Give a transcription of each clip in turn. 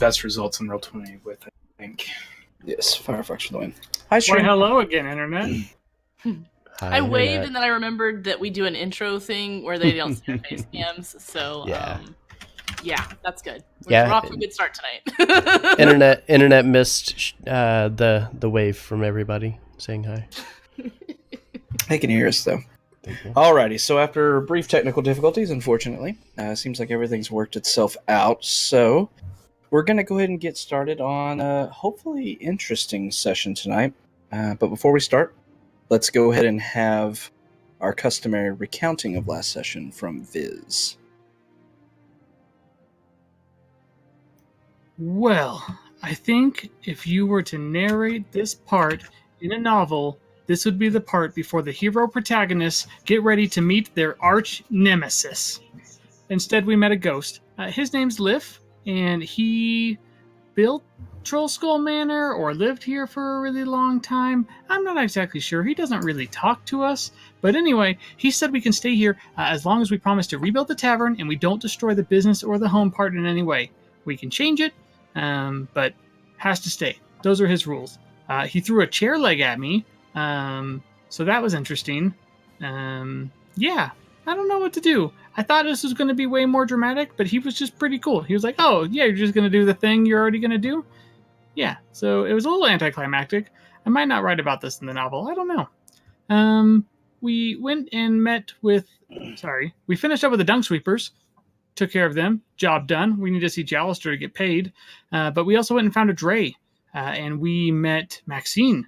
best results in Roll20 with, I think. Yes, Firefox for the win. Hi, Why, stream. hello again, Internet. I waved, and then I remembered that we do an intro thing where they don't see our face cams. So, yeah, that's good. We're off to a good start tonight. Internet missed the wave from everybody saying hi. They can hear us, though. Alrighty, so after brief technical difficulties, unfortunately, seems like everything's worked itself out, so we're going to go ahead and get started on a hopefully interesting session tonight. But before we start, let's go ahead and have our customary recounting of last session from Viz. Well, I think if you were to narrate this part in a novel, this would be the part before the hero protagonists get ready to meet their arch nemesis. Instead, we met a ghost. His name's Liff, and he built Trollskull Manor or lived here for a really long time. I'm not exactly sure. He doesn't really talk to us. But anyway, he said we can stay here as long as we promise to rebuild the tavern and we don't destroy the business or the home part in any way. We can change it, but has to stay. Those are his rules. He threw a chair leg at me. So that was interesting. Yeah, I don't know what to do. I thought this was going to be way more dramatic, but he was just pretty cool. He was like, oh, yeah, you're just going to do the thing you're already going to do? Yeah, so it was a little anticlimactic. I might not write about this in the novel. I don't know. We went and met with... we finished up with the Dung Sweepers. Took care of them. Job done. We need to see Jallister to get paid. But we also went and found a Dray. And we met Maxeene.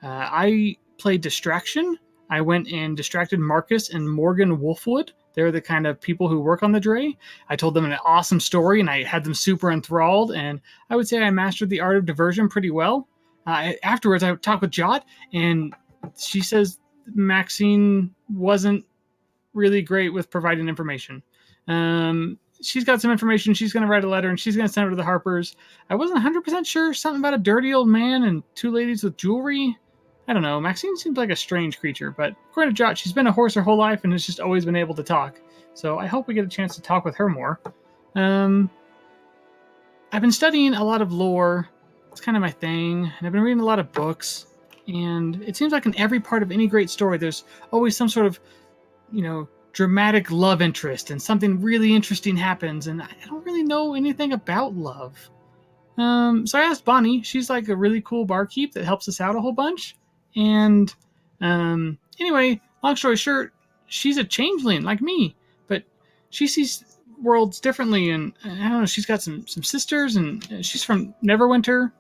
I played Distraction. I went and distracted Marcus and Morgan Wolfwood. They're the kind of people who work on the Dray. I told them an awesome story, and I had them super enthralled, and I would say I mastered the art of diversion pretty well. Afterwards, I talked with Jot, and she says Maxeene wasn't really great with providing information. She's got some information. She's going to write a letter, and she's going to send it to the Harpers. I wasn't 100% sure. Something about a dirty old man and two ladies with jewelry. I don't know. Maxeene seems like a strange creature, but according to Jot, she's been a horse her whole life and has just always been able to talk. So I hope we get a chance to talk with her more. I've been studying a lot of lore. It's kind of my thing. And I've been reading a lot of books. And it seems like in every part of any great story, there's always some sort of, dramatic love interest and something really interesting happens. And I don't really know anything about love. So I asked Bonnie. She's like a really cool barkeep that helps us out a whole bunch. And anyway, long story short, she's a changeling like me, but she sees worlds differently. And I don't know, she's got some sisters, and she's from Neverwinter.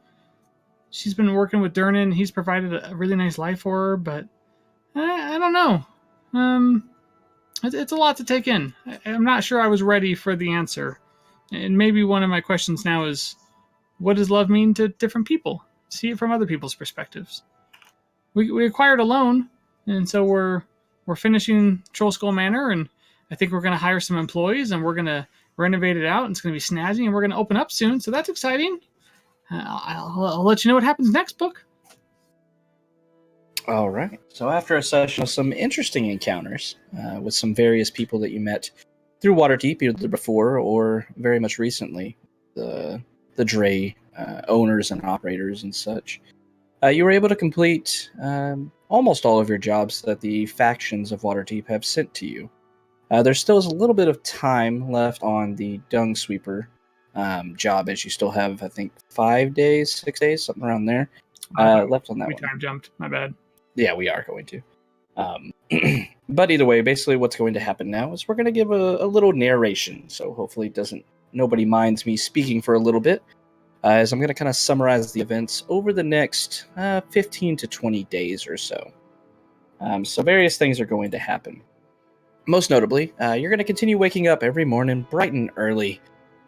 She's been working with Durnan. He's provided a really nice life for her, but I don't know. It's a lot to take in. I'm not sure I was ready for the answer. And maybe one of my questions now is, what does love mean to different people? See it from other people's perspectives. We acquired a loan, and so we're finishing Trollskull Manor, and I think we're going to hire some employees, and we're going to renovate it out, and it's going to be snazzy, and we're going to open up soon, so that's exciting. I'll let you know what happens next book. All right. So after a session of some interesting encounters with some various people that you met through Waterdeep, either before or very much recently, the Dray owners and operators and such, you were able to complete almost all of your jobs that the factions of Waterdeep have sent to you. There still is a little bit of time left on the Dung Sweeper job, as you still have, I think, 5 days, 6 days, something around there left on that one. We time jumped. My bad. Yeah, we are going to. But either way, basically what's going to happen now is we're going to give a little narration. So hopefully nobody minds me speaking for a little bit, as I'm going to kind of summarize the events over the next 15 to 20 days or so. So various things are going to happen. Most notably, you're going to continue waking up every morning bright and early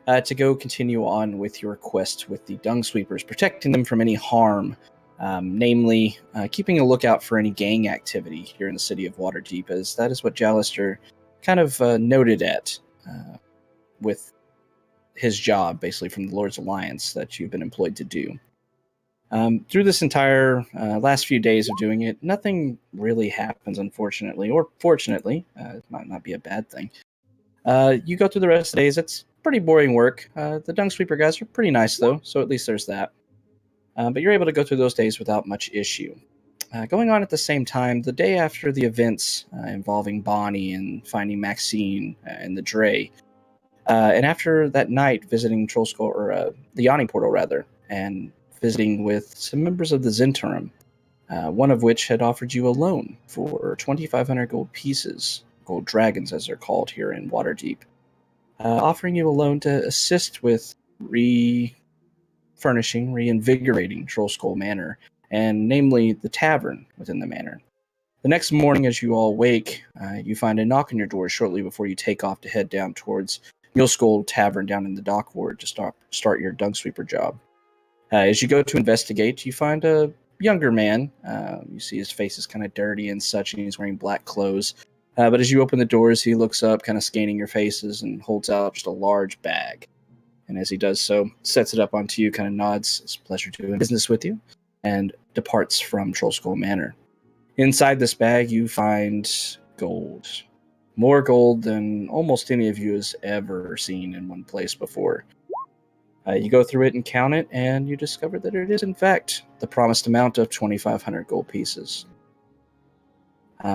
to go continue on with your quest with the Dung Sweepers, protecting them from any harm. Namely, keeping a lookout for any gang activity here in the city of Waterdeep, as that is what Jallister kind of noted at with his job, basically from the Lord's Alliance, that you've been employed to do. Through this entire last few days of doing it, nothing really happens, unfortunately, or fortunately. It might not be a bad thing. You go through the rest of the days. It's pretty boring work. The dung sweeper guys are pretty nice, though, so at least there's that. But you're able to go through those days without much issue. Going on at the same time, the day after the events involving Bonnie and finding Maxeene and the Dre, and after that night visiting Trollskull, or the Yawning Portal rather, and visiting with some members of the Zentarum, one of which had offered you a loan for 2,500 gold pieces, gold dragons as they're called here in Waterdeep, offering you a loan to assist with reinvigorating Trollskull Manor, and namely the tavern within the manor. The next morning, as you all wake, you find a knock on your door shortly before you take off to head down towards Muleskull Tavern down in the dock ward to start your dung sweeper job. As you go to investigate, you find a younger man. You see his face is kind of dirty and such, and he's wearing black clothes. But as you open the doors, he looks up, kind of scanning your faces, and holds out just a large bag. And as he does so, sets it up onto you, kind of nods, "It's a pleasure doing business with you," and departs from Trollskull Manor. Inside this bag, you find gold. More gold than almost any of you has ever seen in one place before. You go through it and count it, and you discover that it is, in fact, the promised amount of 2,500 gold pieces.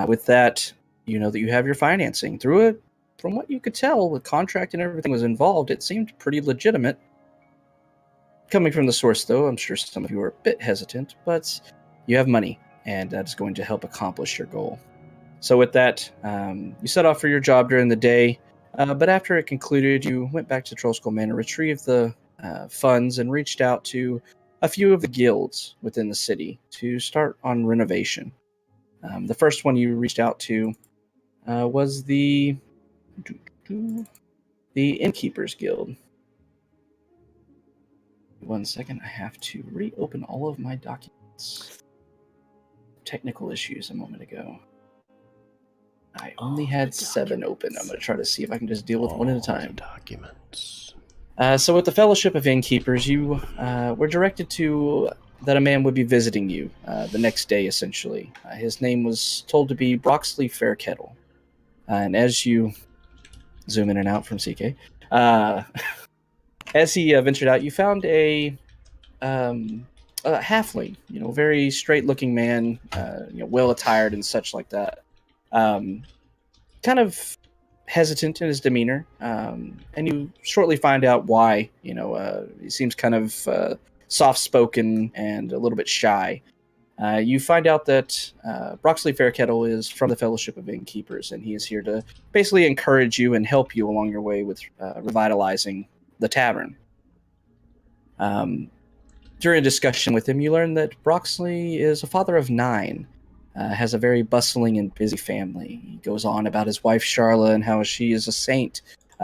With that, you know that you have your financing. Through it, from what you could tell, the contract and everything was involved, it seemed pretty legitimate. Coming from the source, though, I'm sure some of you are a bit hesitant, but you have money, and that is going to help accomplish your goal. So with that, you set off for your job during the day, but after it concluded, you went back to Trollskull Manor, retrieved the funds, and reached out to a few of the guilds within the city to start on renovation. The first one you reached out to was the Innkeepers Guild. 1 second, I have to reopen all of my documents. Technical issues a moment ago. I only had 7 open. I'm going to try to see if I can just deal with one at a time. Documents. So with the Fellowship of Innkeepers, you were directed to that a man would be visiting you the next day, essentially. His name was told to be Broxley Fairkettle. And as you zoom in and out from CK, as he ventured out, you found a halfling, very straight-looking man, well-attired and such like that. Kind of hesitant in his demeanor, and you shortly find out why. He seems kind of soft-spoken and a little bit shy. You find out that Broxley Fairkettle is from the Fellowship of Innkeepers, and he is here to basically encourage you and help you along your way with revitalizing the tavern. During a discussion with him, you learn that Broxley is a father of 9, has a very bustling and busy family. He goes on about his wife Charla and how she is a saint,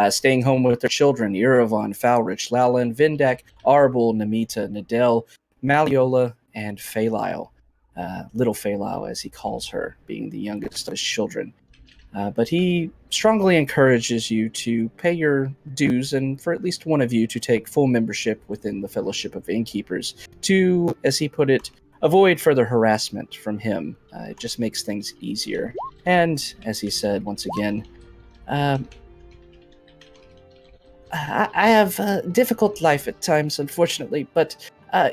staying home with their children, Iravon, Falrich, Lalan, Vindak, Arbel, Namita, Nadel, Maliola, and Faelile. Little Faelile, as he calls her, being the youngest of his children. But he strongly encourages you to pay your dues, and for at least one of you to take full membership within the Fellowship of Innkeepers to, as he put it, avoid further harassment from him. It just makes things easier. And, as he said once again, I have a difficult life at times, unfortunately, but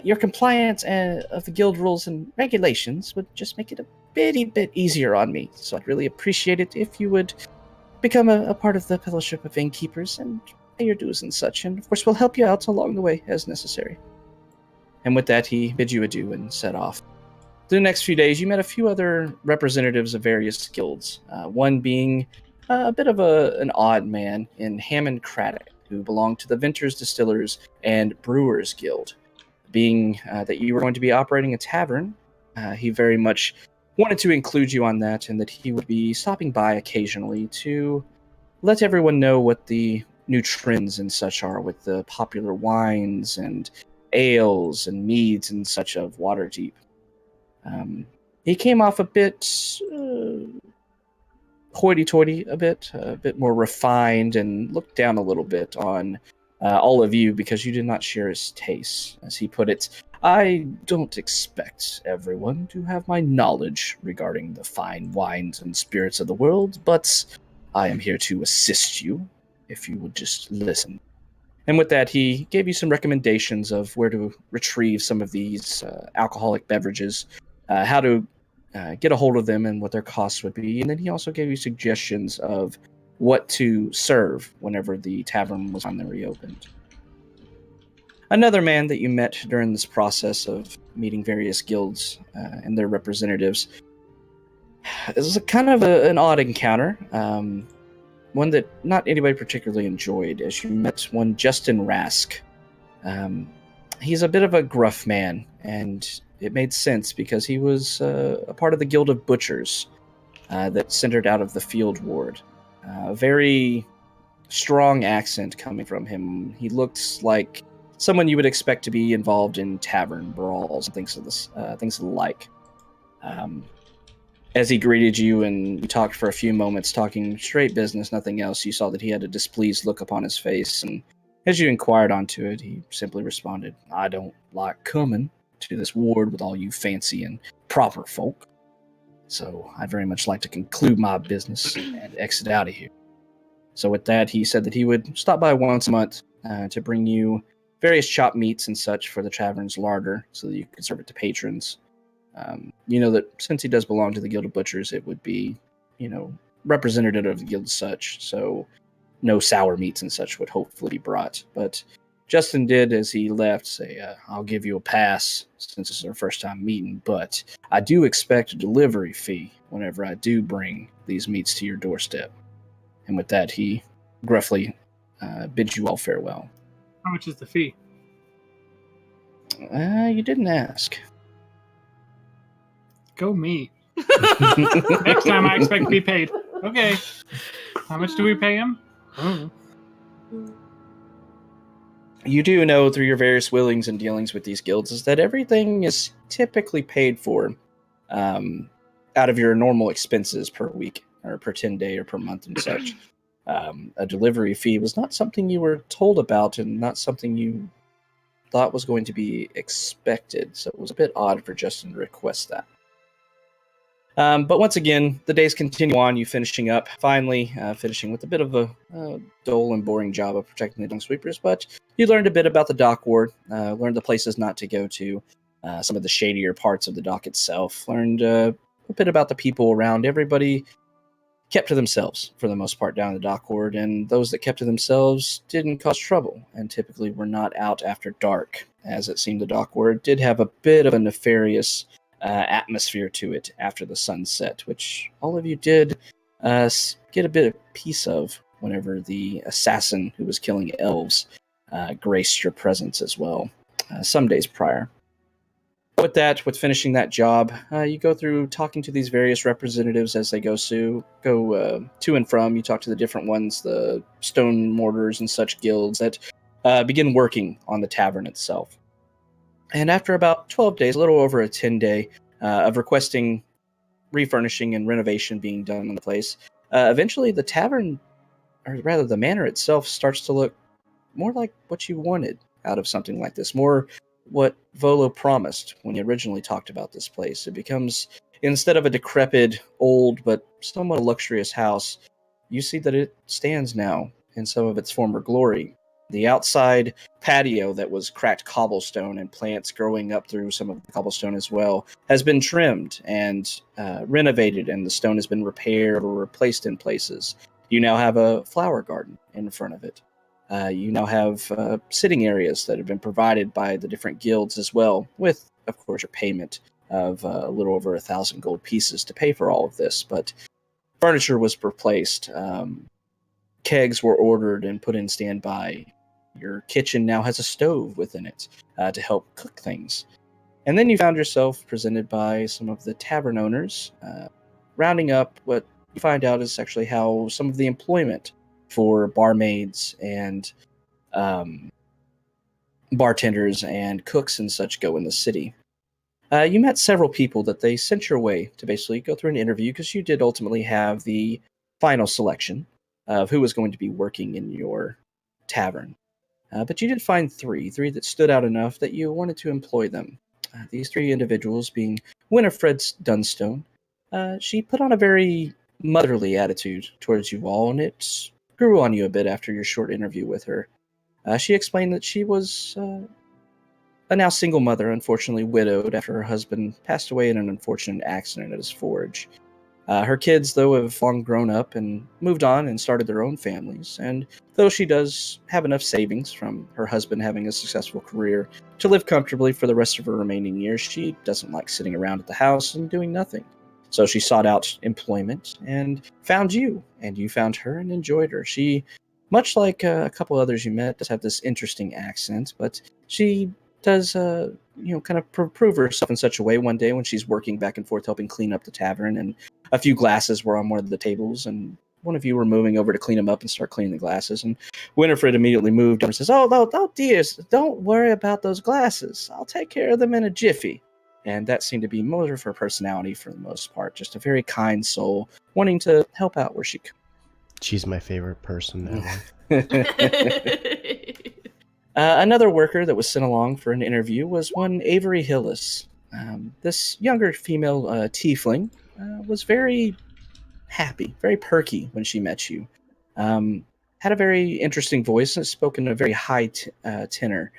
your compliance of the guild rules and regulations would just make it a bit easier on me. So I'd really appreciate it if you would become a part of the Fellowship of Innkeepers and pay your dues and such. And, of course, we'll help you out along the way as necessary. And with that, he bid you adieu and set off. Through the next few days, you met a few other representatives of various guilds, one being a bit of an odd man in Hammond Craddock, who belonged to the Vintners, Distillers, and Brewers Guild. Being that you were going to be operating a tavern, he very much wanted to include you on that, and that he would be stopping by occasionally to let everyone know what the new trends and such are with the popular wines and ales and meads and such of Waterdeep. He came off a bit hoity-toity, a bit more refined, and looked down a little bit on all of you because you did not share his tastes. As he put it, I don't expect everyone to have my knowledge regarding the fine wines and spirits of the world, but I am here to assist you if you would just listen. And with that, he gave you some recommendations of where to retrieve some of these alcoholic beverages, how to get a hold of them and what their costs would be. And then he also gave you suggestions of what to serve whenever the tavern was finally reopened. Another man that you met during this process of meeting various guilds and their representatives is kind of an odd encounter. One that not anybody particularly enjoyed, as you met one Justin Rask. He's a bit of a gruff man, and it made sense because he was a part of the Guild of Butchers that centered out of the Field Ward. A very strong accent coming from him. He looked like someone you would expect to be involved in tavern brawls and things of the like. As he greeted you and you talked for a few moments, talking straight business, nothing else, you saw that he had a displeased look upon his face, and as you inquired onto it, he simply responded, "I don't like coming to this ward with all you fancy and proper folk, so I'd very much like to conclude my business and exit out of here." So with that, he said that he would stop by once a month to bring you various chopped meats and such for the tavern's larder so that you could serve it to patrons. You know that since he does belong to the Guild of Butchers, it would be, representative of the guild as such, so no sour meats and such would hopefully be brought. But Justin did, as he left, say, "I'll give you a pass since it's our first time meeting, but I do expect a delivery fee whenever I do bring these meats to your doorstep." And with that, he gruffly bids you all farewell. How much is the fee? You didn't ask. Go me. Next time I expect to be paid. Okay. How much do we pay him? You do know through your various willings and dealings with these guilds is that everything is typically paid for out of your normal expenses per week or per 10 day or per month and such. A delivery fee was not something you were told about and not something you thought was going to be expected, so it was a bit odd for Justin to request that. But once again, the days continue on, you finishing up, finally finishing with a bit of a dull and boring job of protecting the dung sweepers, but you learned a bit about the dock ward, learned the places not to go to, some of the shadier parts of the dock itself, learned a bit about the people around. Everybody kept to themselves for the most part down the dock ward, and those that kept to themselves didn't cause trouble, and typically were not out after dark, as it seemed the dock ward did have a bit of a nefarious atmosphere to it after the sunset, which all of you did get a bit of piece of whenever the assassin who was killing elves graced your presence as well, some days prior. With that, with finishing that job, you go through talking to these various representatives as they go to and from. You talk to the different ones, the stone mortars and such guilds that begin working on the tavern itself. And after about 12 days, a little over a 10-day of requesting refurnishing and renovation being done in the place, eventually the tavern, or rather the manor itself, starts to look more like what you wanted out of something like this, more what Volo promised when he originally talked about this place. It becomes, instead of a decrepit, old, but somewhat luxurious house, you see that it stands now in some of its former glory. The outside patio that was cracked cobblestone and plants growing up through some of the cobblestone as well has been trimmed and renovated, and the stone has been repaired or replaced in places. You now have a flower garden in front of it. You now have sitting areas that have been provided by the different guilds as well, with, of course, your payment of a little over 1,000 gold pieces to pay for all of this. But furniture was replaced. Kegs were ordered and put in standby. Your kitchen now has a stove within it to help cook things. And then you found yourself presented by some of the tavern owners, rounding up what you find out is actually how some of the employment for barmaids and bartenders and cooks and such go in the city. You met several people that they sent your way to basically go through an interview, because you did ultimately have the final selection of who was going to be working in your tavern. But you did find three that stood out enough that you wanted to employ them. These three individuals being Winifred Dunstone. She put on a very motherly attitude towards you all, and it grew on you a bit after your short interview with her. She explained that she was a now single mother, unfortunately widowed after her husband passed away in an unfortunate accident at his forge. Her kids, though, have long grown up and moved on and started their own families, and though she does have enough savings from her husband having a successful career to live comfortably for the rest of her remaining years, she doesn't like sitting around at the house and doing nothing. So she sought out employment and found you, and you found her and enjoyed her. She, much like a couple others you met, does have this interesting accent, but she does, kind of prove herself in such a way one day when she's working back and forth helping clean up the tavern, and a few glasses were on one of the tables, and one of you were moving over to clean them up and start cleaning the glasses, and Winifred immediately moved over and says, "Oh, no, dears, don't worry about those glasses. I'll take care of them in a jiffy." And that seemed to be more of her personality for the most part, just a very kind soul, wanting to help out where she could. She's my favorite person ever. Another worker that was sent along for an interview was one Avery Hillis. This younger female tiefling was very happy, very perky when she met you. Had a very interesting voice and spoke in a very high tenor.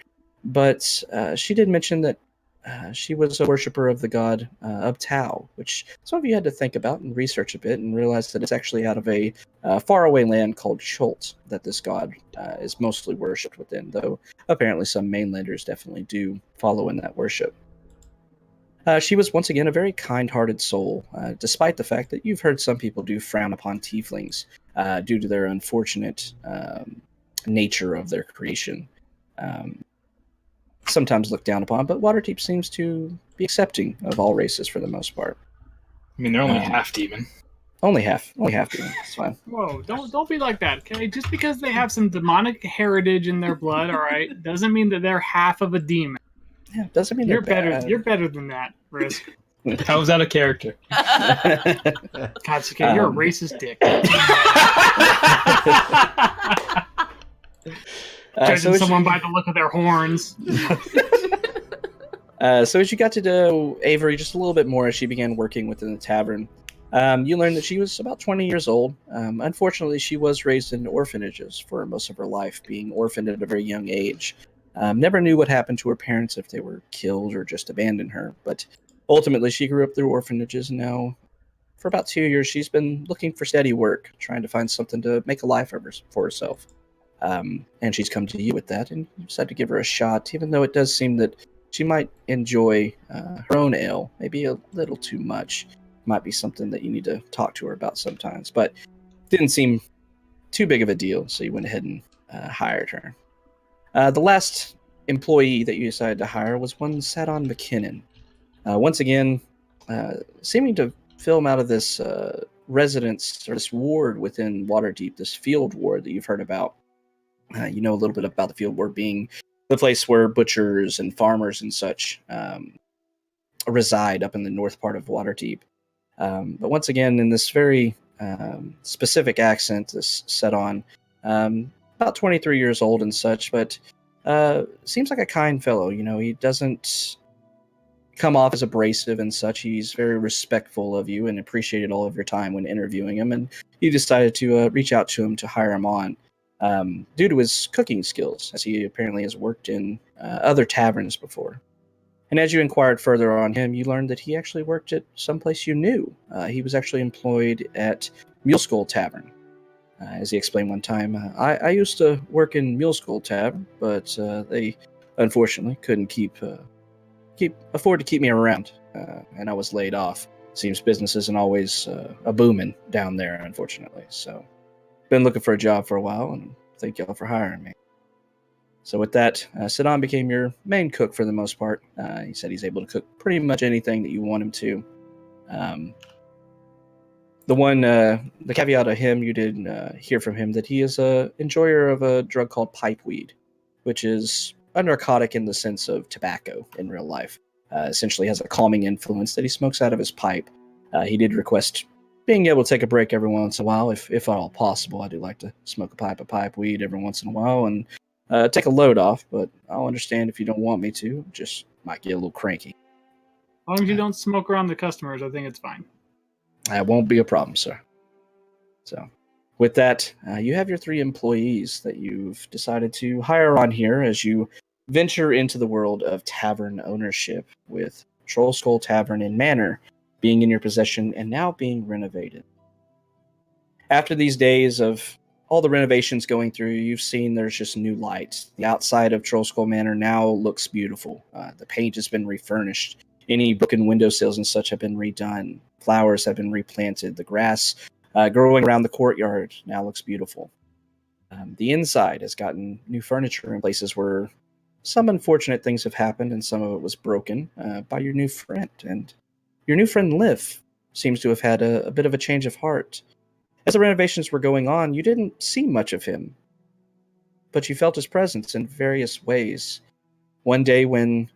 But she did mention that she was a worshiper of the god of Tau, which some of you had to think about and research a bit and realize that it's actually out of a faraway land called Schultz that this god is mostly worshipped within, though apparently some mainlanders definitely do follow in that worship. She was once again a very kind-hearted soul, despite the fact that you've heard some people do frown upon tieflings due to their unfortunate nature of their creation. Sometimes looked down upon, but Waterdeep seems to be accepting of all races for the most part. I mean, they're only half demon. Only half demon. It's fine. Whoa, don't be like that, okay? Just because they have some demonic heritage in their blood, all right, doesn't mean that they're half of a demon. Yeah, doesn't mean you're they're better. bad. You're better than that, Risk. That was out of character. Katsuki, you're a racist dick. Judging someone by the look of their horns. So as you got to know Avery just a little bit more as she began working within the tavern, you learned that she was about 20 years old. Unfortunately, she was raised in orphanages for most of her life, being orphaned at a very young age. Never knew what happened to her parents, if they were killed or just abandoned her. But ultimately, she grew up through orphanages, and now for about 2 years, she's been looking for steady work, trying to find something to make a life for herself. And she's come to you with that, and you decided to give her a shot, even though it does seem that she might enjoy her own ale, maybe a little too much. Might be something that you need to talk to her about sometimes, but didn't seem too big of a deal, so you went ahead and hired her. The last employee that you decided to hire was one Sadon McKinnon. Once again, seeming to film out of this residence or this ward within Waterdeep, this field ward that you've heard about. You know a little bit about the field ward being the place where butchers and farmers and such reside up in the north part of Waterdeep. But once again, in this very specific accent, this Sadon, about 23 years old and such, but seems like a kind fellow. You know, he doesn't come off as abrasive and such. He's very respectful of you and appreciated all of your time when interviewing him, and you decided to reach out to him to hire him on due to his cooking skills, as he apparently has worked in other taverns before. And as you inquired further on him, you learned that he actually worked at someplace you knew. He was actually employed at Muleskull Tavern. As he explained one time, I used to work in Muleskull Tavern, but they unfortunately couldn't afford to keep me around, and I was laid off. Seems business isn't always a booming down there, unfortunately. So, been looking for a job for a while, and thank y'all for hiring me. So with that, Sadon became your main cook for the most part. He said he's able to cook pretty much anything that you want him to. The caveat of him, you did hear from him that he is a enjoyer of a drug called pipeweed, which is a narcotic in the sense of tobacco in real life. Essentially has a calming influence that he smokes out of his pipe. He did request being able to take a break every once in a while, if at all possible. I do like to smoke a pipe of pipeweed every once in a while and take a load off, but I'll understand if you don't want me to. Just might get a little cranky. As long as you don't smoke around the customers, I think it's fine. That won't be a problem, sir. So, With that, you have your 3 employees that you've decided to hire on here as you venture into the world of tavern ownership, with Troll Skull Tavern and Manor being in your possession and now being renovated. After these days of all the renovations going through, you've seen there's just new lights. The outside of Troll Skull Manor now looks beautiful. The paint has been refurnished. Any broken windowsills and such have been redone. Flowers have been replanted. The grass growing around the courtyard now looks beautiful. The inside has gotten new furniture in places where some unfortunate things have happened, and some of it was broken by your new friend. And your new friend, Liv, seems to have had a bit of a change of heart. As the renovations were going on, you didn't see much of him, but you felt his presence in various ways. One day when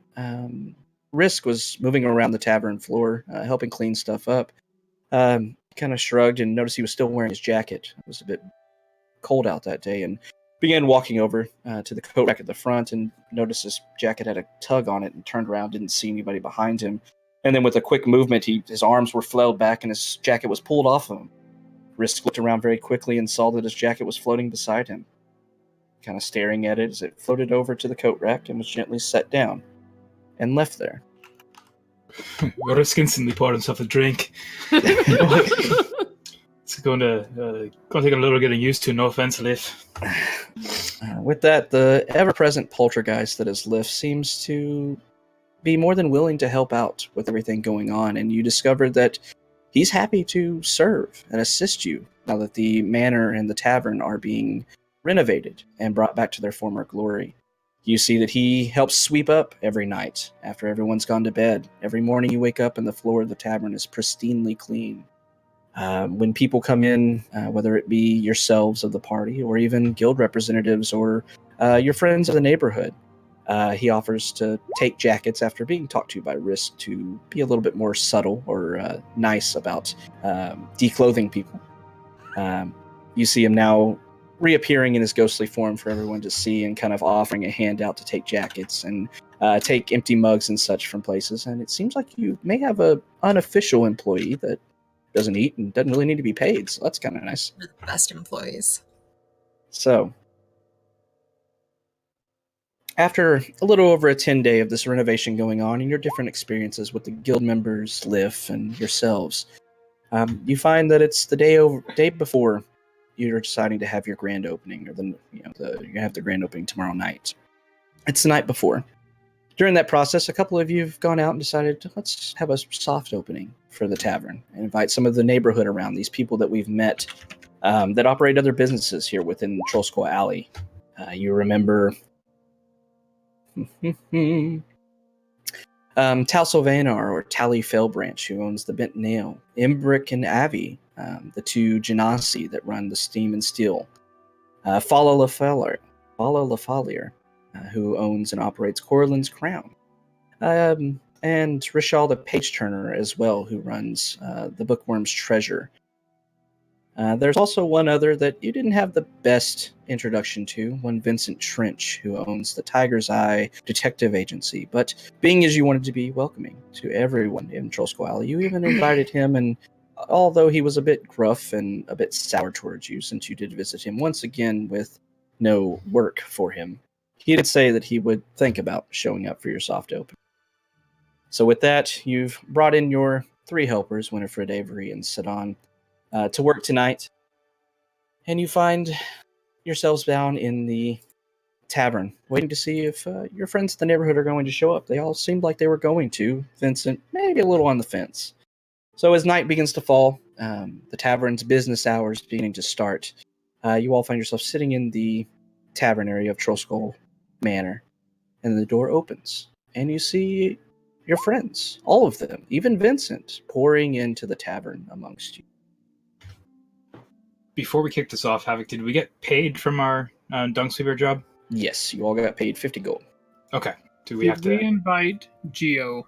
Risk was moving around the tavern floor, helping clean stuff up, kind of shrugged and noticed he was still wearing his jacket. It was a bit cold out that day, and began walking over to the coat rack at the front and noticed his jacket had a tug on it, and turned around, didn't see anybody behind him. And then with a quick movement, his arms were flailed back and his jacket was pulled off of him. Risk looked around very quickly and saw that his jacket was floating beside him, kind of staring at it as it floated over to the coat rack and was gently set down and left there. Risk instantly poured himself a drink. It's going to take a little getting used to, no offense, Liv. With that, the ever-present poltergeist that is Liv seems to be more than willing to help out with everything going on, and you discovered that he's happy to serve and assist you now that the manor and the tavern are being renovated and brought back to their former glory. You see that he helps sweep up every night after everyone's gone to bed. Every morning you wake up and the floor of the tavern is pristinely clean. When people come in, whether it be yourselves of the party or even guild representatives or your friends of the neighborhood, he offers to take jackets after being talked to by Risk to be a little bit more subtle or nice about declothing people. You see him now reappearing in his ghostly form for everyone to see and kind of offering a handout to take jackets and take empty mugs and such from places. And it seems like you may have an unofficial employee that doesn't eat and doesn't really need to be paid. So that's kind of nice. We're the best employees. So after a little over a 10-day of this renovation going on and your different experiences with the guild members, Liv, and yourselves, you find that it's the day before you're deciding to have your grand opening, or you have the grand opening tomorrow night. It's the night before. During that process, a couple of you have gone out and decided, let's have a soft opening for the tavern and invite some of the neighborhood around, these people that we've met that operate other businesses here within Troll Skull Alley. You remember Tal Sylvanar or Tally Fellbranch, who owns the Bent Nail, Imbrick and Avi, the 2 Genasi that run the Steam and Steel, Fala Lafalier, who owns and operates Corlin's Crown, and Rishal the Page Turner as well, who runs the Bookworm's Treasure. There's also one other that you didn't have the best introduction to, one Vincent Trench, who owns the Tiger's Eye Detective Agency. But being as you wanted to be welcoming to everyone in Troll Skull Alley, you even invited him, and although he was a bit gruff and a bit sour towards you since you did visit him once again with no work for him, he did say that he would think about showing up for your soft open. So with that, you've brought in your 3 helpers, Winifred, Avery, and Sidon, to work tonight, and you find yourselves down in the tavern, waiting to see if your friends in the neighborhood are going to show up. They all seemed like they were going to. Vincent, maybe a little on the fence. So as night begins to fall, the tavern's business hours beginning to start, you all find yourself sitting in the tavern area of Troll Skull Manor, and the door opens, and you see your friends, all of them, even Vincent, pouring into the tavern amongst you. Before we kick this off, Havoc, did we get paid from our dung sweeper job? Yes, you all got paid 50 gold. Okay. Do we have to... we invite Geo?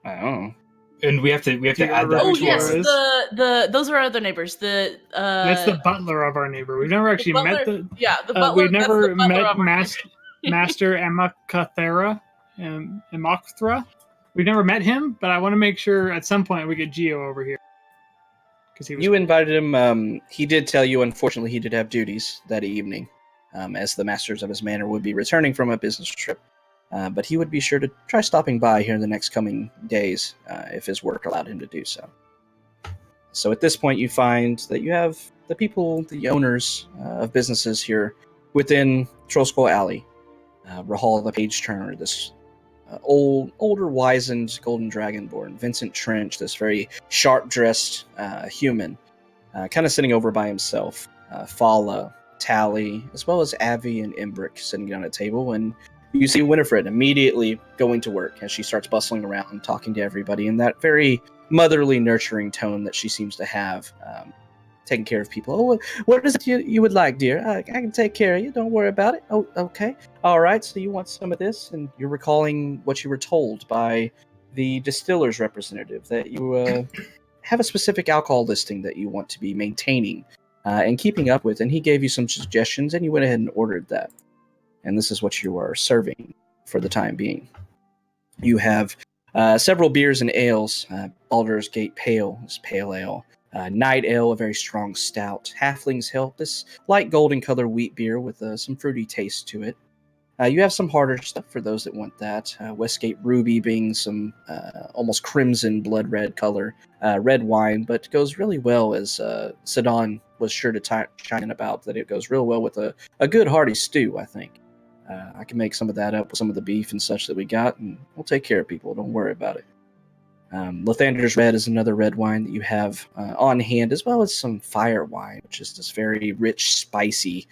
I don't know. And we have to add that. Oh, to yes, our... those are our other neighbors. That's the butler of our neighbor. We've never actually met the... Yeah, the butler. We've never the butler met Master Emakathera and Imakthra. We've never met him, but I want to make sure at some point we get Geo over here. You invited him. He did tell you, unfortunately, he did have duties that evening, as the masters of his manor would be returning from a business trip. But he would be sure to try stopping by here in the next coming days, if his work allowed him to do so. So at this point, you find that you have the people, the owners of businesses here within Trollskull Alley. Rahal the Page Turner, this older, wizened Golden Dragonborn. Vincent Trench, this very sharp-dressed human, kind of sitting over by himself. Fala, Tally, as well as Avi and Imbric sitting down at a table, and you see Winifred immediately going to work as she starts bustling around and talking to everybody in that very motherly, nurturing tone that she seems to have, taking care of people. Oh, what is it you would like, dear? I can take care of you. Don't worry about it. Oh, okay. All right, so you want some of this? And you're recalling what you were told by the distiller's representative, that you have a specific alcohol listing that you want to be maintaining and keeping up with, and he gave you some suggestions, and you went ahead and ordered that. And this is what you are serving for the time being. You have several beers and ales. Baldur's Gate Pale is pale ale. Night Ale, a very strong stout. Halfling's Help, this light golden color wheat beer with some fruity taste to it. You have some harder stuff for those that want that. Westgate Ruby being some almost crimson blood red color red wine, but goes really well, as Sidon was sure to chime in about, that it goes real well with a good hearty stew, I think. I can make some of that up with some of the beef and such that we got, and we'll take care of people. Don't worry about it. Lathander's Red is another red wine that you have on hand, as well as some fire wine, which is this very rich, spicy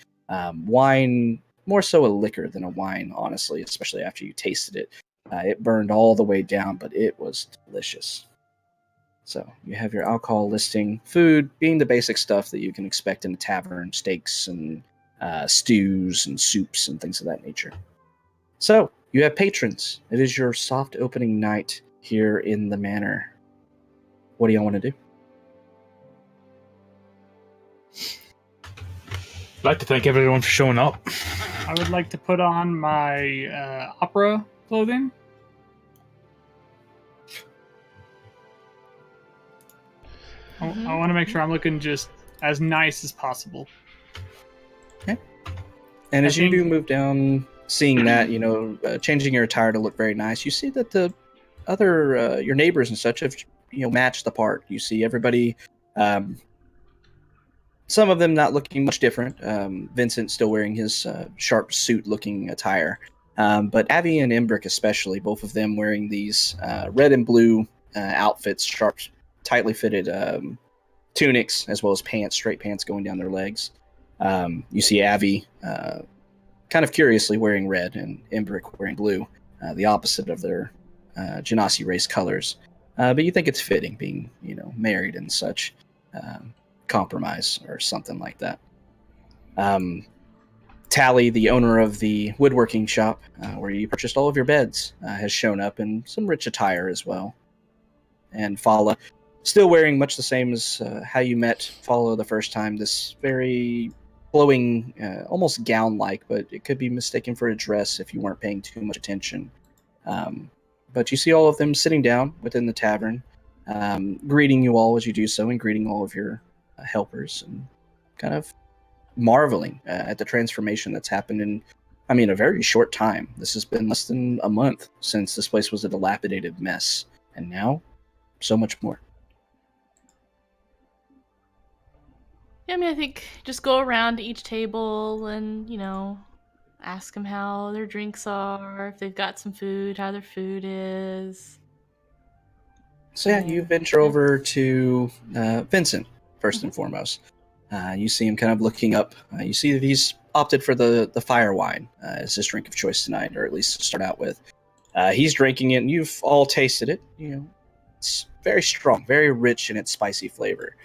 wine, more so a liquor than a wine, honestly, especially after you tasted it. It burned all the way down, but it was delicious. So you have your alcohol listing, food being the basic stuff that you can expect in a tavern, steaks and stews and soups and things of that nature. So you have patrons. It is your soft opening night here in the manor. What do y'all want to do? I'd like to thank everyone for showing up. I would like to put on my opera clothing. I want to make sure I'm looking just as nice as possible. Okay. And as you do move down, seeing that, changing your attire to look very nice, you see that the other your neighbors and such have matched the part. You see everybody, some of them not looking much different. Vincent still wearing his sharp suit looking attire, but Avi and Imbric especially, both of them wearing these red and blue outfits, sharp, tightly fitted tunics, as well as pants, straight pants going down their legs. You see Avi kind of curiously wearing red, and Imbric wearing blue, the opposite of their Genasi race colors, but you think it's fitting, being married and such, compromise or something like that. Tally, the owner of the woodworking shop where you purchased all of your beds, has shown up in some rich attire as well. And Fala, still wearing much the same as how you met Fala the first time, this very flowing, almost gown-like, but it could be mistaken for a dress if you weren't paying too much attention. But you see all of them sitting down within the tavern, greeting you all as you do so, and greeting all of your helpers, and kind of marveling at the transformation that's happened in, a very short time. This has been less than a month since this place was a dilapidated mess, and now, so much more. Yeah, I think just go around to each table and, ask them how their drinks are, if they've got some food, how their food is. So yeah, you venture over to Vincent, first and foremost. You see him kind of looking up. You see that he's opted for the fire wine as his drink of choice tonight, or at least to start out with. He's drinking it, and you've all tasted it. It's very strong, very rich in its spicy flavor.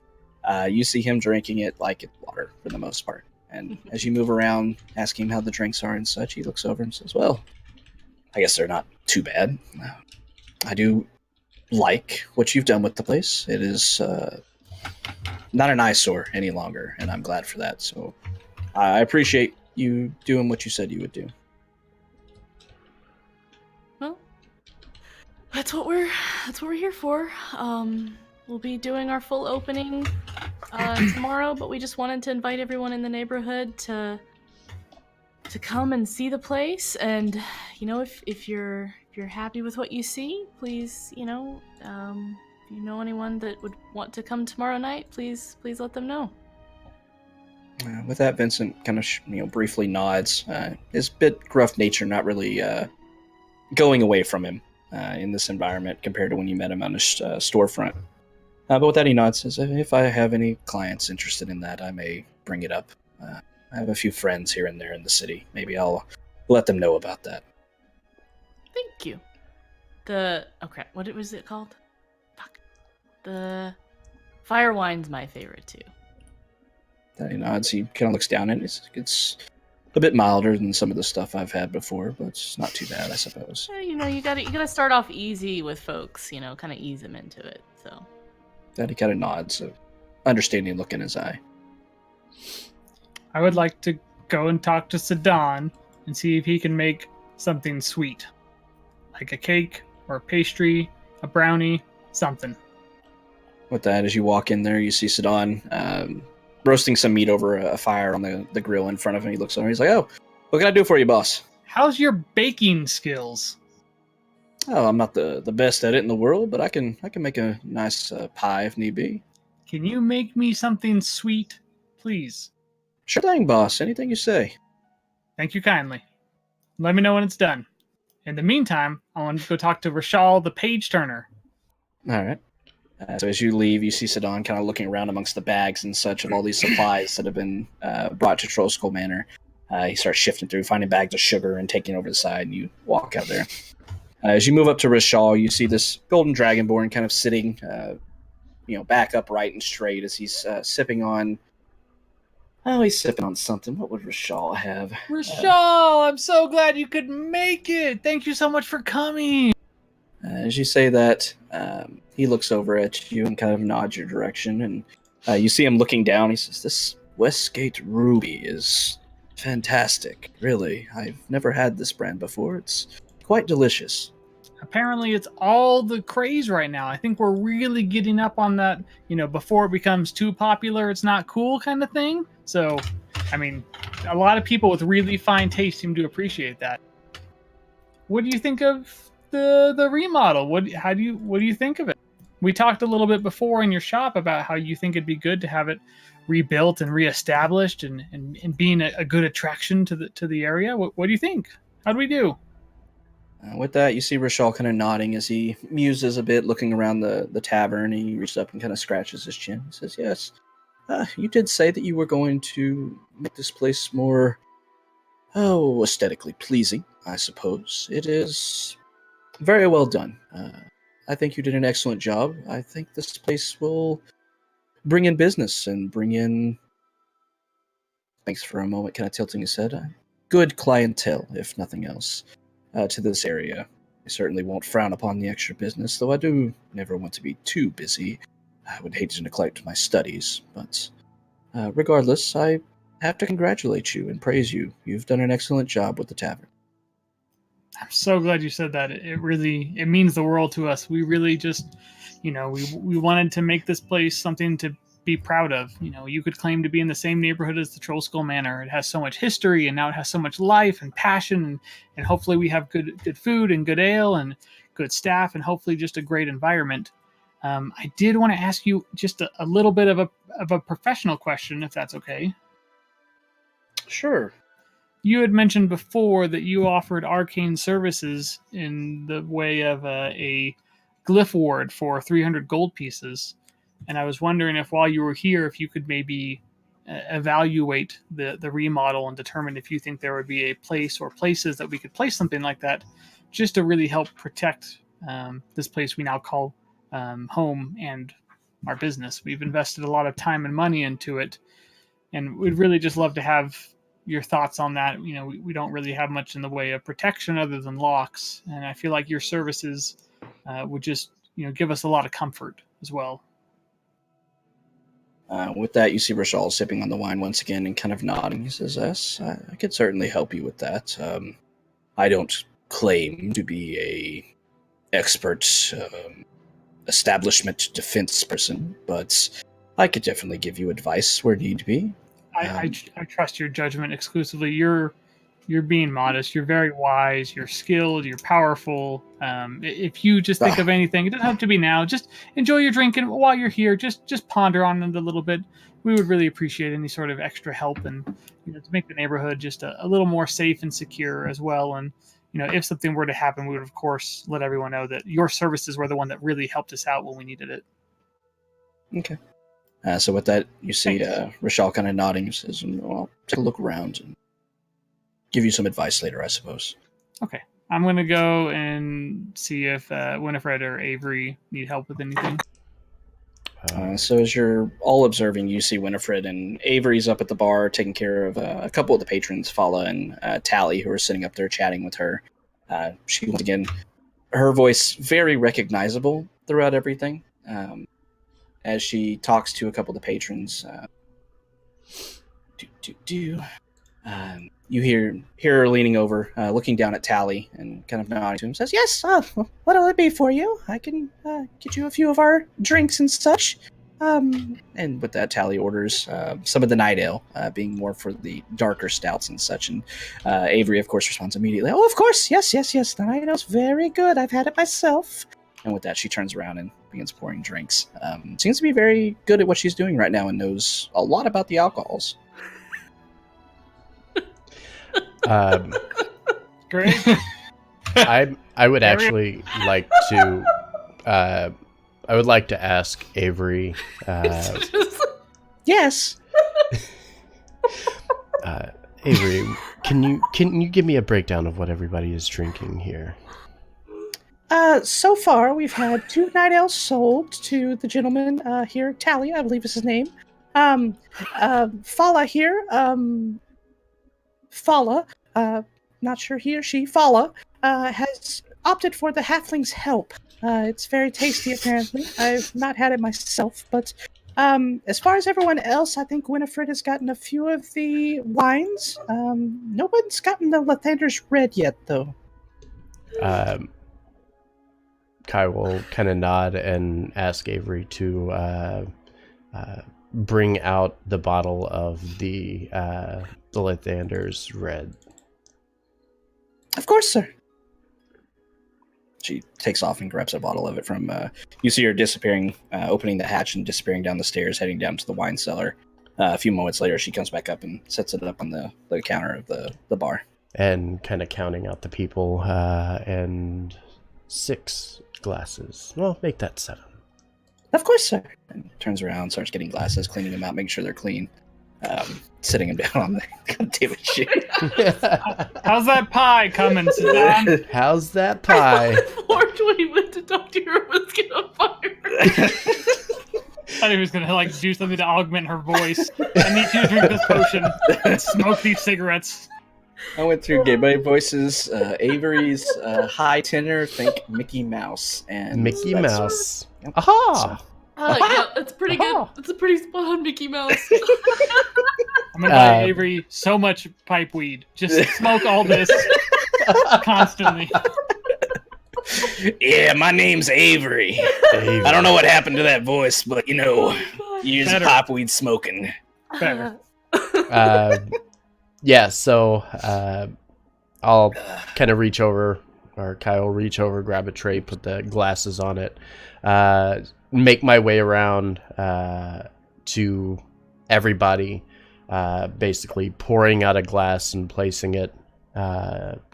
You see him drinking it like it's water for the most part. And as you move around, asking him how the drinks are and such, he looks over and says, well, I guess they're not too bad. I do like what you've done with the place. It is not an eyesore any longer, and I'm glad for that. So I appreciate you doing what you said you would do. Well, That's what we're here for. We'll be doing our full opening tomorrow, but we just wanted to invite everyone in the neighborhood to come and see the place. And if you're happy with what you see, please, if you know anyone that would want to come tomorrow night, please let them know. With that, Vincent kind of briefly nods. His bit gruff nature not really going away from him in this environment compared to when you met him on his storefront. But with that, he nods. Says, "If I have any clients interested in that, I may bring it up. I have a few friends here and there in the city. Maybe I'll let them know about that." Thank you. What was it called? Fuck. The fire wine's my favorite too. He nods. He kind of looks down and it's a bit milder than some of the stuff I've had before, but it's not too bad, I suppose. You gotta start off easy with folks. Kind of ease them into it. So. That he kind of nods, a understanding look in his eye. I would like to go and talk to Sidon and see if he can make something sweet, like a cake or a pastry, a brownie, something. With that, as you walk in there, you see Sidon roasting some meat over a fire on the grill in front of him. He looks over. He's like, "Oh, what can I do for you, boss?" How's your baking skills? "Oh, I'm not the best at it in the world, but I can make a nice pie if need be." Can you make me something sweet, please? "Sure thing, boss. Anything you say." Thank you kindly. Let me know when it's done. In the meantime, I want to go talk to Rashal, the page turner. All right. So as you leave, you see Sidon kind of looking around amongst the bags and such of all these supplies that have been brought to Trollskull Manor. He starts shifting through, finding bags of sugar and taking over the side, and you walk out there. As you move up to Rashal, you see this golden dragonborn kind of sitting, back upright and straight as he's sipping on... Oh, he's sipping on something. What would Rashal have? Rashal, I'm so glad you could make it. Thank you so much for coming. As you say that, he looks over at you and kind of nods your direction, and you see him looking down. He says, "This Westgate Ruby is fantastic, really. I've never had this brand before. It's quite delicious." Apparently, it's all the craze right now. I think we're really getting up on that, before it becomes too popular, it's not cool kind of thing. So, a lot of people with really fine taste seem to appreciate that. What do you think of the remodel? What do you think of it? We talked a little bit before in your shop about how you think it'd be good to have it rebuilt and reestablished and being a good attraction to the area. What do you think? How do we do? With that, you see Rashal kind of nodding as he muses a bit, looking around the tavern. He reaches up and kind of scratches his chin. He says, "Yes, you did say that you were going to make this place more, aesthetically pleasing, I suppose. It is very well done. I think you did an excellent job. I think this place will bring in business and bring in..." Thanks for a moment, kind of tilting his head. "Good clientele, if nothing else, to this area. I certainly won't frown upon the extra business, though I do never want to be too busy. I would hate to neglect my studies, but regardless, I have to congratulate you and praise you. You've done an excellent job with the tavern." I'm so glad you said that. It means the world to us. We really just, we wanted to make this place something to be proud of. You could claim to be in the same neighborhood as the Trollskull Manor. It has so much history, and now it has so much life and passion, and hopefully we have good food and good ale and good staff, and hopefully just a great environment. I did want to ask you just a little bit of a professional question, if that's okay. Sure. You had mentioned before that you offered arcane services in the way of a glyph ward for 300 gold pieces. And I was wondering if while you were here, if you could maybe evaluate the remodel and determine if you think there would be a place or places that we could place something like that just to really help protect this place we now call home and our business. We've invested a lot of time and money into it, and we'd really just love to have your thoughts on that. We don't really have much in the way of protection other than locks, and I feel like your services would just give us a lot of comfort as well. With that, you see Rashal sipping on the wine once again and kind of nodding. He says, "Yes, I could certainly help you with that. I don't claim to be expert establishment defense person, but I could definitely give you advice where need be. I trust your judgment exclusively. You're being modest. You're very wise. You're skilled. You're powerful. If you just think of anything, it doesn't have to be now. Just enjoy your drink, and while you're here, just ponder on it a little bit. We would really appreciate any sort of extra help, and to make the neighborhood just a little more safe and secure as well. And if something were to happen, we would of course let everyone know that your services were the one that really helped us out when we needed it. Okay. So with that, you see Rashal kind of nodding and says, well, I'll take a look around and give you some advice later, I suppose. Okay. I'm going to go and see if Winifred or Avery need help with anything. So as you're all observing, you see Winifred and Avery's up at the bar taking care of a couple of the patrons, Fala and Tally, who are sitting up there chatting with her. She, once again, her voice very recognizable throughout everything. As she talks to a couple of the patrons, you hear her leaning over, looking down at Tally, and kind of nodding to him. Says, "Yes, what'll it be for you? I can get you a few of our drinks and such." And with that, Tally orders some of the night ale, being more for the darker stouts and such. And Avery, of course, responds immediately. "Oh, of course, yes. The night ale's very good. I've had it myself." And with that, she turns around and begins pouring drinks. Seems to be very good at what she's doing right now and knows a lot about the alcohols. Great. I would actually like to. I would like to ask Avery. Yes. Avery, can you give me a breakdown of what everybody is drinking here? So far, we've had 2 night ales sold to the gentleman here, Tally, I believe is his name. Fala here, Fala, not sure he or she, Fala, has opted for the halfling's help. It's very tasty, apparently. I've not had it myself, but as far as everyone else, I think Winifred has gotten a few of the wines. No one's gotten the Lathander's Red yet, though. Kai will kind of nod and ask Avery to bring out the bottle of the Lathander's Red. Of course, sir. She takes off and grabs a bottle of it from... you see her disappearing, opening the hatch and disappearing down the stairs, heading down to the wine cellar. A few moments later, she comes back up and sets it up on the counter of the bar. And kind of counting out the people, and 6 glasses. Well, make that 7. Of course, sir. And turns around, starts getting glasses, cleaning them out, making sure they're clean. Sitting them down on the goddamn shit. How's that pie coming, Suzanne? How's that pie? Forge when he went to talk to her was gonna fire. I thought he was gonna do something to augment her voice. I need you to drink this potion and smoke these cigarettes. I went through gay voices, Avery's high tenor, think Mickey Mouse. And Mickey Mouse. Yep. Aha! Yeah, it's pretty good. It's a pretty spot on Mickey Mouse. I'm gonna buy Avery so much pipe weed. Just smoke all this constantly. Yeah, my name's Avery. I don't know what happened to that voice, but years of pipe weed smoking. Better. Yeah, so I'll kind of reach over, or Kyle will reach over, grab a tray, put the glasses on it, make my way around to everybody, basically pouring out a glass and placing it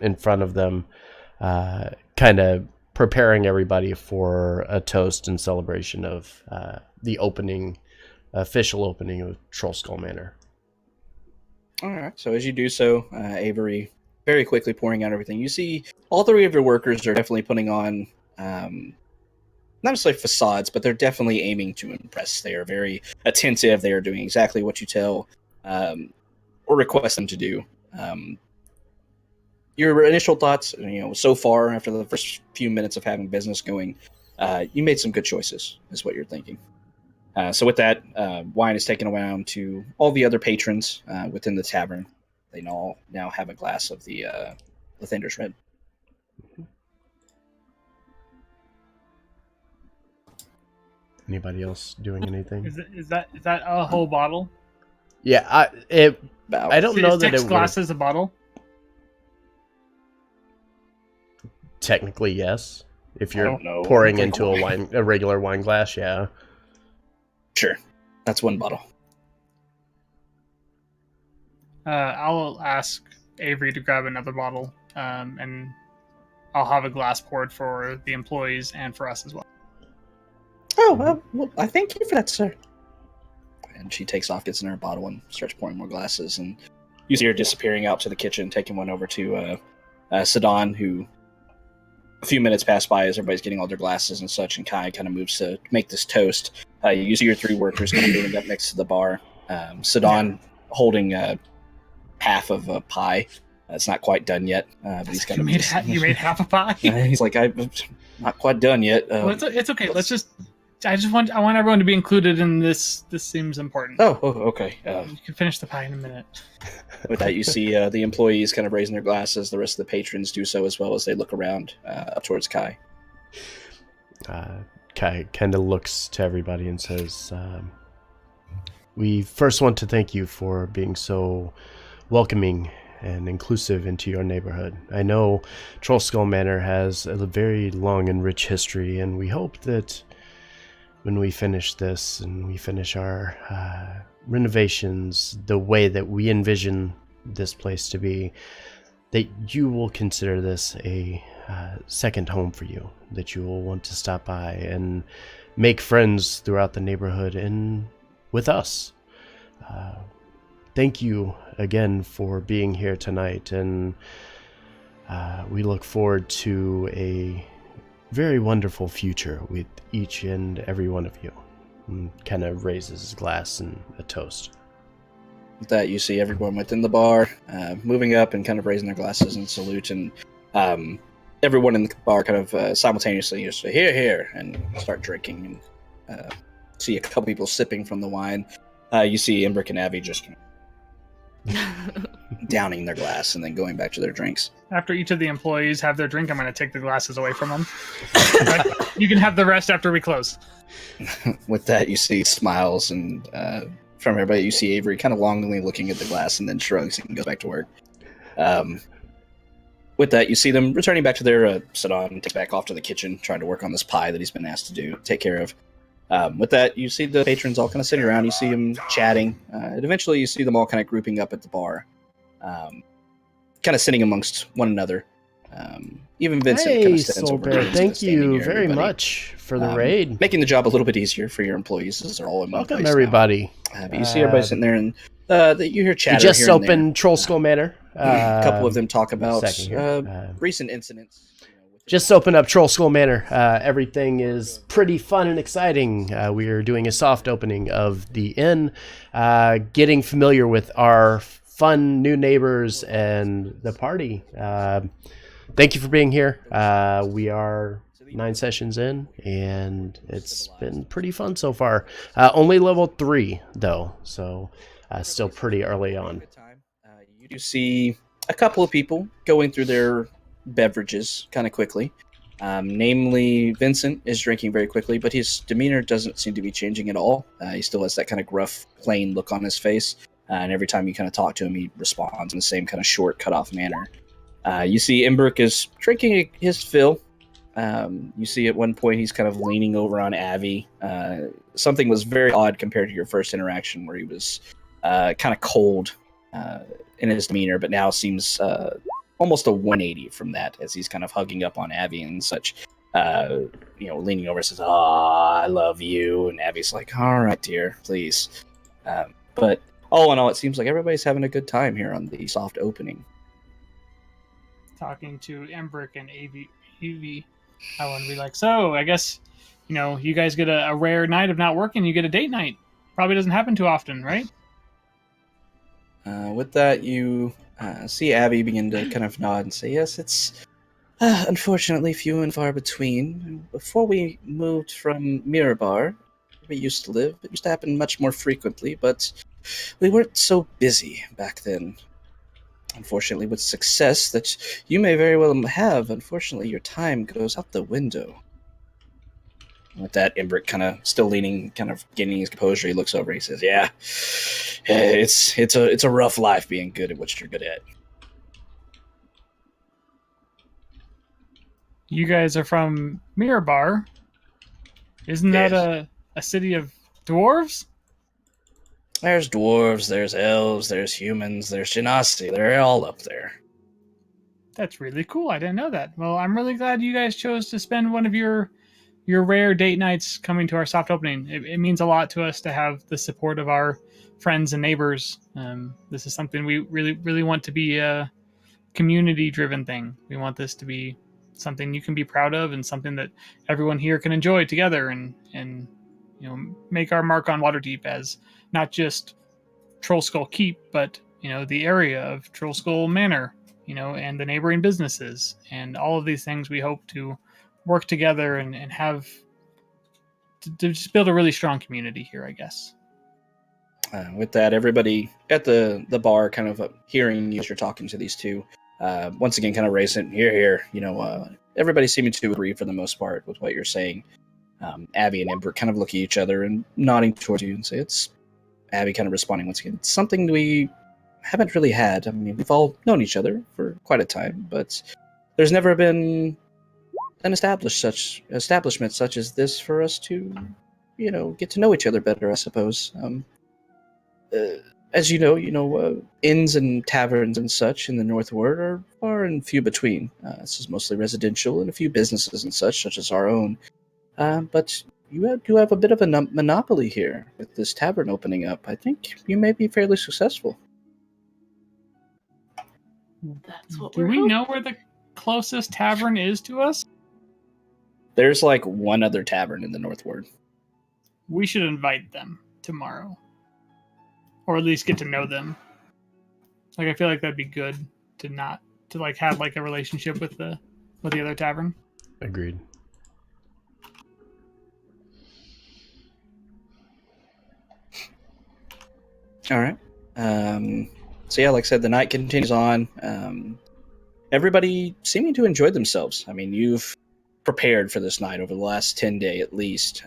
in front of them, kind of preparing everybody for a toast and celebration of the official opening of Trollskull Manor. All right. So as you do so, Avery, very quickly pouring out everything. You see all 3 of your workers are definitely putting on, not necessarily facades, but they're definitely aiming to impress. They are very attentive. They are doing exactly what you tell or request them to do. Your initial thoughts, so far after the first few minutes of having business going, you made some good choices, is what you're thinking. So with that, wine is taken around to all the other patrons within the tavern. They all now have a glass of the Lathander's Red. Anybody else doing anything? Is that a whole bottle? Yeah, I don't know Is that 6 it would. glasses a bottle? Technically, yes. If I you're don't know. pouring Drink into wine. a regular wine glass, yeah. Sure. That's one bottle. I'll ask Avery to grab another bottle, and I'll have a glass poured for the employees and for us as well. Oh, well, I thank you for that, sir. And she takes off, gets in her bottle, and starts pouring more glasses. And you see her disappearing out to the kitchen, taking one over to Sidon, who a few minutes pass by as everybody's getting all their glasses and such, and Kai kind of moves to make this toast. You see your 3 workers kind of moving up next to the bar. Sidon holding half of a pie. It's not quite done yet, but he's kind of... You made half a pie? He's like, I'm not quite done yet. Well, it's okay. I want everyone to be included in this. This seems important. Oh, okay. You can finish the pie in a minute. With that, you see the employees kind of raising their glasses. The rest of the patrons do so as well as they look around up towards Kai. Kai kind of looks to everybody and says, we first want to thank you for being so welcoming and inclusive into your neighborhood. I know Trollskull Manor has a very long and rich history, and we hope that when we finish this and we finish our renovations the way that we envision this place to be, that you will consider this a second home for you, that you will want to stop by and make friends throughout the neighborhood and with us. Thank you again for being here tonight, and we look forward to a very wonderful future with each and every one of you. And kind of raises his glass and a toast. With that, you see everyone within the bar moving up and kind of raising their glasses in salute, and everyone in the bar kind of simultaneously just say, here, and start drinking. And see a couple people sipping from the wine. You see Embrick and Abby just downing their glass and then going back to their drinks. After each of the employees have their drink, I'm going to take the glasses away from them. But you can have the rest after we close. With that, you see smiles and from everybody. You see Avery kind of longingly looking at the glass and then shrugs and goes back to work. With that, you see them returning back to their Sidon and take back off to the kitchen, trying to work on this pie that he's been asked to take care of. With that, you see the patrons all kind of sitting around. You see them chatting. And eventually, you see them all kind of grouping up at the bar, kind of sitting amongst one another. Even Vincent kind Hey, of stands over. Soulbear, thank you very much for the raid. Making the job a little bit easier for your employees. These are all in one Welcome, place everybody. now. But you see everybody sitting there, and you hear chatter. We just here and opened Trollskull Manor. A couple of them talk about second recent incidents. Just opened up Trollskull Manor. Everything is pretty fun and exciting. We are doing a soft opening of the inn, getting familiar with our fun new neighbors and the party. Thank you for being here. We are 9 sessions in, and it's been pretty fun so far. Only level 3, though, so still pretty early on. You do see a couple of people going through their beverages kind of quickly. Namely, Vincent is drinking very quickly, but his demeanor doesn't seem to be changing at all. He still has that kind of gruff, plain look on his face, and every time you kind of talk to him, he responds in the same kind of short, cut-off manner. You see Embrick is drinking his fill. You see at one point he's kind of leaning over on Avi. Something was very odd compared to your first interaction, where he was kind of cold in his demeanor, but now seems almost a 180 from that, as he's kind of hugging up on Avi and such. Leaning over, says, I love you. And Abby's like, all right, dear, please. But all in all, it seems like everybody's having a good time here on the soft opening. Talking to Embrick and Evie, I want to be like, so I guess, you guys get a rare night of not working, you get a date night. Probably doesn't happen too often, right? With that, you see Abby begin to kind of nod and say, yes, it's unfortunately few and far between. Before we moved from Mirabar, where we used to live, it used to happen much more frequently, but we weren't so busy back then. Unfortunately, with success that you may very well have, unfortunately, your time goes out the window. With that, Imbric kind of still leaning, kind of gaining his composure, he looks over. He says, "Yeah, it's a rough life being good at what you're good at." You guys are from Mirabar. Isn't that Yes. a city of dwarves? There's dwarves, there's elves, there's humans, there's genasi. They're all up there. That's really cool. I didn't know that. Well, I'm really glad you guys chose to spend one of your rare date nights coming to our soft opening. It means a lot to us to have the support of our friends and neighbors. This is something we really want to be a community-driven thing. We want this to be something you can be proud of and something that everyone here can enjoy together and make our mark on Waterdeep as not just Troll Skull Keep, but the area of Troll Skull Manor, and the neighboring businesses and all of these things. We hope to work together and have to just build a really strong community here, I guess. With that, everybody at the bar kind of hearing you as you're talking to these two, once again kind of raising, here. Everybody seeming to agree for the most part with what you're saying. Abby and Ember kind of look at each other and nodding towards you and say, it's Abby kind of responding once again. It's something we haven't really had. I mean, we've all known each other for quite a time, but there's never been an establishment such as this for us to, get to know each other better, I suppose. As you know, inns and taverns and such in the Northward are far and few between. This is mostly residential and a few businesses and such as our own. But you do have a bit of a monopoly here with this tavern opening up. I think you may be fairly successful. That's what Do we're we hoping. know where the closest tavern is to us? There's like one other tavern in the Northward. We should invite them tomorrow, or at least get to know them. Like, I feel like that'd be good to have like a relationship with the other tavern. Agreed. All right. So yeah, like I said, the night continues on. Everybody seeming to enjoy themselves. I mean, you've prepared for this night over the last 10 days at least,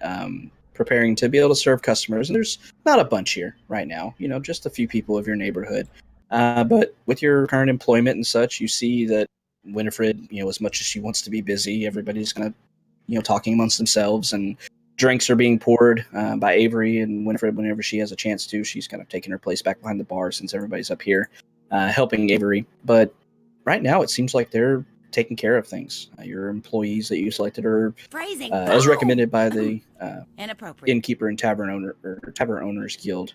preparing to be able to serve customers. And there's not a bunch here right now, just a few people of your neighborhood. But with your current employment and such, you see that Winifred, as much as she wants to be busy, everybody's kind of, talking amongst themselves, and drinks are being poured by Avery and Winifred whenever she has a chance to. She's kind of taking her place back behind the bar since everybody's up here helping Avery. But right now, it seems like they're taking care of things. Your employees that you selected are, as recommended by the innkeeper and tavern owners guild,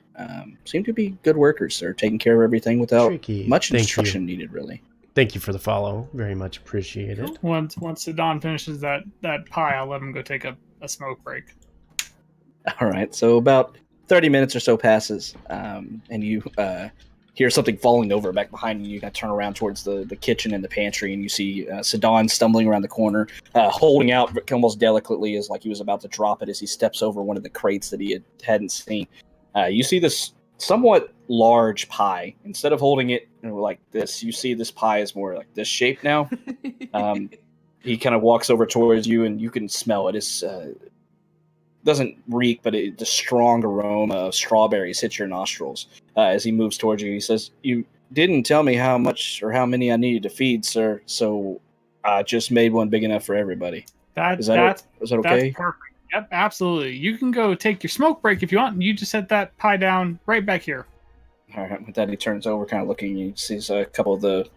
seem to be good workers. They're taking care of everything without Tricky. much Thank instruction you. needed, really. Thank you for the follow. Very much appreciated. Once Sidon finishes that pie, I'll let him go take a smoke break. All right, so about 30 minutes or so passes, and you hear something falling over back behind you. You kind of turn around towards the kitchen and the pantry, and you see Sidon stumbling around the corner, holding out almost delicately, as like he was about to drop it as he steps over one of the crates that he hadn't seen. You see this somewhat large pie. Instead of holding it like this, you see this pie is more like this shape now. He kind of walks over towards you, and you can smell it. It's doesn't reek, but the strong aroma of strawberries hits your nostrils as he moves towards you. He says, "You didn't tell me how much or how many I needed to feed, sir, so I just made one big enough for everybody." Is that okay? That's perfect. Yep, absolutely. You can go take your smoke break if you want. You just set that pie down right back here. All right. With that, he turns over, kind of looking. He sees a couple of the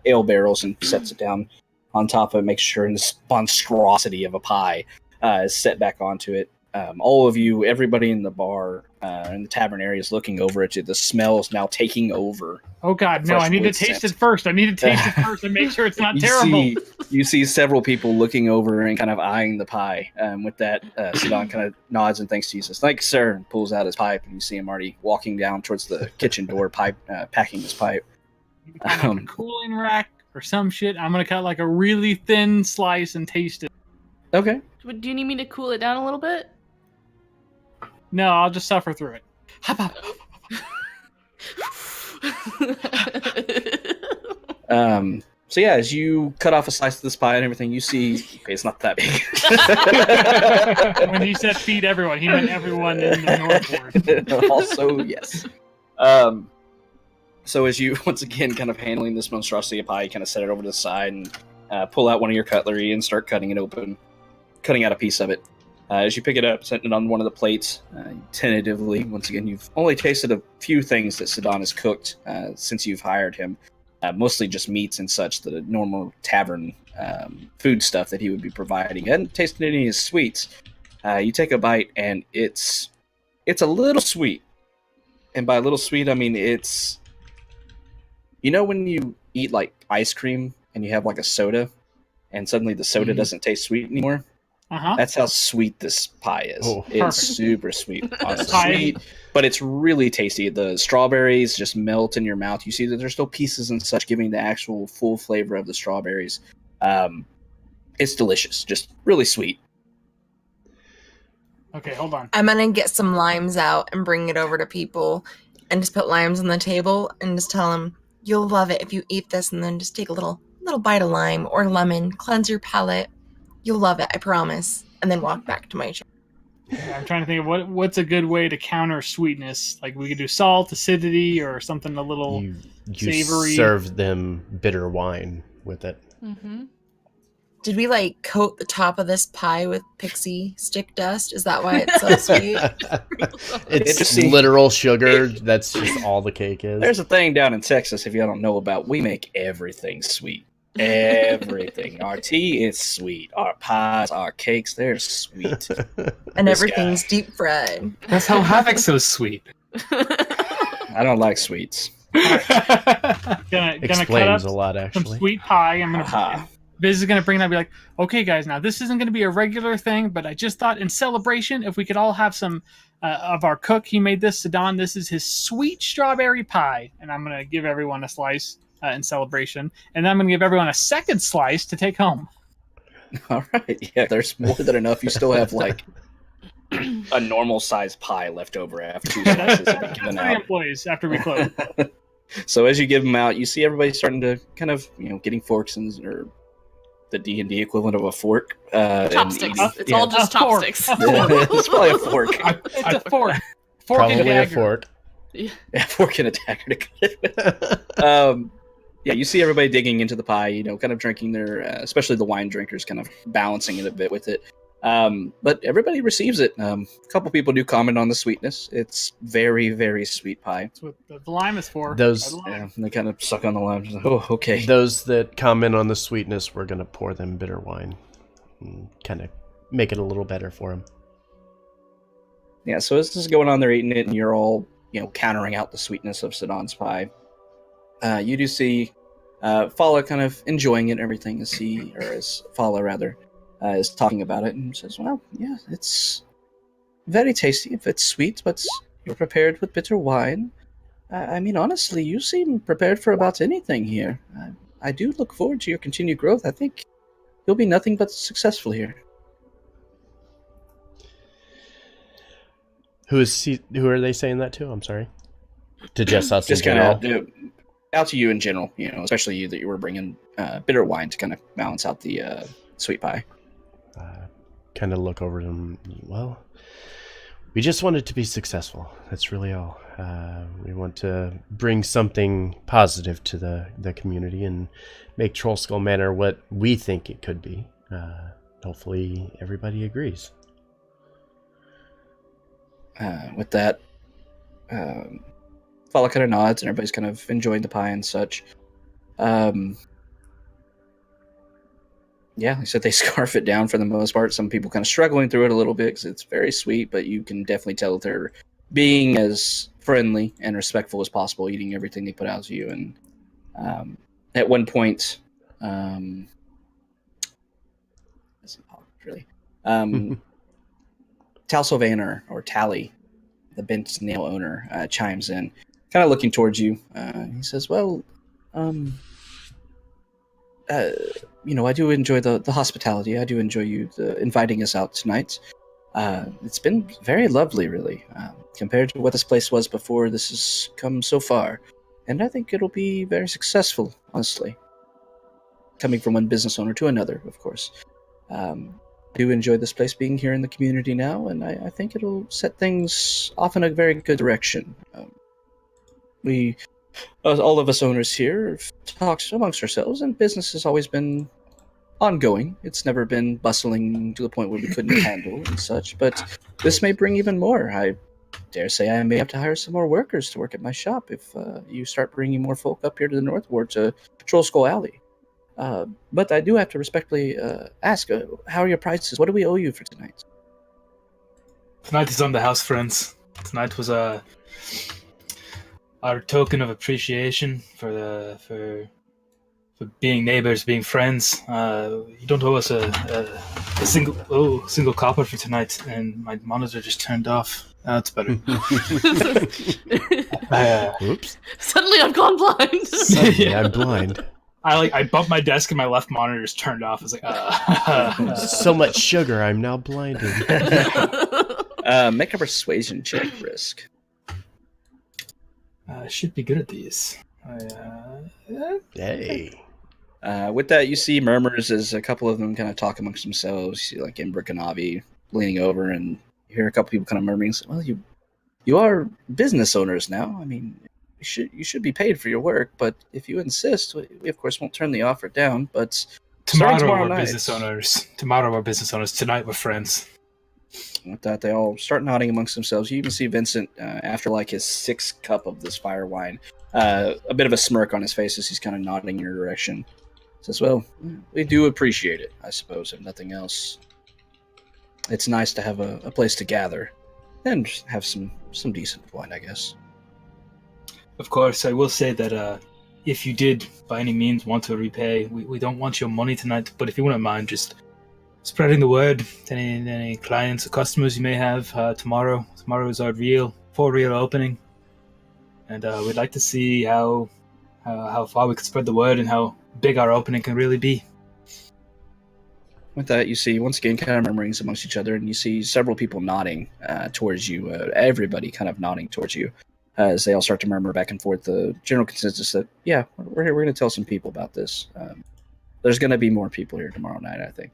ale barrels and sets it down on top of it, makes sure this monstrosity of a pie is set back onto it. All of you, everybody in the bar in the tavern area is looking over at you. The smell is now taking over. Oh God, no! I need to taste it first. I need to taste it first and make sure it's not terrible. You see several people looking over and kind of eyeing the pie. With that, Sidon kind of nods and thanks to you. Says, "Thank you, sir," and pulls out his pipe. And you see him already walking down towards the kitchen door, packing his pipe. Like a cooling rack or some shit. I'm gonna cut like a really thin slice and taste it. Okay. Do you need me to cool it down a little bit? No, I'll just suffer through it. Hop up. So yeah, as you cut off a slice of this pie and everything, you see, okay, it's not that big. When he said feed everyone, he meant everyone in the Northward. Also, yes. So as you, once again, kind of handling this monstrosity of pie, you kind of set it over to the side and pull out one of your cutlery and start cutting it open, cutting out a piece of it. As you pick it up, setting it on one of the plates, tentatively, once again, you've only tasted a few things that Sidon has cooked since you've hired him. Mostly just meats and such, the normal tavern food stuff that he would be providing. You hadn't tasted any of his sweets. You take a bite, and it's a little sweet. And by a little sweet, I mean it's... You know when you eat, like, ice cream, and you have, like, a soda, and suddenly the soda doesn't taste sweet anymore? Uh-huh. That's how sweet this pie is. Oh, it's perfect. super sweet. It's Pie. sweet, but it's really tasty. The strawberries just melt in your mouth. You see that there's still pieces and such giving the actual full flavor of the strawberries. It's delicious. Just really sweet. Okay, hold on. I'm gonna get some limes out and bring it over to people and just put limes on the table and just tell them, you'll love it if you eat this, and then just take a little bite of lime or lemon, cleanse your palate. You'll love it, I promise. And then walk back to my chair. Yeah, I'm trying to think of what's a good way to counter sweetness. Like we could do salt, acidity, or something a little You savory. serve them bitter wine with it. Mm-hmm. Did we like coat the top of this pie with pixie stick dust? Is that why it's so sweet? It's Interesting. literal sugar. That's just all the cake is. There's a thing down in Texas, if you don't know about, we make everything sweet. Everything. Our tea is sweet. Our pies, our cakes, they're sweet. And This everything's deep fried. That's how Havoc's so sweet. I don't like sweets. gonna cut up Explains a lot, some actually. sweet pie. I'm gonna. Aha. Biz is gonna bring that and be like, okay, guys, now this isn't gonna be a regular thing, but I just thought in celebration, if we could all have some of our cook, he made this, Sidon. This is his sweet strawberry pie, and I'm gonna give everyone a slice in celebration, and then I'm gonna give everyone a second slice to take home. All right. Yeah, there's more than enough. You still have like a normal sized pie left over after 2 slices have been That's given for the out. employees after we close. So as you give them out, you see everybody starting to kind of, getting forks or the D&D equivalent of a fork. And Chopsticks. eating. It's all just A fork. chopsticks. A fork. It's probably a fork. It's a fork. Fork and Probably a dagger. fork. A fork and a dagger to cut it with. Yeah, you see everybody digging into the pie, kind of drinking their, especially the wine drinkers, kind of balancing it a bit with it. But everybody receives it. A couple people do comment on the sweetness. It's very, very sweet pie. That's what the lime is for. Those- The lime. Yeah, they kind of suck on the lime. Just like, oh, okay. Those that comment on the sweetness, we're going to pour them bitter wine and kind of make it a little better for them. Yeah, so as this is going on, they're eating it, and you're all, countering out the sweetness of Sidon's pie. You do see Fala kind of enjoying it and everything as Fala rather, is talking about it and says, well, yeah, it's very tasty if it's sweet, but you're prepared with bitter wine. I mean, honestly, you seem prepared for about anything here. I do look forward to your continued growth. I think you'll be nothing but successful here. Who are they saying that to? I'm sorry. To just us Just in kind general? of out to you in general, especially you that you were bringing bitter wine to kind of balance out the sweet pie. Kind of look over them. Well, we just want it to be successful. That's really all. We want to bring something positive to the community and make Trollskull Manor what we think it could be. Hopefully everybody agrees. With that, Fala kind of nods and everybody's kind of enjoying the pie and such. Yeah, like I said, they scarf it down for the most part. Some people kind of struggling through it a little bit because it's very sweet, but you can definitely tell that they're being as friendly and respectful as possible, eating everything they put out to you. And at one point, really, Tal Sylvaner, or Tally, the bent nail owner, chimes in, kind of looking towards you. He says, well, I do enjoy the hospitality. I do enjoy you inviting us out tonight. It's been very lovely, really. Compared to what this place was before, this has come so far. And I think it'll be very successful, honestly. coming from one business owner to another, of course. I do enjoy this place being here in the community now, and I think it'll set things off in a very good direction. We, all of us owners here, have talked amongst ourselves, and business has always been ongoing. It's never been bustling to the point where we couldn't handle and such, but this may bring even more. I dare say I may have to hire some more workers to work at my shop if you start bringing more folk up here to the North Ward to patrol Skull Alley. But I do have to respectfully ask, how are your prices? What do we owe you for tonight? Tonight is on the house, friends. Tonight was our token of appreciation for being neighbors, being friends. You don't owe us a single copper for tonight, and my monitor just turned off. That's better. Oops. Suddenly I've gone blind. Suddenly Yeah. I'm blind. I bumped my desk and my left monitor just turned off. I was like, So much sugar, I'm now blinded. Make a persuasion check, Risk. should be good at these. Hey. With that, you see murmurs as a couple of them kind of talk amongst themselves. You see, like, Imbrick and Avi leaning over, and you hear a couple people kind of murmuring, well, you are business owners now. I mean, you should be paid for your work, but if you insist, we of course won't turn the offer down, but Tomorrow we're night, business owners. Tomorrow we're business owners. Tonight we're friends. With that, they all start nodding amongst themselves. You even see Vincent, after like his sixth cup of this fire wine, a bit of a smirk on his face as he's kind of nodding in your direction. Says, well, we do appreciate it, I suppose, if nothing else. It's nice to have a place to gather and have some decent wine, I guess. Of course, I will say that if you did, by any means, want to repay, we don't want your money tonight, but if you wouldn't mind just spreading the word to any clients or customers you may have tomorrow. Tomorrow is our for real opening, and we'd like to see how far we can spread the word and how big our opening can really be. With that, you see, once again, kind of murmurings amongst each other, and you see several people nodding towards you, everybody kind of nodding towards you, as they all start to murmur back and forth. The general consensus that, yeah, we're here, we're going to tell some people about this. There's going to be more people here tomorrow night, I think.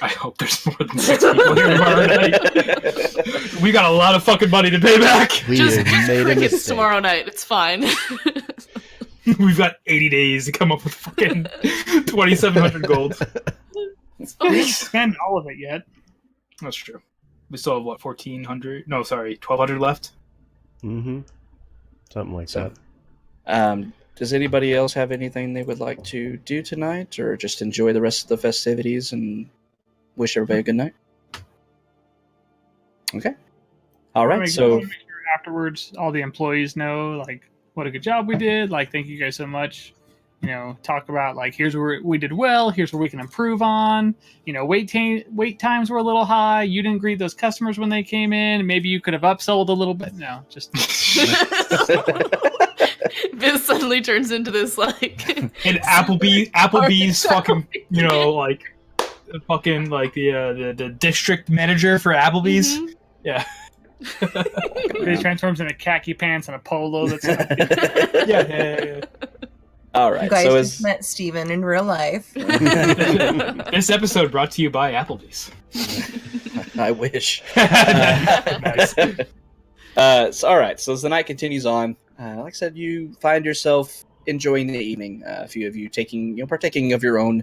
I hope there's more than 6 people here tomorrow night. We got a lot of fucking money to pay back. We Just have made a crickets mistake. tomorrow night. It's fine. We've got 80 days to come up with fucking 2,700 gold. It's We fine. didn't spend all of it yet. That's true. We still have, what, 1,400? No, sorry, 1,200 left? Mm-hmm. Something like So, that. Does anybody else have anything they would like to do tonight, or just enjoy the rest of the festivities and wish everybody a good night? Okay. All right, so... Make sure afterwards all the employees know, like, what a good job we did. Like, thank you guys so much. You know, talk about, like, here's where we did well. Here's where we can improve on. You know, wait times were a little high. You didn't greet those customers when they came in. Maybe you could have upsold a little bit. No, just... Biz suddenly turns into this, like... And Applebee's fucking, you know, like, fucking, like, the district manager for Applebee's. Mhm. Yeah. He transforms into khaki pants and a polo. That's Yeah. All You right, guys so just met Steven in real life. This episode brought to you by Applebee's. I wish. Nice. All right, so as the night continues on, like I said, you find yourself enjoying the evening. A few of you partaking of your own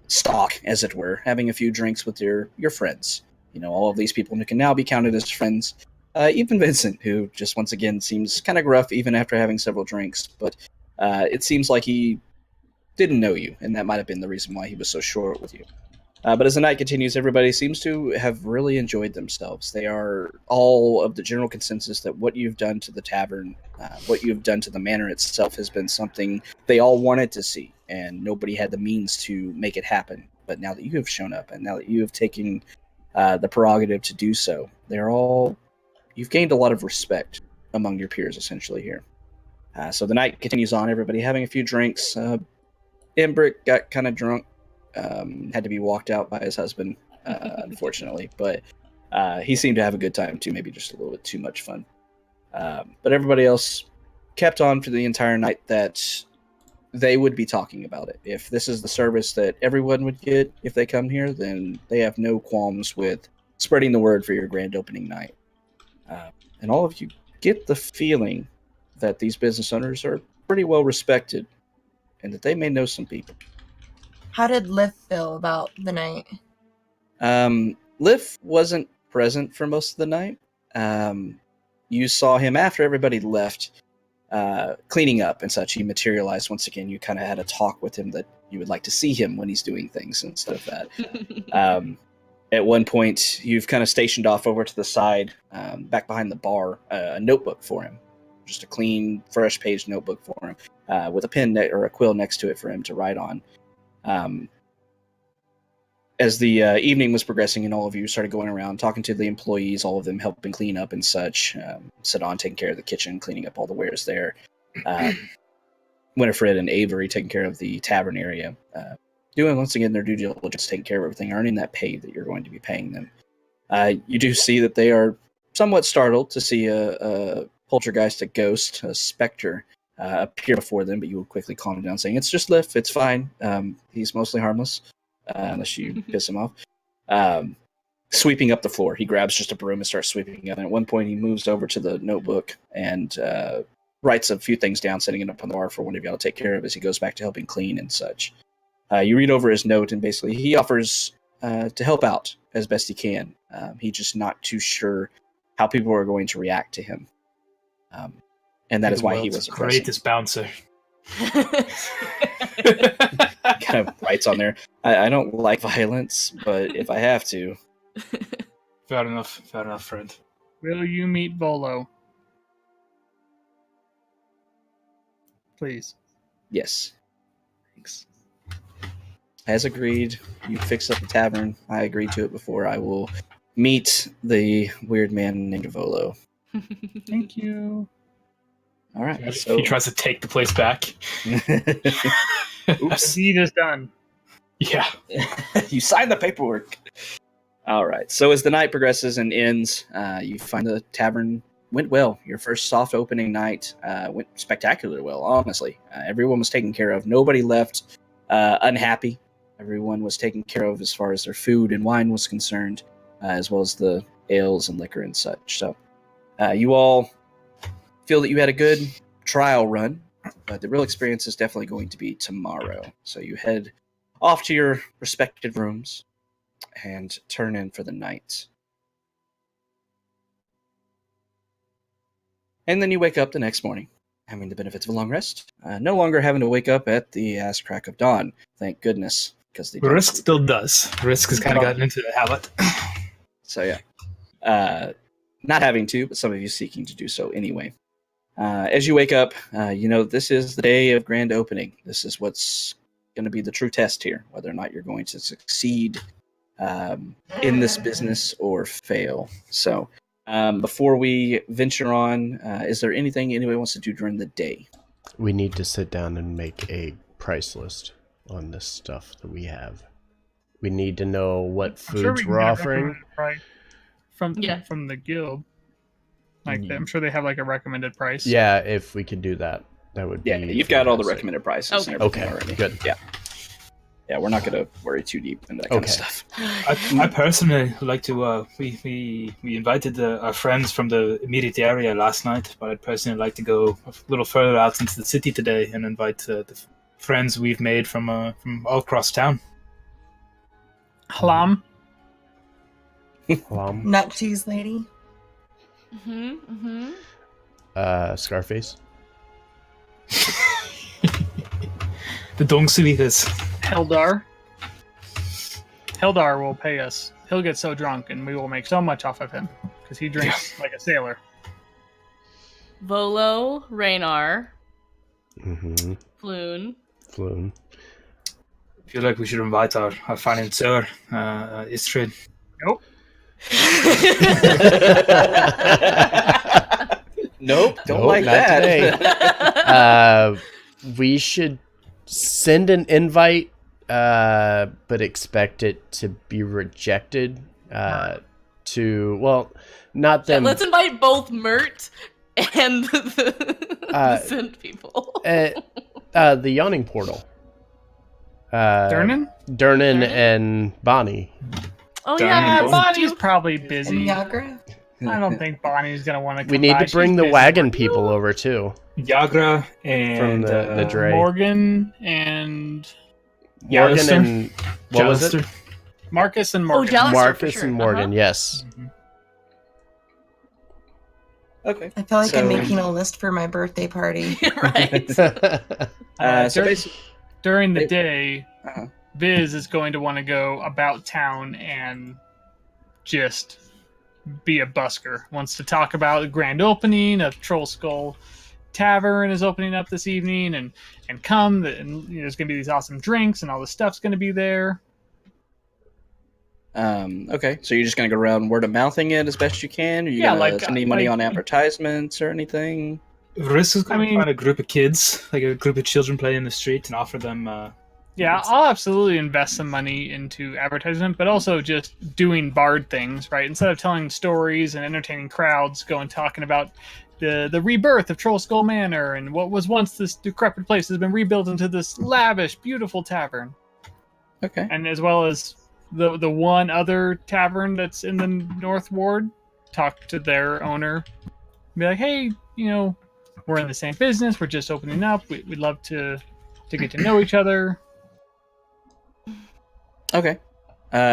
stock, as it were, having a few drinks with your friends. You know, all of these people who can now be counted as friends. Even Vincent, who just once again seems kind of gruff even after having several drinks, but it seems like he didn't know you, and that might have been the reason why he was so short with you. But as the night continues, everybody seems to have really enjoyed themselves. They are all of the general consensus that what you've done to the tavern, what you've done to the manor itself has been something they all wanted to see, and nobody had the means to make it happen. But now that you have shown up, and now that you have taken the prerogative to do so, you've gained a lot of respect among your peers, essentially, here. So the night continues on, everybody having a few drinks. Imbrick got kind of drunk, had to be walked out by his husband, unfortunately, but he seemed to have a good time too, maybe just a little bit too much fun. But everybody else kept on for the entire night. That they would be talking about it. If this is the service that everyone would get if they come here, then they have no qualms with spreading the word for your grand opening night. And all of you get the feeling that these business owners are pretty well respected and that they may know some people. How did Liv feel about the night? Liv wasn't present for most of the night. You saw him after everybody left, cleaning up and such. He materialized once again. You kind of had a talk with him that you would like to see him when he's doing things instead of that. At one point, you've kind of stationed off over to the side, back behind the bar, a notebook for him. Just a clean, fresh page notebook for him, with a pen or a quill next to it for him to write on. As the evening was progressing and all of you started going around talking to the employees, all of them helping clean up and such, Sidon taking care of the kitchen, cleaning up all the wares there, Winifred and Avery taking care of the tavern area, doing once again their due diligence, taking care of everything, earning that pay that you're going to be paying them. You do see that they are somewhat startled to see a poltergeist, a ghost, a specter appear before them, but you will quickly calm them down, saying, "It's just Liv, it's fine. He's mostly harmless. Unless you piss him off." Sweeping up the floor. He grabs just a broom and starts sweeping up. And at one point, he moves over to the notebook and writes a few things down, setting it up on the bar for one of y'all to take care of as he goes back to helping clean and such. You read over his note, and basically he offers to help out as best he can. He's just not too sure how people are going to react to him. And that is why he was greatest bouncer. Kind of writes on there, I don't like violence, but if I have to. Fair enough, friend. Will you meet Volo? Please. Yes. Thanks. As agreed, you fix up the tavern. I agreed to it before. I will meet the weird man named Volo. Thank you. All right. Yes, So he tries to take the place back. Oops. Deed is done. Yeah. You signed the paperwork. All right. So as the night progresses and ends, you find the tavern went well. Your first soft opening night went spectacularly well, honestly. Everyone was taken care of. Nobody left unhappy. Everyone was taken care of as far as their food and wine was concerned, as well as the ales and liquor and such. So you all feel that you had a good trial run, but the real experience is definitely going to be tomorrow. So you head off to your respective rooms and turn in for the night. And then you wake up the next morning, having the benefits of a long rest. No longer having to wake up at the ass crack of dawn. Thank goodness. Because the Risk still does. Risk has kind of gotten into the habit. So yeah. Not having to, but some of you seeking to do so anyway. As you wake up, this is the day of grand opening. This is what's going to be the true test here, whether or not you're going to succeed in this business or fail. So before we venture on, is there anything anybody wants to do during the day? We need to sit down and make a price list on this stuff that we have. We need to know what foods we're offering. From the guild. I'm sure they have like a recommended price. Yeah, if we could do that, that would be. Yeah, you've got all the recommended prices and everything already. Good. Yeah, we're not going to worry too deep into that kind of stuff. I personally like to. We invited our friends from the immediate area last night, but I'd personally like to go a little further out into the city today and invite the friends we've made from all across town. Hlam. Nut cheese lady. Scarface. The Dongsilitas. Heldar. Heldar will pay us. He'll get so drunk and we will make so much off of him because he drinks like a sailor. Volo, Raynar, Floon. I feel like we should invite our financier, Istrid. Nope. Nope, don't like that. We should send an invite, but expect it to be rejected. Not them. Let's invite both Mert and the sent people. The yawning portal. Durnan? Durnan and Bonnie. Oh Darn yeah, it. Bonnie's probably And busy. Yagra? I don't think Bonnie's gonna want to come We need by. to bring She's the busy wagon working. people over too. Yagra and From the Dre. Morgan and Morgan Yalister. and what was it? Jalister. Marcus and Oh, Morgan. Jalister, for Marcus sure. and Morgan. Yes. Okay. I feel like I'm So- making a list for my birthday party. right. So basically, During the It- day, uh-huh. Viz is going to want to go about town and just be a busker. Wants to talk about the grand opening of Troll Skull Tavern is opening up this evening, and come. And there's going to be these awesome drinks, and all the stuff's going to be there. Okay, so you're just gonna go around word of mouthing it as best you can. Are you Yeah, gonna like, spend any money like- on advertisements or anything? Risk is going I to mean- find a group of kids, like a group of children playing in the street, and offer them. Yeah, I'll absolutely invest some money into advertisement, but also just doing bard things, right? Instead of telling stories and entertaining crowds, going talking about the rebirth of Troll Skull Manor and what was once this decrepit place has been rebuilt into this lavish, beautiful tavern, Okay. and as well as the one other tavern that's in the North Ward. Talk to their owner, be like, hey, we're in the same business. We're just opening up. We'd love to get to know each other. Okay.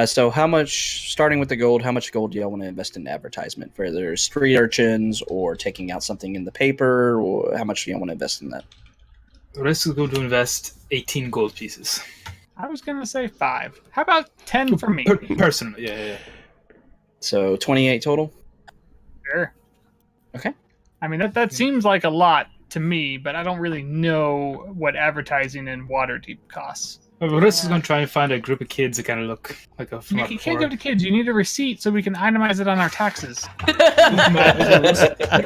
So how much, starting with the gold, how much gold do y'all want to invest in advertisement? For either street urchins or taking out something in the paper, or how much do y'all want to invest in that? Risk is going to invest 18 gold pieces. I was gonna say 5. How about 10 for me? Personally, yeah. So 28 total? Sure. Okay. I mean that seems like a lot to me, but I don't really know what advertising in Waterdeep costs. Risk is going to try and find a group of kids that kind of look like a. You can't give to kids. You need a receipt so we can itemize it on our taxes. You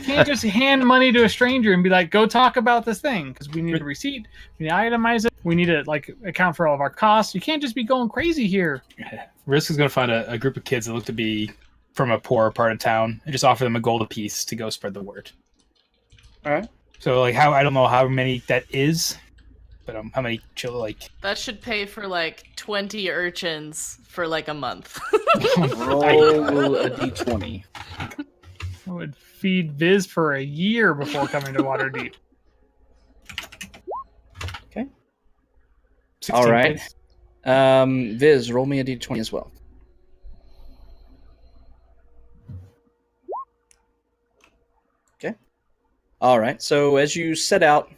can't just hand money to a stranger and be like, "Go talk about this thing," because we need a receipt. We need to itemize it. We need to account for all of our costs. You can't just be going crazy here. Risk is going to find a group of kids that look to be from a poorer part of town and just offer them a gold apiece to go spread the word. All right. So, I don't know how many that is, but how many children, That should pay for 20 urchins for a month. Roll a d20. I would feed Viz for a year before coming to Waterdeep. Okay. 16 All right. kids. Viz, roll me a d20 as well. Okay. All right. So as you set out,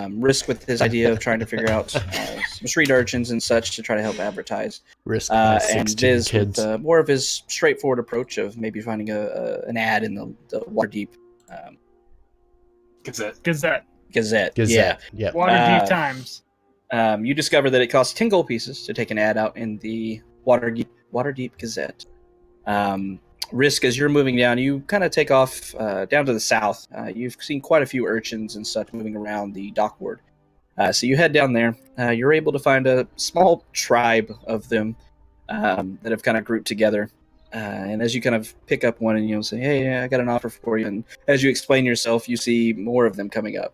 Risk with his idea of trying to figure out some street urchins and such to try to help advertise, Risk and 16 Viz kids. with more of his straightforward approach of maybe finding an ad in the Waterdeep Gazette. Gazette. Gazette. Gazette. Yep. Waterdeep Times. You discover that it costs 10 gold pieces to take an ad out in the Waterdeep Gazette. Risk, as you're moving down, you kind of take off down to the south. You've seen quite a few urchins and such moving around the dockward. So you head down there. You're able to find a small tribe of them that have kind of grouped together. And as you kind of pick up one and say, hey, I got an offer for you. And as you explain yourself, you see more of them coming up.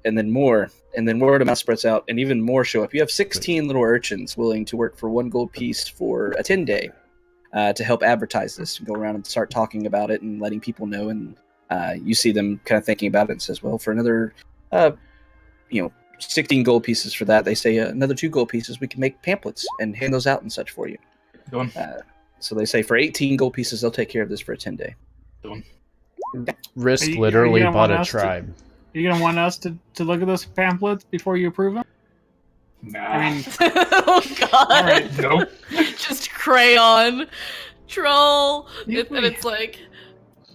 And then more. And then word of mouth spreads out and even more show up. You have 16 little urchins willing to work for 1 gold piece for a 10-day. To help advertise this and go around and start talking about it and letting people know. And you see them kind of thinking about it and says, well, for another, 16 gold pieces for that, they say another 2 gold pieces, we can make pamphlets and hand those out and such for you. Go on. So they say for 18 gold pieces, they'll take care of this for a 10-day. Go on. Risk Are you literally gonna bought want a us to- tribe. Are you gonna want us to look at those pamphlets before you approve them? Nah. I mean, Oh god. all right. Nope. Just crayon. Troll. Yeah, And it's like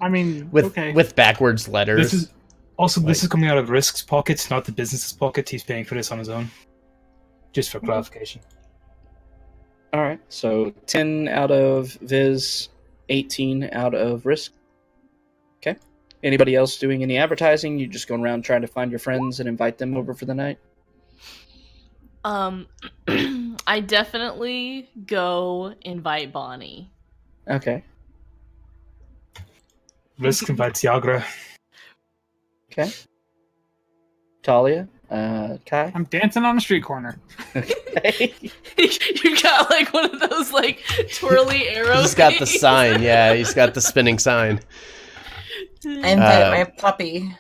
I mean, With okay. with backwards letters. This is coming out of Risk's pockets, not the business's pocket. He's paying for this on his own. Just for clarification. All right. So 10 out of Viz, 18 out of Risk. Okay. Anybody else doing any advertising? You just going around trying to find your friends and invite them over for the night? I definitely go invite Bonnie. Okay. Risk invites Yagra. Okay. Talia, Kai? I'm dancing on a street corner. Okay. You got like one of those like twirly arrows. He's got the sign. Yeah, he's got the spinning sign. I invite my puppy.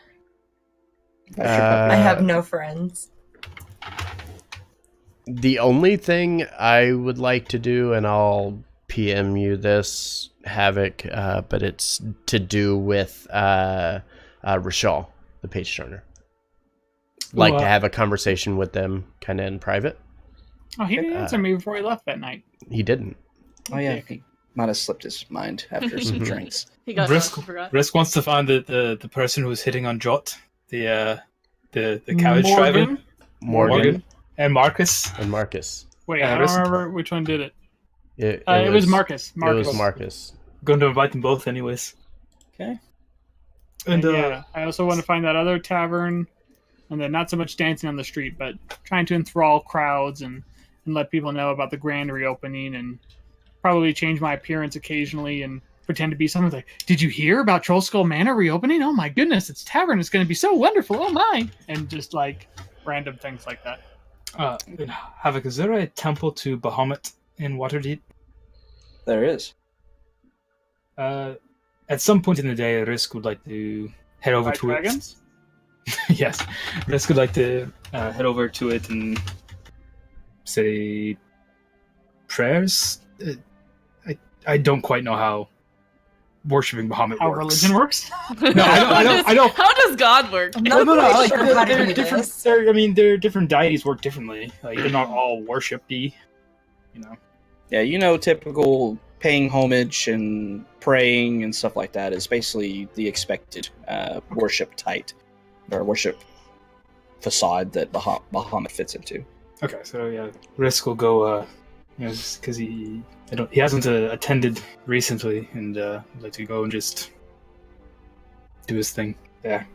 I have no friends. The only thing I would like to do, and I'll PM you this, Havoc, but it's to do with Rashal, the page turner. Like to have a conversation with them kind of in private. Oh, he didn't answer me before he left that night. He didn't. Oh yeah, he might have slipped his mind after some drinks. He got Risk, drunk and forgot. Risk wants to find the person who was hitting on Jot, the carriage driver. Morgan And Marcus. and Marcus. Wait, I don't remember which one did it. It was Marcus. It was Marcus. Going to invite them both anyways. Okay. And yeah, I also want to find that other tavern, and then not so much dancing on the street, but trying to enthrall crowds and let people know about the grand reopening, and probably change my appearance occasionally and pretend to be someone like, did you hear about Trollskull Manor reopening? Oh my goodness, its tavern is going to be so wonderful. Oh my. And just like random things like that. Havoc, is there a temple to Bahamut in Waterdeep? There is. At some point in the day, Risk would like to head over to Dragons? it. Yes, Risk would like to head over to it and say prayers. I don't quite know how worshiping Bahamut How works. religion works? No, I don't. How does God work? I'm not No, quite like, sure how to they're do different. this. Their different deities work differently. Like they're not all worship-y, you know. Yeah, typical paying homage and praying and stuff like that is basically the expected worship worship facade that Bahamut fits into. Okay, so yeah, Risk will go. Because he hasn't attended recently, and I'd like to go and just do his thing there.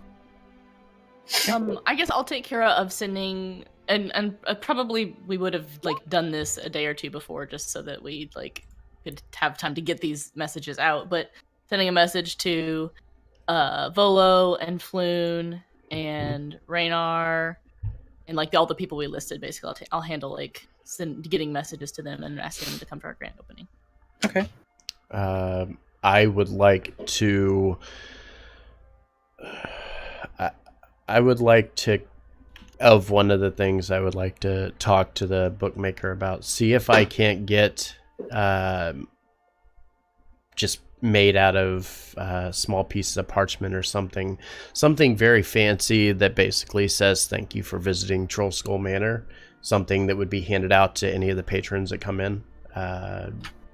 I guess I'll take care of sending, and probably we would have like done this a day or two before, just so that we like could have time to get these messages out. But sending a message to Volo and Floon and Raynar and like all the people we listed. Basically, I'll handle like getting messages to them and asking them to come to our grand opening. Okay. I would like to. I would like to. Of one of the things I would like to talk to the bookmaker about. See if I can't get just made out of small pieces of parchment or something very fancy that basically says thank you for visiting Trollskull Manor. Something that would be handed out to any of the patrons that come in,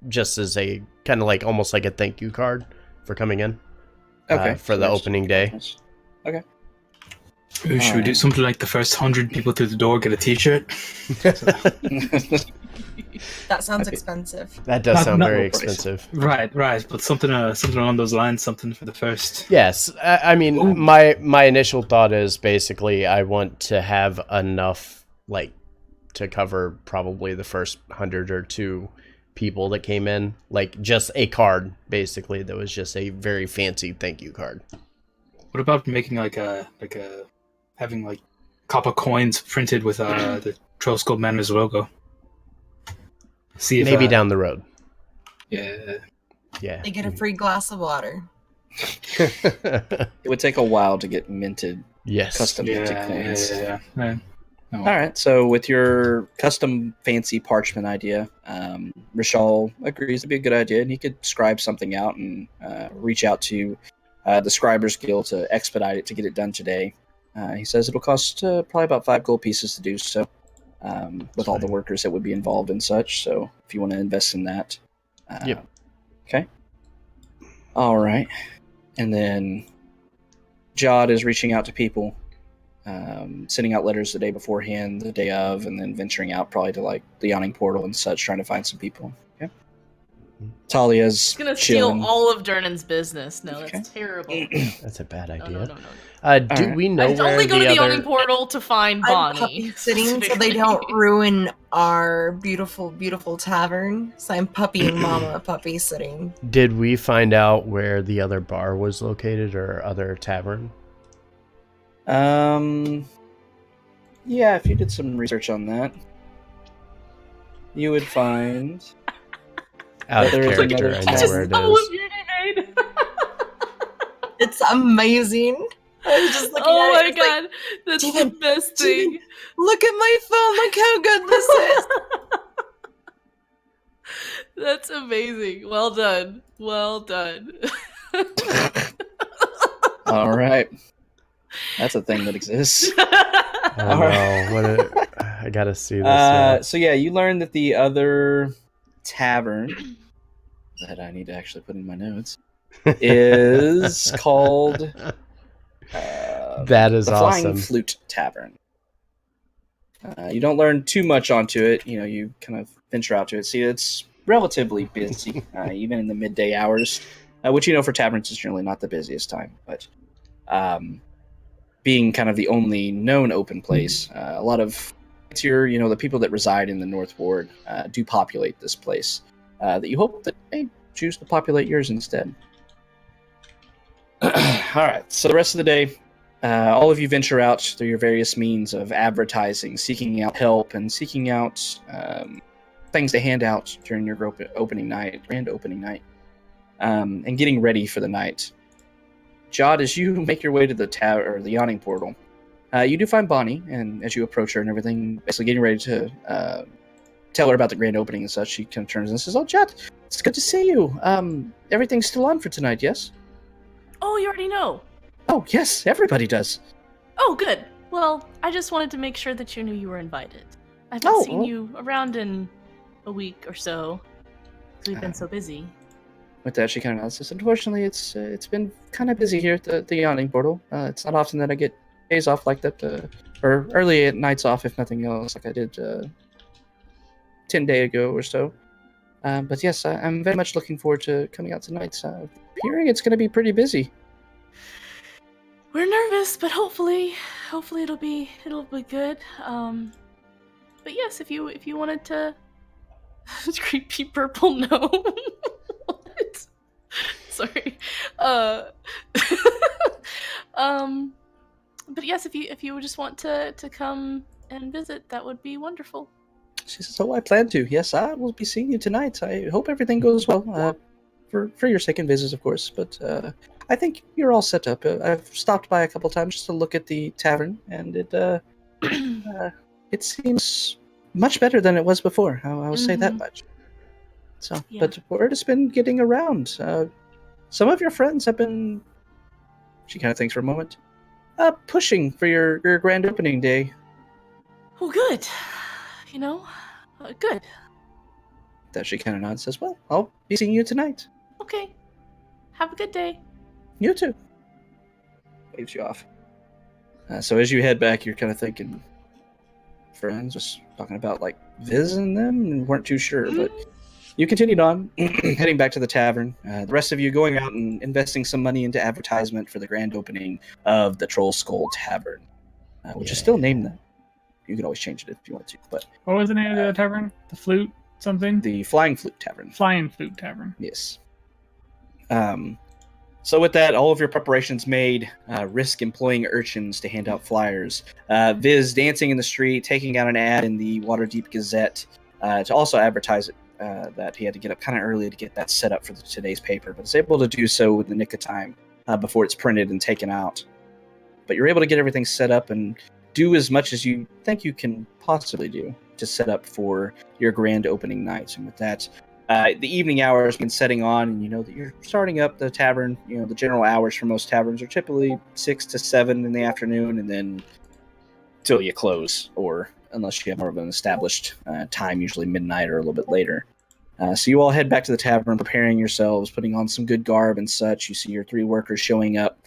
just as a kind of like almost like a thank you card for coming in. Okay. For the opening day. Okay. Should we do something like the first 100 people through the door get a T-shirt? That sounds expensive. That does sound Not very low price. expensive. Right, but something along those lines, something for the first. Yes, I mean Ooh. my initial thought is basically I want to have enough like to cover probably the first 100 or 2 people that came in, like just a card basically that was just a very fancy thank you card. What about making having like copper coins printed with the Trollskull Manor's logo? See if Maybe down the road. Yeah. Yeah. They get a free glass of water. It would take a while to get minted Yes. custom minted coins. Yeah. All right, so with your custom fancy parchment idea, Rashal agrees to be a good idea, and he could scribe something out and reach out to the Scribers Guild to expedite it to get it done today. He says it'll cost probably about 5 gold pieces to do so, with all the workers that would be involved and such. So if you want to invest in that. Yep. Okay. All right. And then Jod is reaching out to people, sending out letters the day beforehand, the day of, and then venturing out probably to like the Yawning Portal and such, trying to find some people. Okay. Talia's He's gonna chilling. steal all of Durnan's business. No, that's Okay. terrible. That's a bad No, idea. no. Do Alright. we know I where only go to the other... Yawning Portal to find I'm Bonnie. puppy sitting so they specifically. don't ruin our beautiful, beautiful tavern. So I'm puppying Mama puppy sitting. Did we find out where the other bar was located or other tavern? Yeah, if you did some research on that, you would find Out of there is character, another I know tavern. where it Just all is. of your name. It's amazing. I was just looking Oh at my it. It's like, god, that's Steven, the best Steven. thing. look at my phone. Look how good this is. That's amazing. Well done. Well done. All right, that's a thing that exists. Oh All no! right. I gotta see this now. So yeah, you learned that the other tavern that I need to actually put in my notes is called That is the Flying awesome. Flute Tavern. You don't learn too much onto it. You know, you kind of venture out to it. See, it's relatively busy, even in the midday hours, which you know for taverns is generally not the busiest time. But being kind of the only known open place, a lot of the people that reside in the North Ward do populate this place. That you hope that they choose to populate yours instead. All right. So the rest of the day, all of you venture out through your various means of advertising, seeking out help, and seeking out things to hand out during your grand opening night, and getting ready for the night. Jod, as you make your way to the the yawning portal, you do find Bonnie, and as you approach her and everything, basically getting ready to tell her about the grand opening and such, she kind of turns and says, "Oh, Jod, it's good to see you. Everything's still on for tonight, yes?" Oh, you already know. Oh, yes, everybody does. Oh, good. Well, I just wanted to make sure that you knew you were invited. I haven't seen you around in a week or so, because we've been so busy. With that, she kind of says, "Unfortunately, it's been kind of busy here at the yawning portal. It's not often that I get days off like that, or early nights off, if nothing else, like I did 10 days ago or so. But yes, I'm very much looking forward to coming out tonight. Hearing it's going to be pretty busy." We're nervous, but hopefully it'll be good. But yes, if you wanted to, creepy purple gnome. What? Sorry. But yes, if you would just want to come and visit, that would be wonderful. She says, "Oh, I plan to. Yes, I will be seeing you tonight. I hope everything goes well. For your second visit, of course. But I think you're all set up. I've stopped by a couple times just to look at the tavern, and it seems much better than it was before. I will say that much. So, Yeah. but word has been getting around. Some of your friends have been." She kind of thinks for a moment. Pushing for your grand opening day. Oh, good. Good. That she kind of nods and says, "Well, I'll be seeing you tonight." Okay. Have a good day. You too. Waves you off. So as you head back, you're kind of thinking, friends, just talking about like Viz and them, and weren't too sure, but you continued on, heading back to the tavern. The rest of you going out and investing some money into advertisement for the grand opening of the Troll Skull Tavern, which is still named that. You can always change it if you want to, but What was the name of the tavern? The Flute something? the Flying Flute Tavern. Flying Flute Tavern. Yes. So with that, all of your preparations made, risk employing urchins to hand out flyers. Viz dancing in the street, taking out an ad in the Waterdeep Gazette to also advertise it. That he had to get up kind of early to get that set up for today's paper, but is able to do so in the nick of time before it's printed and taken out. But you're able to get everything set up and do as much as you think you can possibly do to set up for your grand opening night. And with that, the evening hours been setting on, and you know that you're starting up the tavern. You know, the general hours for most taverns are typically 6 to 7 in the afternoon, and then till you close, or unless you have more of an established time, usually midnight or a little bit later. So you all head back to the tavern, preparing yourselves, putting on some good garb and such. You see your 3 workers showing up,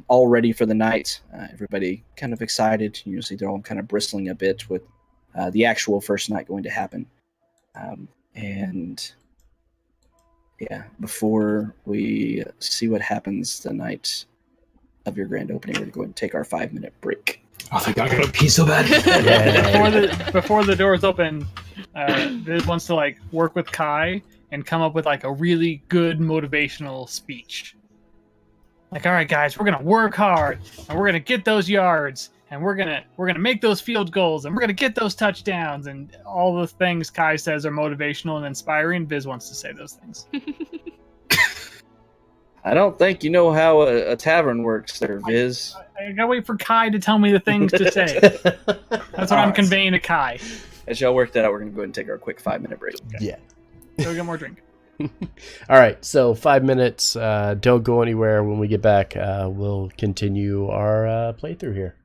all ready for the night. Everybody kind of excited. You see they're all kind of bristling a bit with the actual first night going to happen. And yeah, before we see what happens the night of your grand opening, we're going to take our 5-minute break. Oh, thank God, I gotta pee so bad. Before the doors open, Viz wants to like work with Kai and come up with like a really good motivational speech. Like, all right, guys, we're gonna work hard and we're gonna get those yards, and we're gonna make those field goals, and we're gonna get those touchdowns, and all the things Kai says are motivational and inspiring. Viz wants to say those things. I don't think you know how a tavern works there, Viz. I gotta wait for Kai to tell me the things to say. That's what I'm conveying to Kai. As y'all work that out, we're going to go ahead and take our quick 5-minute break. Yeah. Go get more drink. All right, so 5 minutes. Don't go anywhere. When we get back, we'll continue our playthrough here.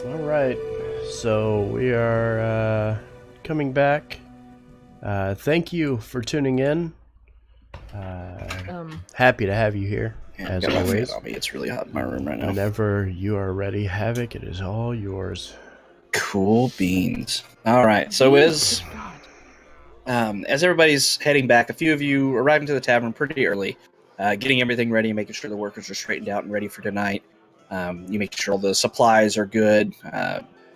All right. So we are coming back. Thank you for tuning in. Happy to have you here, as got my always. fan on me. It's really hot in my room right now. Whenever you are ready, Havoc, it is all yours. Cool beans. All right. So as everybody's heading back, a few of you arriving to the tavern pretty early, getting everything ready, making sure the workers are straightened out and ready for tonight. You make sure all the supplies are good.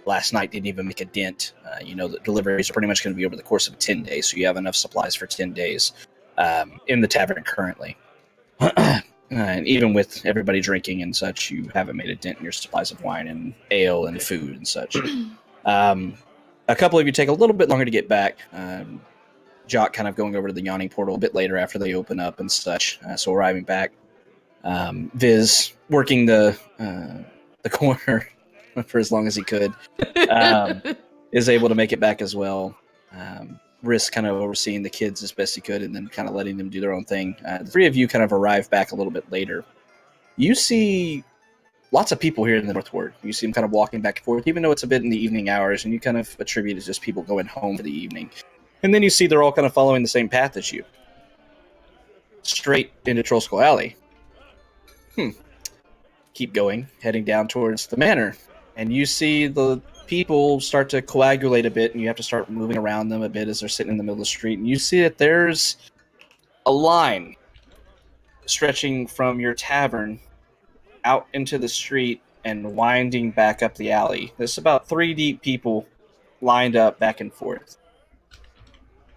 Last night didn't even make a dent. You know that deliveries are pretty much going to be over the course of 10 days, so you have enough supplies for 10 days in the tavern currently. And even with everybody drinking and such, you haven't made a dent in your supplies of wine and ale and food and such. A couple of you take a little bit longer to get back. Jock kind of going over to the yawning portal a bit later after they open up and such. So arriving back. Viz working the corner for as long as he could, is able to make it back as well. Risk kind of overseeing the kids as best he could and then kind of letting them do their own thing. The three of you kind of arrive back a little bit later. You see lots of people here in the North Ward. You see them kind of walking back and forth, even though it's a bit in the evening hours, and you kind of attribute it as just people going home for the evening. And then you see they're all kind of following the same path as you. Straight into Troll Skull Alley. Keep going, heading down towards the manor. And you see the people start to coagulate a bit, and you have to start moving around them a bit as they're sitting in the middle of the street. And you see that there's a line stretching from your tavern out into the street and winding back up the alley. There's about 3 deep people lined up back and forth.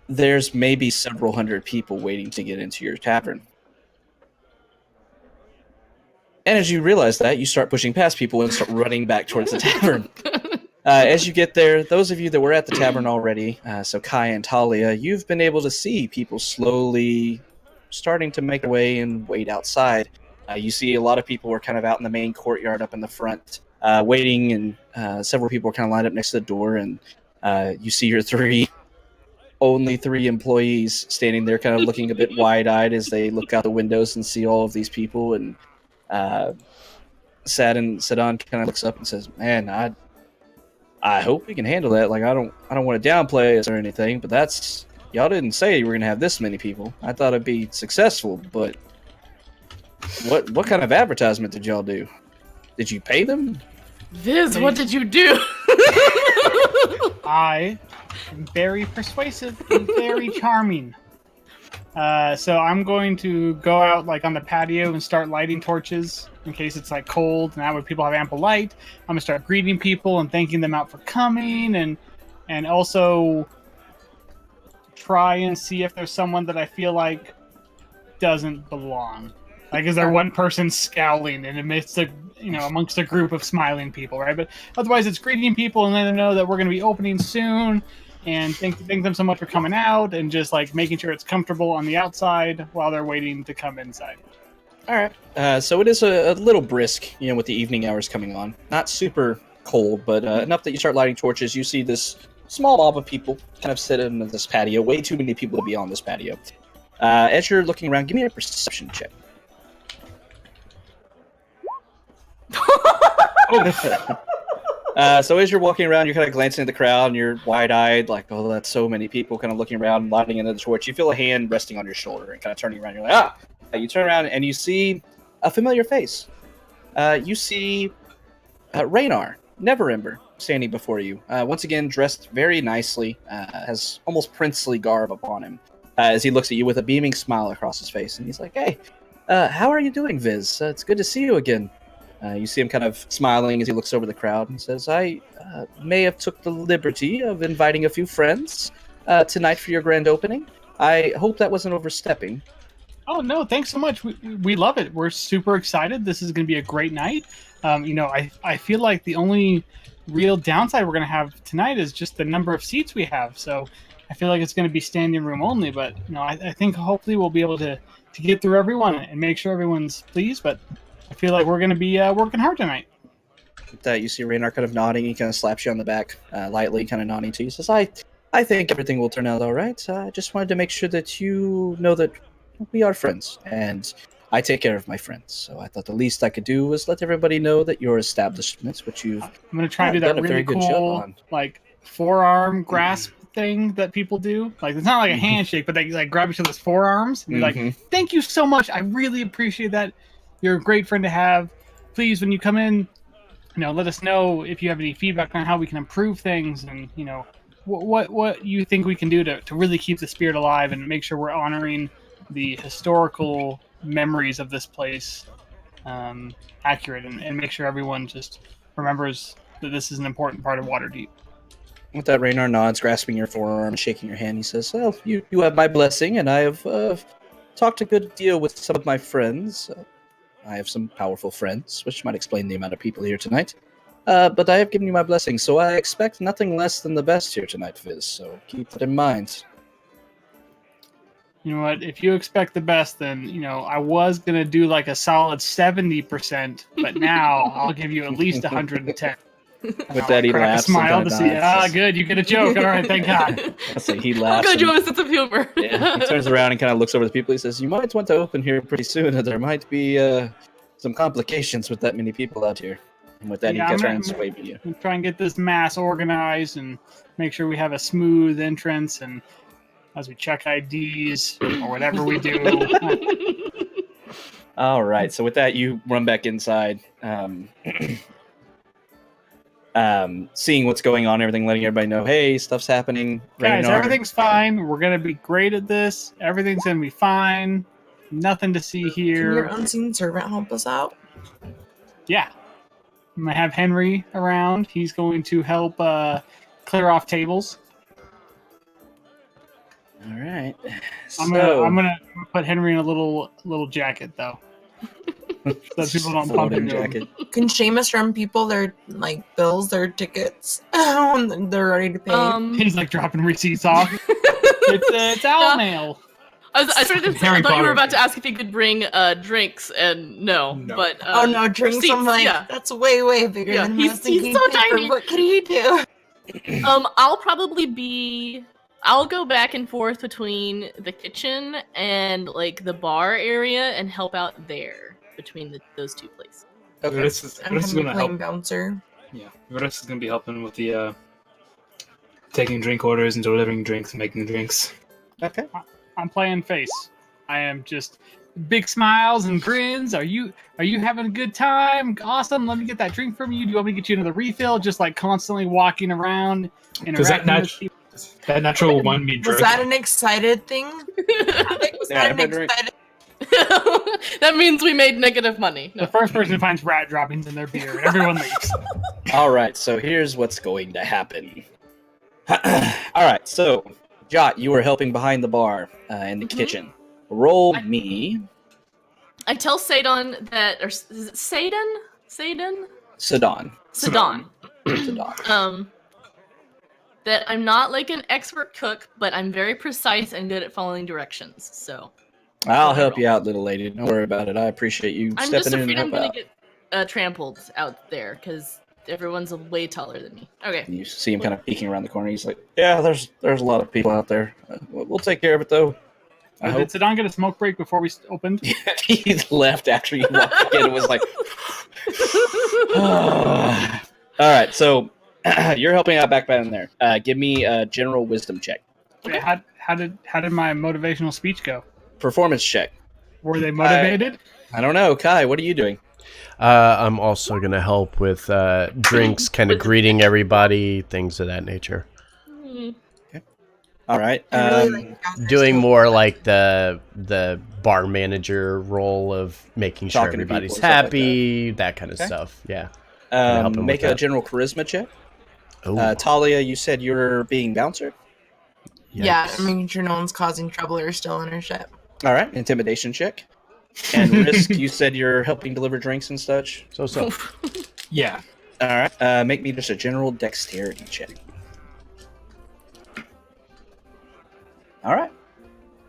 There's maybe several hundred people waiting to get into your tavern. And as you realize that, you start pushing past people and start running back towards the tavern. As you get there, those of you that were at the tavern already, so Kai and Talia, you've been able to see people slowly starting to make their way and wait outside. You see a lot of people are kind of out in the main courtyard up in the front, waiting, and several people are kind of lined up next to the door, and you see your only three employees standing there kind of looking a bit wide-eyed as they look out the windows and see all of these people, and Sadon kind of looks up and says, "Man, I hope we can handle that. Like, I don't want to downplay us or anything, but that's, y'all didn't say you were gonna have this many people. I thought it'd be successful, but what kind of advertisement did y'all do? Did you pay them?" Viz, what did you do? I am very persuasive and very charming. So I'm going to go out like on the patio and start lighting torches in case it's like cold, and that way people have ample light. I'm gonna start greeting people and thanking them out for coming, and also try and see if there's someone that I feel like doesn't belong. Like, is there one person scowling in amongst a group of smiling people, right? But otherwise, it's greeting people and letting them know that we're going to be opening soon, and thank them so much for coming out, and just like making sure it's comfortable on the outside while they're waiting to come inside. All right. So it is a little brisk, with the evening hours coming on. Not super cold, but enough that you start lighting torches. You see this small mob of people kind of sit in this patio. Way too many people to be on this patio. As you're looking around, give me a perception check. So as you're walking around, you're kind of glancing at the crowd, and you're wide-eyed, like, oh, that's so many people, kind of looking around, lighting into the torch. You feel a hand resting on your shoulder, and kind of turning around. You're like, ah! You turn around, and you see a familiar face. You see Raynar, Neverember, standing before you. Once again, dressed very nicely, has almost princely garb upon him, as he looks at you with a beaming smile across his face, and he's like, hey, how are you doing, Viz? It's good to see you again. You see him kind of smiling as he looks over the crowd and says, I may have took the liberty of inviting a few friends tonight for your grand opening. I hope that wasn't overstepping. Oh, no, thanks so much. We love it. We're super excited. This is going to be a great night. I feel like the only real downside we're going to have tonight is just the number of seats we have. So I feel like it's going to be standing room only. But, I think hopefully we'll be able to get through everyone and make sure everyone's pleased. But I feel like we're going to be working hard tonight. That you see Raynar kind of nodding. He kind of slaps you on the back, lightly, kind of nodding to you. He says, I think everything will turn out all right. I just wanted to make sure that you know that we are friends. And I take care of my friends, so I thought the least I could do was let everybody know that your establishments, which you've I'm gonna try to do done that a very really good job cool, on. like forearm grasp thing that people do. Like it's not like a Mhm. handshake, but they like grab each other's forearms and be like, Mhm. "Thank you so much. I really appreciate that. You're a great friend to have. Please, when you come in, let us know if you have any feedback on how we can improve things, and what you think we can do to really keep the spirit alive and make sure we're honoring the historical memories of this place accurate, and make sure everyone just remembers that this is an important part of Waterdeep." With that, Raynar nods, grasping your forearm, shaking your hand. He says, "Well, you have my blessing, and I have talked a good deal with some of my friends. I have some powerful friends, which might explain the amount of people here tonight. But I have given you my blessing, so I expect nothing less than the best here tonight, Fizz. So keep that in mind." You know what? If you expect the best, then I was gonna do like a solid 70%, but now I'll give you at least 110. With that, he Crack a laughs and smile kinda to see. nods. Good. You get a joke. All right, thank God. I say he I'm laughs. glad you and- have a sense of humor. Yeah, he turns around and kind of looks over the people. He says, "You might want to open here pretty soon. There might be some complications with that many people out here." And with that, Yeah, he I'm turns gonna- away from you. Try and get this mass organized and make sure we have a smooth entrance, and as we check IDs or whatever we do. All right. So with that, you run back inside, seeing what's going on, everything, letting everybody know, hey, stuff's happening. Guys, Raynar- everything's fine. We're gonna be great at this. Everything's gonna be fine. Nothing to see Can your here. unseen servant help us out? Yeah. I'm gonna have Henry around. He's going to help clear off tables. All right. I'm gonna put Henry in a little jacket though, so people don't bump Floating into him. jacket. Can Seamus run people their bills, their tickets when they're ready to pay? He's like dropping receipts off. It's owl Yeah. mail. I started to say, I Harry thought you were Potter. about to ask if he could bring drinks, and no. But Oh no, drinks! receipts, I'm like, yeah. that's way bigger Yeah, than I he's- was thinking. he's so Paper, tiny. what can he do? I'll probably I'll go back and forth between the kitchen and like the bar area and help out there between those two places. Okay. This is I'm going kind to of a plain help. bouncer. Yeah, Rodis is going to be helping with the taking drink orders and delivering drinks and making drinks. Okay. I'm playing face. I am just big smiles and grins. Are you having a good time? Awesome. Let me get that drink from you. Do you want me to get you another refill? Just like constantly walking around, Because that, interacting with people. that natural one me Was drink. that an excited thing? Was Yeah, that I an drink. excited? That means we made negative money. The No. first person who finds rat droppings in their beer, and everyone leaves. All right. So here's what's going to happen. All right. So, Jot, you were helping behind the bar in the Mhm. kitchen. Roll me I tell Sadon that, or is it Sadon? Sadon? Sidon. Sadon. Sidon. That I'm not like an expert cook, but I'm very precise and good at following directions. So I'll help you out, little lady. Don't worry about it. I appreciate you I'm stepping just in and afraid I'm help gonna out. get trampled out there because everyone's way taller than me. Okay. And you see him kind of peeking around the corner. He's like, "Yeah, there's a lot of people out there. We'll take care of it, though." I Did hope. Sidon get a smoke break before we opened? He's left after you walked in. It was like, all right. So you're helping out back in there. Give me a general wisdom check, Yeah, how did my motivational speech go? performance check. Were they motivated? I don't know, Kai. What are you doing? I'm also going to help with drinks, kind of greeting everybody, things of that nature. Hmm. All right. I really like Jasper's Doing help. more like the bar manager role of making sure Talking to people everybody's and stuff like happy, that kind of Okay. stuff. Yeah. help him Make with a that. general charisma check. Oh, Talia, you said you're being bouncer. Yeah, yikes. I'm making sure no one's causing trouble or stealing her shit. All right. Intimidation check. And Risk, you said you're helping deliver drinks and such. So. Yeah. All right. Make me just a general dexterity check. All right.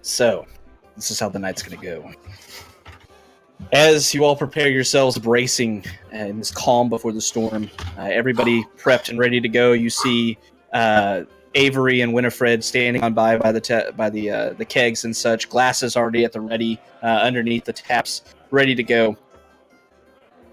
So, this is how the night's going to go. As you all prepare yourselves, bracing in this calm before the storm, everybody prepped and ready to go. You see Avery and Winifred standing on by the kegs and such. Glasses already at the ready underneath the taps, ready to go.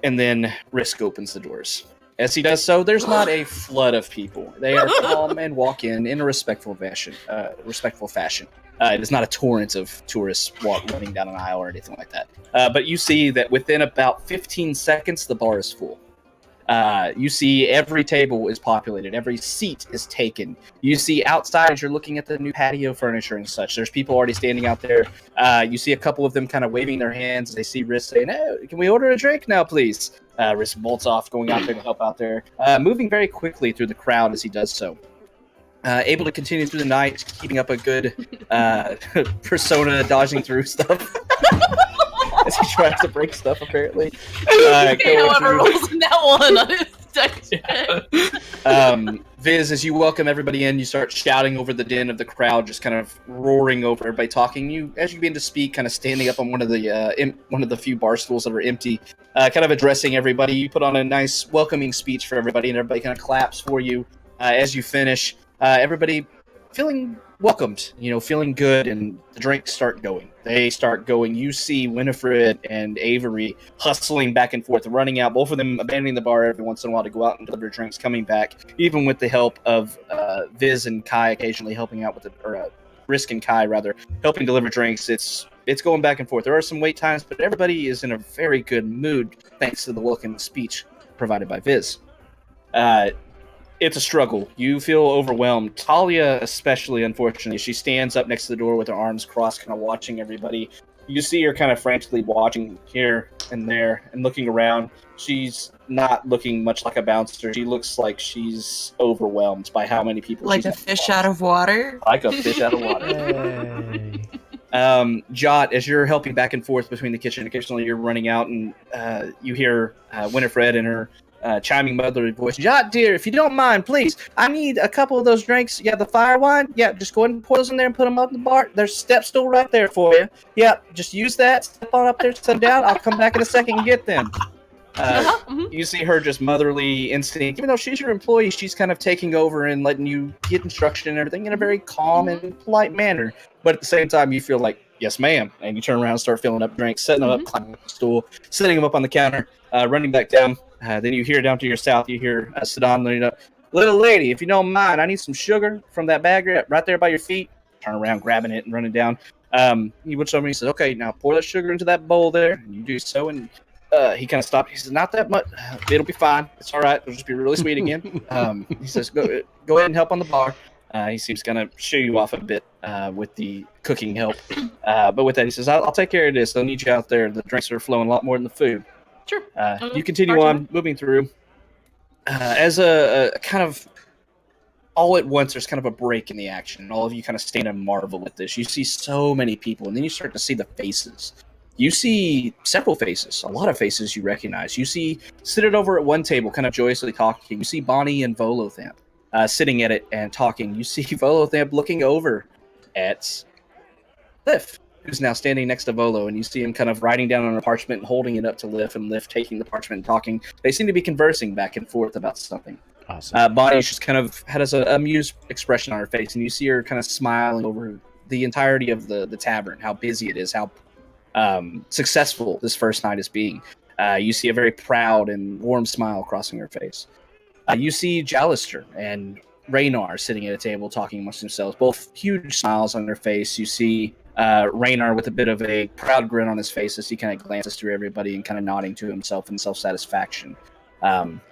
And then Risk opens the doors. As he does so, there's not a flood of people. They are calm and walk in a respectful fashion. It is not a torrent of tourists running down an aisle or anything like that. But you see that within about 15 seconds, the bar is full. You see every table is populated. Every seat is taken. You see outside as you're looking at the new patio furniture and such. There's people already standing out there. You see a couple of them kind of waving their hands. They see Riz saying, "Hey, can we order a drink now, please?" Riz bolts off, going out there to help out there. Moving very quickly through the crowd as he does so. Able to continue through the night, keeping up a good persona, dodging through stuff. As he tries to break stuff, apparently. Whoever rolls in that one on his deck. Viz, as you welcome everybody in, you start shouting over the din of the crowd, just kind of roaring over everybody talking. As you begin to speak, kind of standing up on one of the few bar stools that are empty, kind of addressing everybody. You put on a nice welcoming speech for everybody, and everybody kind of claps for you as you finish. Everybody feeling welcomed, feeling good, and the drinks start going. They start going. You see Winifred and Avery hustling back and forth, running out, both of them abandoning the bar every once in a while to go out and deliver drinks, coming back, even with the help of Viz and Kai occasionally helping out with Risk and Kai, rather, helping deliver drinks. It's going back and forth. There are some wait times, but everybody is in a very good mood thanks to the welcoming speech provided by Viz. It's a struggle. You feel overwhelmed. Talia, especially, unfortunately, she stands up next to the door with her arms crossed, kind of watching everybody. You see her kind of frantically watching here and there and looking around. She's not looking much like a bouncer. She looks like she's overwhelmed by how many people. Like a fish out of water? Like a fish out of water. Jot, as you're helping back and forth between the kitchen, occasionally you're running out and you hear Winifred and her chiming motherly voice. Jot, dear, if you don't mind, please, I need a couple of those drinks. Yeah, the fire wine. Yeah, just go ahead and pour those in there and put them up in the bar. There's a step stool right there for you. Yeah, just use that. Step on up there, sit down. I'll come back in a second and get them. You see her just motherly instinct. Even though she's your employee, she's kind of taking over and letting you get instruction and everything in a very calm and polite manner. But at the same time, you feel like, yes, ma'am. And you turn around and start filling up drinks, setting them up, climbing up the stool, setting them up on the counter, running back down. Then you hear down to your south, you hear Sadan leaning up. Little lady, if you don't mind, I need some sugar from that bag right there by your feet. Turn around, grabbing it and running down. He looks over and he says, okay, now pour that sugar into that bowl there. And you do so. And he kind of stopped. He says, not that much. It'll be fine. It's all right. It'll just be really sweet again. He says, go ahead and help on the bar. He seems to kind of show you off a bit with the cooking help. But with that, he says, I'll take care of this. I'll need you out there. The drinks are flowing a lot more than the food. Sure. You continue on, moving through. As a kind of all at once, there's kind of a break in the action. All of you kind of stand and marvel at this. You see so many people, and then you start to see the faces. You see several faces, a lot of faces you recognize. You see, sitting over at one table, kind of joyously talking. You see Bonnie and Volothamp sitting at it and talking. You see Volothamp looking over at Liff, who's now standing next to Volo, and you see him kind of writing down on a parchment and holding it up to Liff, and Liff taking the parchment and talking. They seem to be conversing back and forth about something. Awesome. Bonnie's just kind of has an amused expression on her face, and you see her kind of smiling over the entirety of the tavern, how busy it is, how successful this first night is being. You see a very proud and warm smile crossing her face. You see Jallister and Raynar sitting at a table talking amongst themselves, both huge smiles on their face. You see Raynar with a bit of a proud grin on his face as he kind of glances through everybody and kind of nodding to himself in self-satisfaction,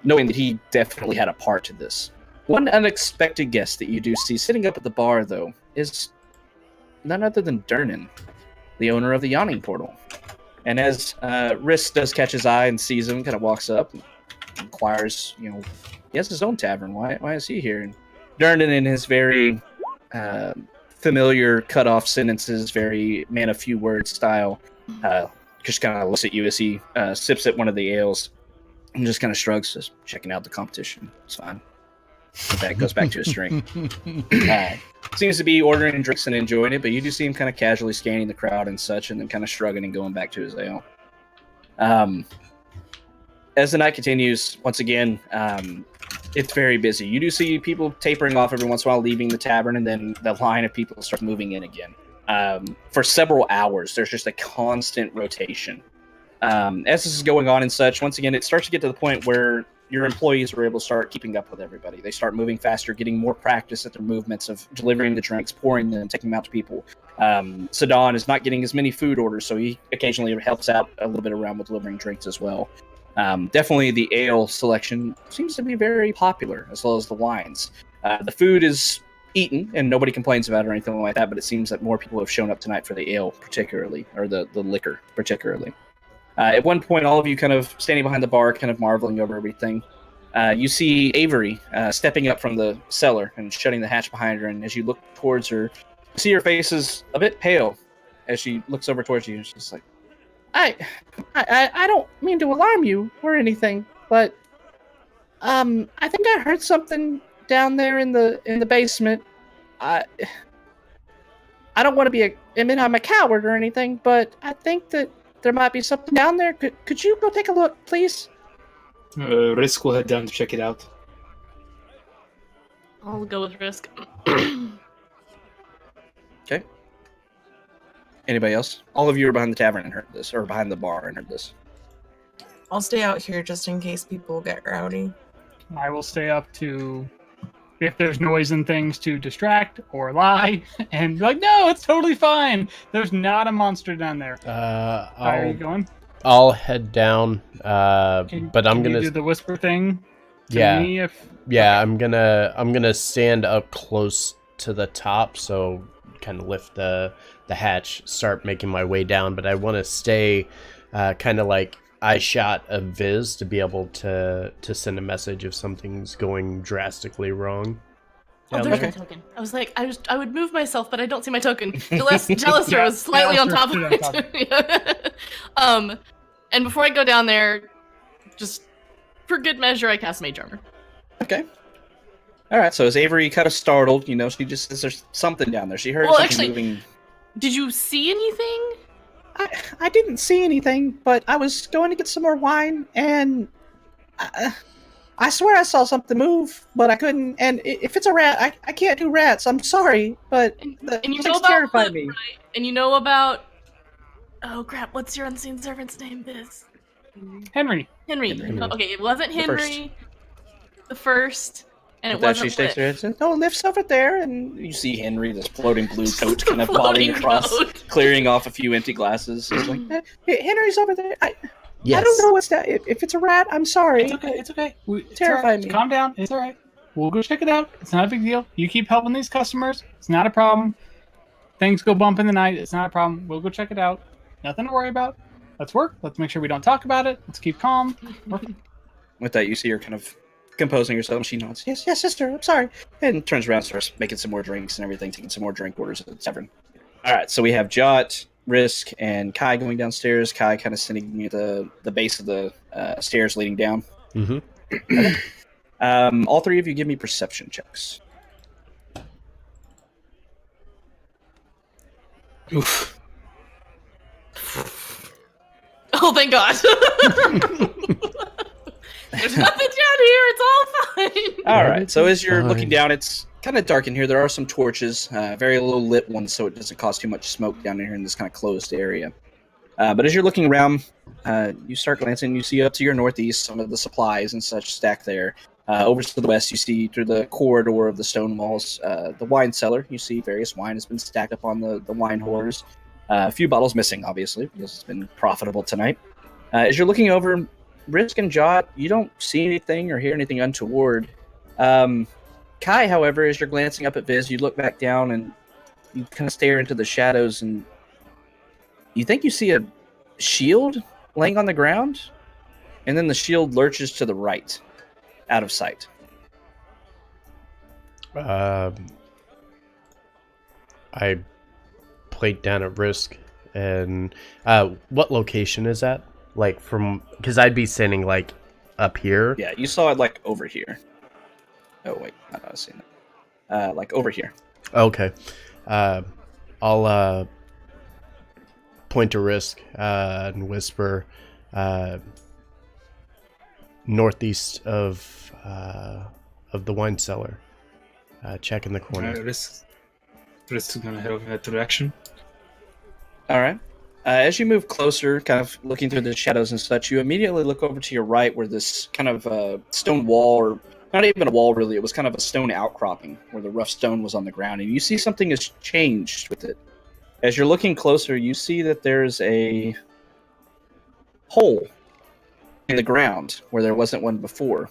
knowing that he definitely had a part to this. One unexpected guest that you do see sitting up at the bar, though, is none other than Durnan, the owner of the Yawning Portal. And as Risk does catch his eye and sees him, kind of walks up and inquires, he has his own tavern. Why is he here? And Durnan, in his very familiar cut-off sentences, very man of few words style, just kind of looks at you as he sips at one of the ales and just kind of shrugs, just checking out the competition. It's fine. That goes back to his drink. Seems to be ordering drinks and enjoying it, but you do see him kind of casually scanning the crowd and such, and then kind of shrugging and going back to his ale. As the night continues, once again, It's very busy. You do see people tapering off every once in a while, leaving the tavern, and then the line of people starts moving in again. For several hours, there's just a constant rotation. As this is going on and such, once again, it starts to get to the point where your employees are able to start keeping up with everybody. They start moving faster, getting more practice at their movements of delivering the drinks, pouring them, taking them out to people. Sidon is not getting as many food orders, so he occasionally helps out a little bit around with delivering drinks as well. Definitely the ale selection seems to be very popular, as well as the wines. The food is eaten, and nobody complains about it or anything like that, but it seems that more people have shown up tonight for the ale particularly, or the liquor particularly. At one point, all of you kind of standing behind the bar, kind of marveling over everything. You see Avery stepping up from the cellar and shutting the hatch behind her, and as you look towards her, you see her face is a bit pale as she looks over towards you, and she's like, I don't mean to alarm you or anything, but I think I heard something down there in the basement. I don't want to be I'm a coward or anything, but I think that there might be something down there. Could you go take a look, please? Risk will head down to check it out. I'll go with Risk. Okay. Anybody else? All of you are behind the tavern and heard this, or behind the bar and heard this. I'll stay out here just in case people get rowdy. I will stay up to, if there's noise and things, to distract or lie and be like, no, it's totally fine. There's not a monster down there. How are you going? I'll head down, but I'm gonna do the whisper thing. Yeah, me if... yeah. Okay. I'm gonna stand up close to the top, so kind of lift the hatch, start making my way down. But I want to stay kind of like I shot a viz to be able to send a message if something's going drastically wrong. Oh, there's my token. I was like, I would move myself, but I don't see my token. Jalester was slightly on top of it. And before I go down there, just for good measure, I cast Mage Armor. Okay. All right. So as Avery kind of startled, she just says there's something down there. She heard something moving. Did you see anything? I didn't see anything, but I was going to get some more wine, and I swear I saw something move, but I couldn't. And if it's a rat, I can't do rats. I'm sorry, but and you know about terrified me. Right? And you know about... Oh crap! What's your unseen servant's name? Henry. Henry. Okay, it wasn't Henry. The first. And it wasn't. She shakes her head and says, "No, Lift's over there." And you see Henry, this floating blue coat, kind of bobbing across, clearing off a few empty glasses. He's like, "Henry's over there. I don't know what's that. If it's a rat, I'm sorry. It's okay. Terrified me. Calm down. It's all right. We'll go check it out. It's not a big deal. You keep helping these customers. It's not a problem. Things go bump in the night. It's not a problem. We'll go check it out. Nothing to worry about. Let's work. Let's make sure we don't talk about it. Let's keep calm. With that, you see her kind of composing herself. She nods. Yes, sister. I'm sorry. And turns around, starts making some more drinks and everything, taking some more drink orders at the tavern. All right, so we have Jot, Risk, and Kai going downstairs. Kai kind of sitting near the base of the stairs leading down. Mm-hmm. All three of you give me perception checks. Oof. Oh, thank God. There's nothing down here. It's all fine. All right. So as you're looking down, it's kind of dark in here. There are some torches, very low lit ones, so it doesn't cause too much smoke down here in this kind of closed area. But as you're looking around, you start glancing. You see up to your northeast some of the supplies and such stacked there. Over to the west, you see through the corridor of the stone walls, the wine cellar. You see various wine has been stacked up on the wine hoarders. A few bottles missing, obviously, because it's been profitable tonight. As you're looking over, Risk and Jot, you don't see anything or hear anything untoward. Kai, however, as you're glancing up at Viz, you look back down and you kind of stare into the shadows, and you think you see a shield laying on the ground, and then the shield lurches to the right, out of sight. I played down at Risk, and what location is that? Like from, because I'd be standing like up here. Yeah, you saw it like over here. Oh wait, I don't see that. Like over here. Okay, I'll point to Risk and whisper, northeast of the wine cellar. Check in the corner. Risk is going to head over that direction. All right. As you move closer, kind of looking through the shadows and such, you immediately look over to your right where this kind of stone wall, or not even a wall really, it was kind of a stone outcropping where the rough stone was on the ground, and you see something has changed with it. As you're looking closer, you see that there's a hole in the ground where there wasn't one before.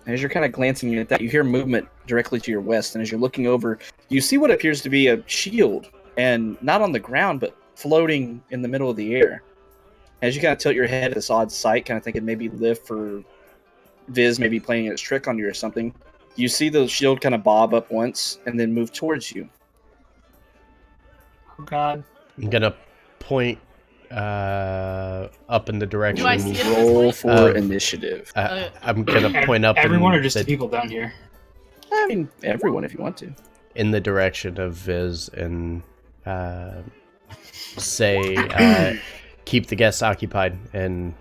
As you're kind of glancing at that, you hear movement directly to your west, and as you're looking over, you see what appears to be a shield, and not on the ground, but floating in the middle of the air. As you kind of tilt your head at this odd sight, kind of thinking maybe Lift or Viz maybe playing its trick on you or something, you see the shield kind of bob up once and then move towards you. Oh God. I'm gonna point up in the direction. Do I see it? Roll for initiative. I'm gonna point up. Everyone in or just the people down here? I mean, everyone if you want to. in the direction of Viz and say, keep the guests occupied, and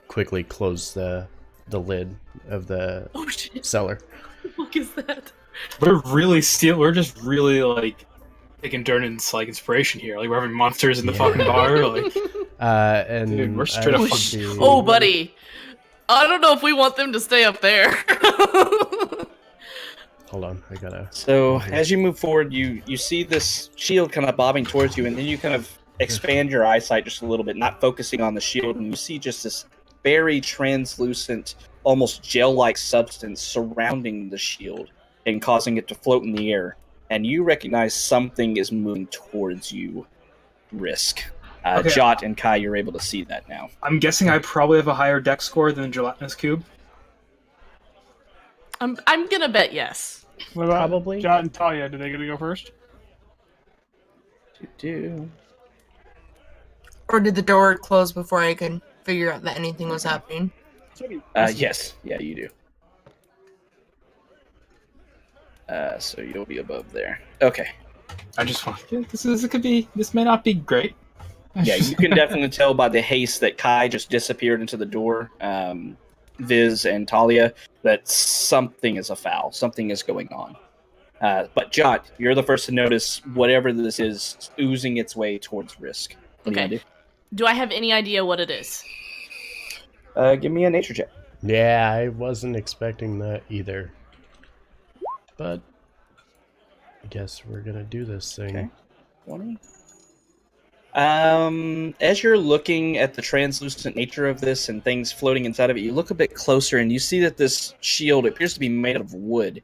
quickly close the lid of the Oh shit! cellar. What is that? We're just really like taking Durnan's like inspiration here. Like we're having monsters in the fucking bar. Like And Dude, we're straight I up should fucking- be- Oh, buddy. I don't know if we want them to stay up there. Hold on, I gotta. So as you move forward, you see this shield kind of bobbing towards you, and then you kind of expand your eyesight just a little bit, not focusing on the shield, and you see just this very translucent, almost gel-like substance surrounding the shield and causing it to float in the air. And you recognize something is moving towards you. Risk. Okay. Jot and Kai, you're able to see that now. I'm guessing I probably have a higher dex score than Gelatinous Cube. I'm gonna bet yes. What about Probably. Jot and Talia? Do they get to go first? Do. Or did the door close before I could figure out that anything was happening? Yes. Yeah, you do. So you'll be above there. Okay. I just want this may not be great. Yeah, you can definitely tell by the haste that Kai just disappeared into the door, Viz and Talia, that something is afoul. Something is going on. But Jot, you're the first to notice whatever this is oozing its way towards Risk. What do you Okay. wanna Do I have any idea what it is? do? Give me a nature check. Yeah, I wasn't expecting that either. But I guess we're gonna do this thing. Okay. 20. As you're looking at the translucent nature of this and things floating inside of it, you look a bit closer and you see that this shield appears to be made of wood.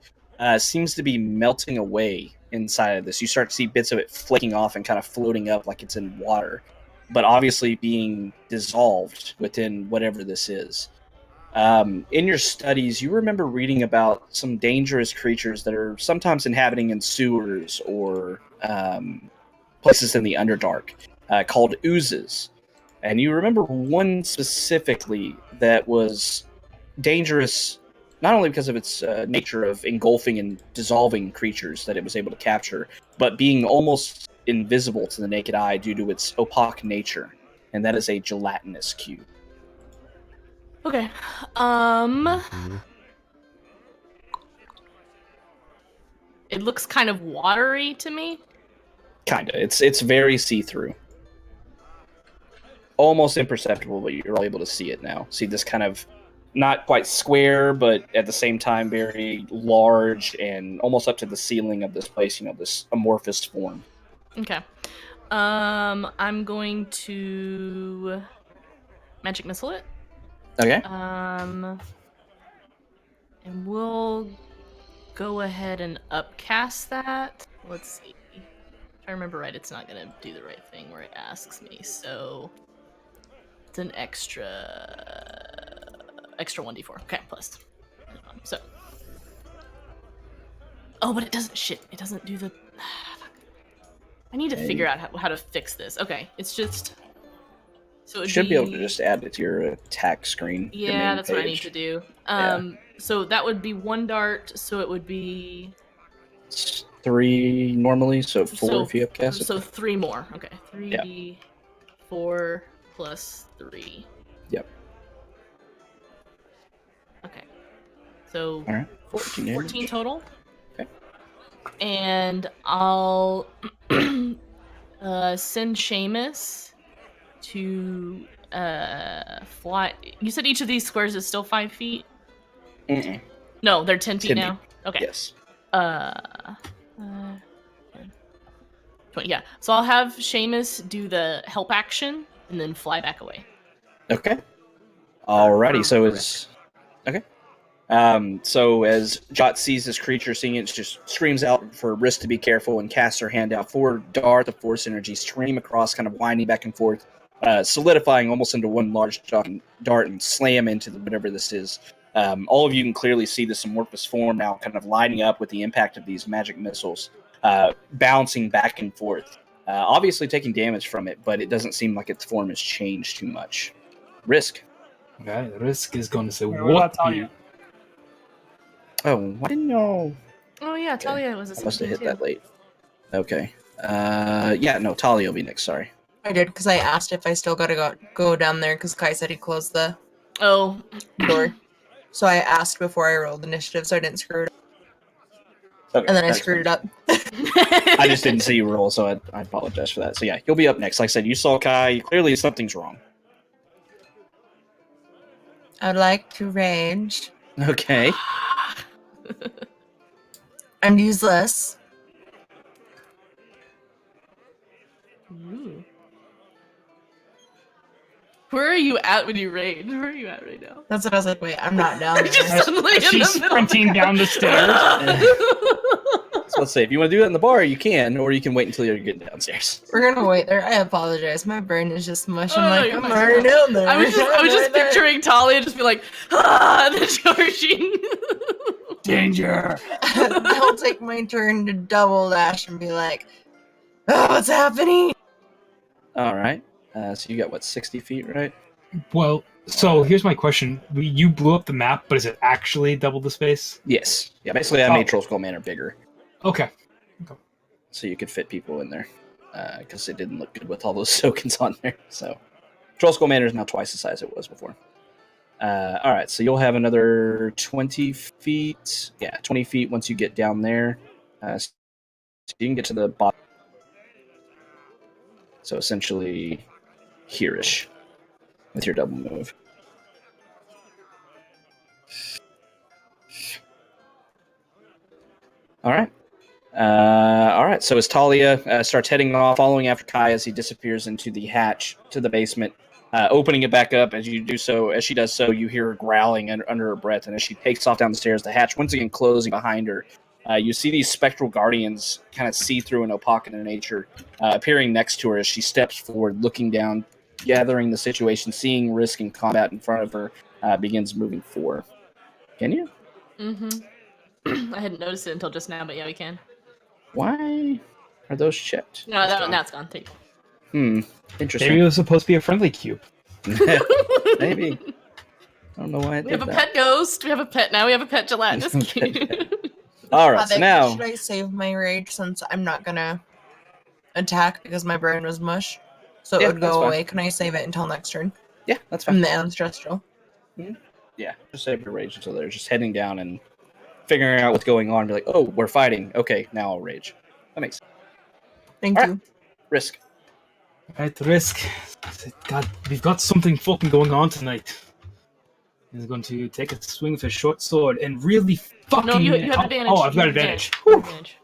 Seems to be melting away inside of this. You start to see bits of it flaking off and kind of floating up like it's in water, but obviously being dissolved within whatever this is. In your studies, you remember reading about some dangerous creatures that are sometimes inhabiting in sewers or places in the Underdark, called oozes. And you remember one specifically that was dangerous, not only because of its nature of engulfing and dissolving creatures that it was able to capture, but being almost invisible to the naked eye due to its opaque nature. And that is a gelatinous cube. Okay. Mhm. It looks kind of watery to me. Kinda. It's very see-through. Almost imperceptible, but you're able to see it now. See this kind of not quite square, but at the same time very large and almost up to the ceiling of this place, this amorphous form. Okay. I'm going to magic missile it. Okay. And we'll go ahead and upcast that. Let's see. If I remember right, it's not gonna do the right thing where it asks me, so it's an extra 1d4. Okay, plus. So. Oh, but it doesn't. Shit, it doesn't do the. Fuck. I need to figure out how to fix this. Okay, it's just. So You should be able to just add it to your attack screen. your Yeah, main that's what I need page. to do. Yeah. So that would be one dart. So it would be It's 3 normally, so 4 if you upcast it. So 3 more. Okay, 3d4 plus 3. Yep. So All right. 14 damage. 14 total. Okay. And I'll send Seamus to fly. You said each of these squares is still 5 feet? Mm-mm. No, they're 10 feet 10 now. Okay. Yes. 20, yeah. So I'll have Seamus do the help action and then fly back away. Okay. Alrighty. So it's okay. So as Jot sees this creature, seeing it, just screams out for Risk to be careful and casts her hand out for Dart, the Force energy stream across, kind of winding back and forth, solidifying almost into one large dart and slam into whatever this is. All of you can clearly see this amorphous form now kind of lining up with the impact of these magic missiles, bouncing back and forth, obviously taking damage from it, but it doesn't seem like its form has changed too much. Risk. Okay, Risk is going to say, What what about Talia? Oh, I didn't know. Oh yeah, Talia was a I must have 16 hit too. that late. Okay. Yeah, no, Talia will be next, sorry. I did because I asked if I still gotta go down there because Kai said he closed the Oh. door. So I asked before I rolled initiative, so I didn't screw it up. Okay, And then I that's screwed it fine. up. I just didn't see you roll, so I apologize for that. So yeah, you'll be up next. Like I said, you saw Kai. Clearly something's wrong. I'd like to rage. Okay. I'm useless. Ooh. Where are you at when you raid? Where are you at right now? That's what I was like, wait, I'm not down Just there. suddenly in She's the middle sprinting of the down the stairs. So let's say if you want to do that in the bar, you can, or you can wait until you're getting downstairs. We're gonna wait there. I apologize. My brain is just mush. Oh, I'm no, like, you're I'm fine. already down there. I was just Right there. picturing Talia just be like, ah, and then charging. Danger. I'll take my turn to double dash and be like, oh, what's happening? All right. So you got what, 60 feet, right? Well, so here's my question. You blew up the map, but is it actually double the space? Yes. Yeah. Basically, I made Troll Skull Manor bigger, Okay. so you could fit people in there, because it didn't look good with all those tokens on there. So Troll Skull Manor is now twice the size it was before. All right. So you'll have another 20 feet. Yeah, 20 feet once you get down there. So you can get to the bottom. So essentially, here-ish with your double move. All right. All right. So as Talia starts heading off, following after Kai as he disappears into the hatch to the basement, opening it back up. As you do so, as she does so, you hear her growling under her breath, and as she takes off down the stairs, the hatch once again closing behind her. You see these spectral guardians kind of see through and opaque in nature, appearing next to her as she steps forward, looking down, gathering the situation, seeing Risk and combat in front of her, begins moving forward. Can you? Mm-hmm. I hadn't noticed it until just now, but yeah, we can. Why are those checked? No, now it's gone. Take Interesting. Maybe it was supposed to be a friendly cube. Maybe. I don't know why I We did have a that. pet ghost. We have a pet now. We have a pet gelatinous cube. All right, so Vic, now should I save my rage since I'm not gonna attack because my brain was mush? So Yeah, it would that's go fine. away. Can I save it until next turn? yeah, that's From fine. the ancestral. Yeah, just save your rage until they're just heading down and figuring out what's going on. Be like, oh, we're fighting. Okay, now I'll rage. That makes sense. Thank All you. right. Risk. Right, Risk. God, we've got something fucking going on tonight. He's going to take a swing with his short sword and really fucking... No, you have advantage. Oh, I've You got have advantage. You have advantage.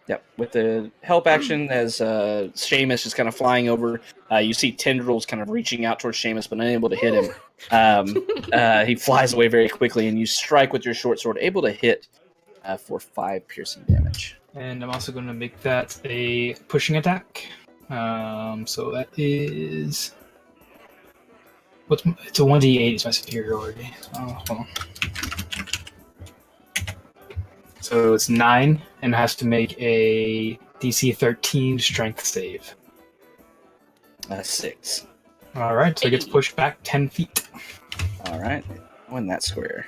Yep. With the help action, as Seamus is kind of flying over, you see tendrils kind of reaching out towards Seamus, but unable to hit him. He flies away very quickly, and you strike with your short sword, able to hit for 5 piercing damage. And I'm also going to make that a pushing attack. So that is... It's a 1d8 is my superiority. Oh, hold on. So it's 9 and has to make a DC 13 strength save. 6. Alright, so it gets pushed back 10 feet. All right. Win that square.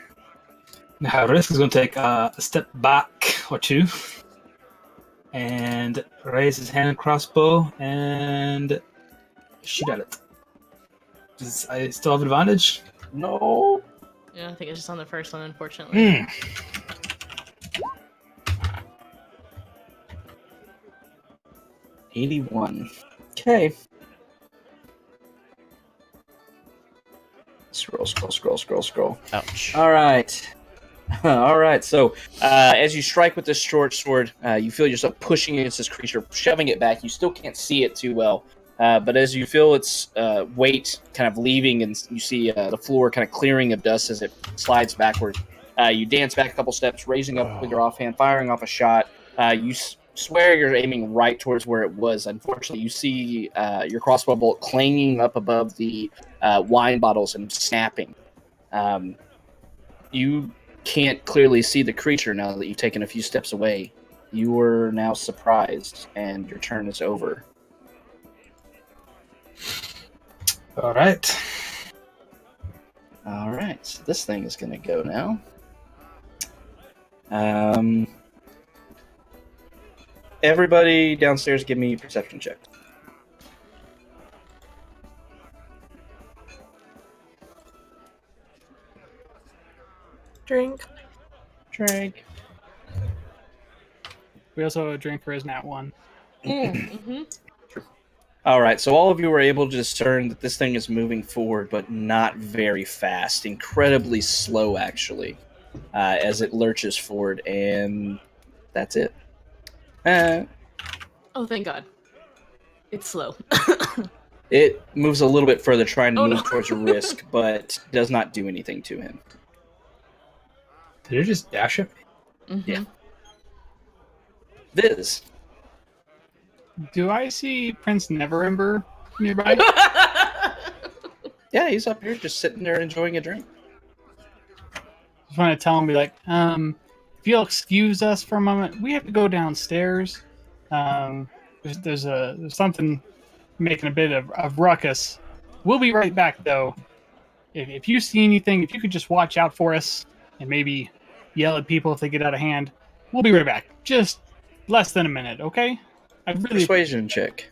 Now Risk is going to take a step back or two and raise his hand and crossbow and shoot at it. Does I still have advantage? No. Yeah, I think it's just on the first one, unfortunately. 81. Okay. Scroll. Ouch. All right. All right. So, as you strike with this short sword, you feel yourself pushing against this creature, shoving it back. You still can't see it too well, but as you feel its weight kind of leaving, and you see the floor kind of clearing of dust as it slides backward, you dance back a couple steps, raising up with your offhand, firing off a shot. You swear you're aiming right towards where it was. Unfortunately, you see your crossbow bolt clanging up above the wine bottles and snapping. You can't clearly see the creature now that you've taken a few steps away. You are now surprised, and your turn is over. All right. All right, so this thing is going to go now. Everybody downstairs, give me a perception check. Drink. We also have a drink for his nat 1. Mm-hmm. All right, so all of you were able to discern that this thing is moving forward, but not very fast. Incredibly slow, actually, as it lurches forward, and that's it. Oh, thank God. It's slow. It moves a little bit further, trying to Oh, move no. towards Risk, but does not do anything to him. Did it just dash at me? Mm-hmm. Yeah. Viz. Do I see Prince Neverember nearby? Yeah, he's up here just sitting there enjoying a drink. Just want to tell him, be like, if you'll excuse us for a moment, we have to go downstairs. There's something making a bit of ruckus. We'll be right back, though. If you see anything, if you could just watch out for us and maybe yell at people if they get out of hand, we'll be right back. Just less than a minute, okay? I really Persuasion check.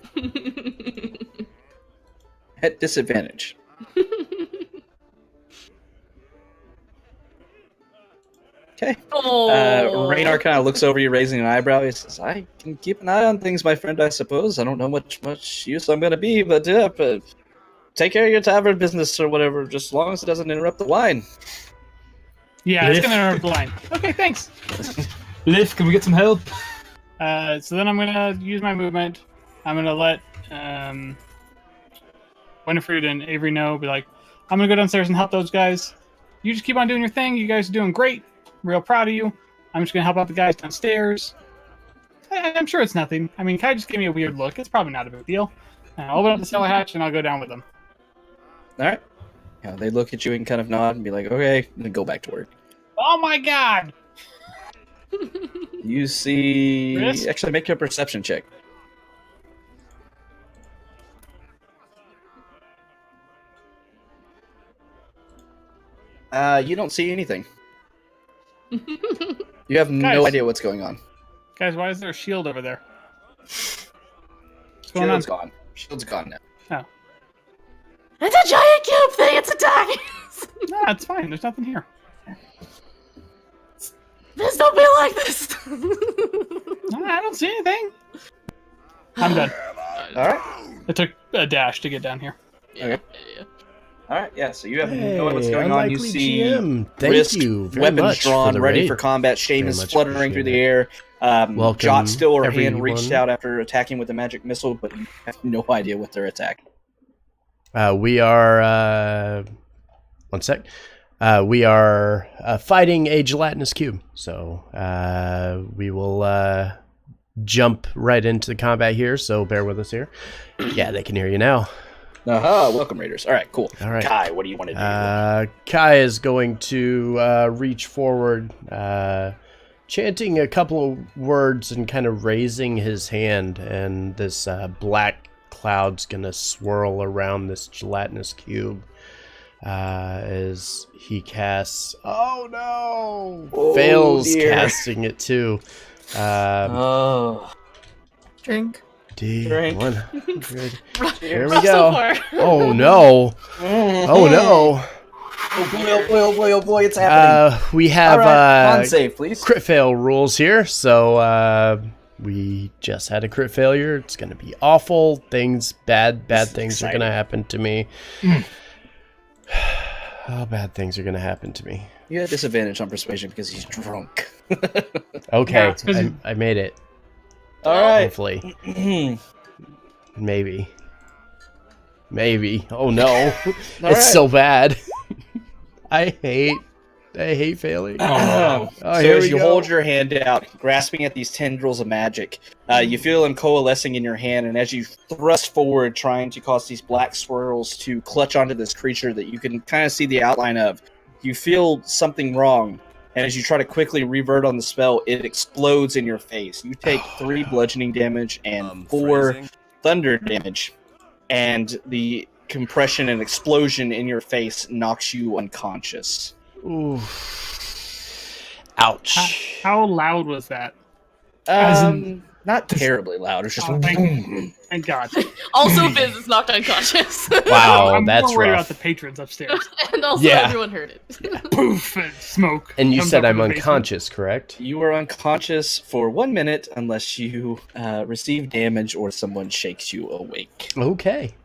At disadvantage. Okay. Oh. Raynar kind of looks over you, raising an eyebrow. He says, "I can keep an eye on things, my friend, I suppose. I don't know much use I'm going to be, but take care of your tavern business or whatever, just as long as it doesn't interrupt the wine." Yeah, it's going to interrupt the line. Okay, thanks. Liv, can we get some help? So then I'm going to use my movement. I'm going to let Winifred and Avery know, be like, I'm going to go downstairs and help those guys. You just keep on doing your thing. You guys are doing great. Real proud of you. I'm just going to help out the guys downstairs. I'm sure it's nothing. I mean, Kai just gave me a weird look. It's probably not a big deal. I'll open up the cellar hatch and I'll go down with them. All right. Yeah, they look at you and kind of nod and be like, "Okay," and then go back to work. Oh my god! You see... Risk? Actually, make your perception check. You don't see anything. You have no Guys. idea what's going on. Guys, why is there a shield over there? What's going on? Shield's gone. Shield's gone now. It's a giant cube thing. It's attacking us. No, it's fine. There's nothing here. Please don't be like this. No, I don't see anything. I'm done. All right. It took a dash to get down here. Okay. All right. Yeah. So you have no idea what's going on. You Unlikely see GM. Thank Risk, you very weapons much drawn, for the ready raid. for combat. Very Seamus much fluttering through the appreciate air. Welcome, Jot still her hand reached everyone. out after attacking with a magic missile, but you have no idea what they're attacking. We are... one sec. We are fighting a gelatinous cube. So we will jump right into the combat here, so bear with us here. Yeah, they can hear you now. Aha, welcome, Raiders. All right, cool. All right. Kai, what do you want to do? Kai is going to reach forward, chanting a couple of words and kind of raising his hand, and this black cloud's going to swirl around this gelatinous cube as he casts... Oh, no! Oh, Fails dear. casting it, too. Oh. Drink. D100. Here Here we go. So far. Oh, no. Oh, no. Oh boy, it's happening. We have All right, con save, please. crit fail rules here, so we just had a crit failure. It's gonna be awful. Bad things are gonna happen to me. Oh, bad things are gonna happen to me. You had disadvantage on persuasion because he's drunk. Okay, Yeah, I made it. All right. Hopefully. Maybe. Oh no. It's right. so bad. I hate failing. Oh, so here as we you go. hold your hand out, grasping at these tendrils of magic, you feel them coalescing in your hand, and as you thrust forward, trying to cause these black swirls to clutch onto this creature that you can kind of see the outline of, you feel something wrong. And as you try to quickly revert on the spell, it explodes in your face. You take 3 bludgeoning damage and 4 thunder damage. And the compression and explosion in your face knocks you unconscious. Ooh. Ouch. How loud was that? Not terribly loud. It's just Oh, thank God. Also, Viz is knocked unconscious. Wow, I'm that's more worried rough. about the patrons upstairs. And also, Yeah. everyone heard it. Poof and smoke. And you comes said up I'm from the basement. unconscious, correct? You are unconscious for 1 minute unless you receive damage or someone shakes you awake. Okay.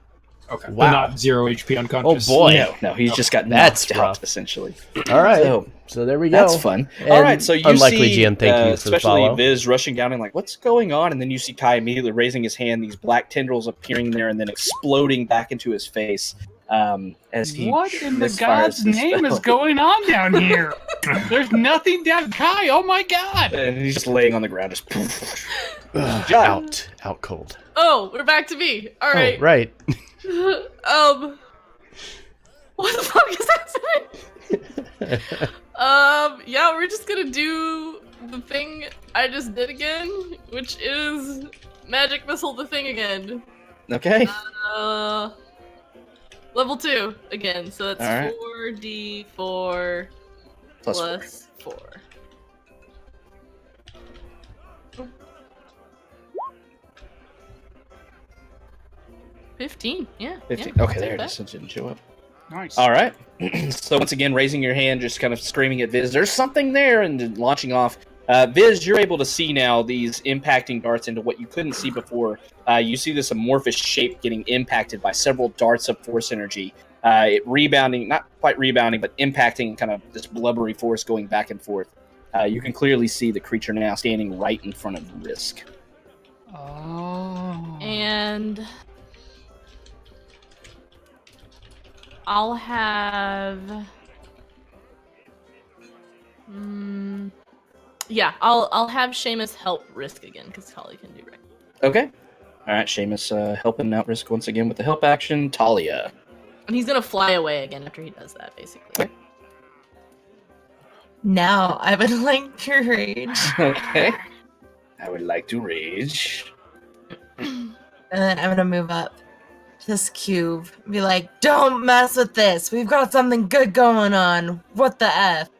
Okay. Wow. But not 0 HP unconscious. Oh, boy. No, he's just got That's knocked out, rough. essentially. All right. So there we go. That's fun. And All right, so you unlikely see, GM, thank you for the especially follow. Viz rushing down and like, what's going on? And then you see Kai immediately raising his hand, these black tendrils appearing there and then exploding back into his face as he What in the misfires God's his name spell. is going on down here? There's nothing down. Kai, oh my God! And he's just laying on the ground, just Ugh, John. out cold. Oh, we're back to me. All right. Oh, right. What the fuck is happening? Yeah, we're just gonna do the thing I just did again, which is magic missile the thing again. Okay. Level 2 again, so that's All right. 4d4 plus 4. Oh. 15, yeah. 15. Yeah, Okay, I'll there take it that. is. It didn't show up. Nice. All right. So once again, raising your hand, just kind of screaming at Viz, there's something there, and then launching off. Viz, you're able to see now these impacting darts into what you couldn't see before. You see this amorphous shape getting impacted by several darts of force energy. It rebounding, not quite rebounding, but impacting kind of this blubbery force going back and forth. You can clearly see the creature now standing right in front of Risk. Oh. And I'll have I'll have Seamus help Risk again because Holly can do right. Okay. All right, Seamus helping out Risk once again with the help action. Talia. And he's gonna fly away again after he does that, basically. Now I would like to rage. Okay. I would like to rage. And then I'm gonna move up to this cube and be like, don't mess with this. We've got something good going on. What the F?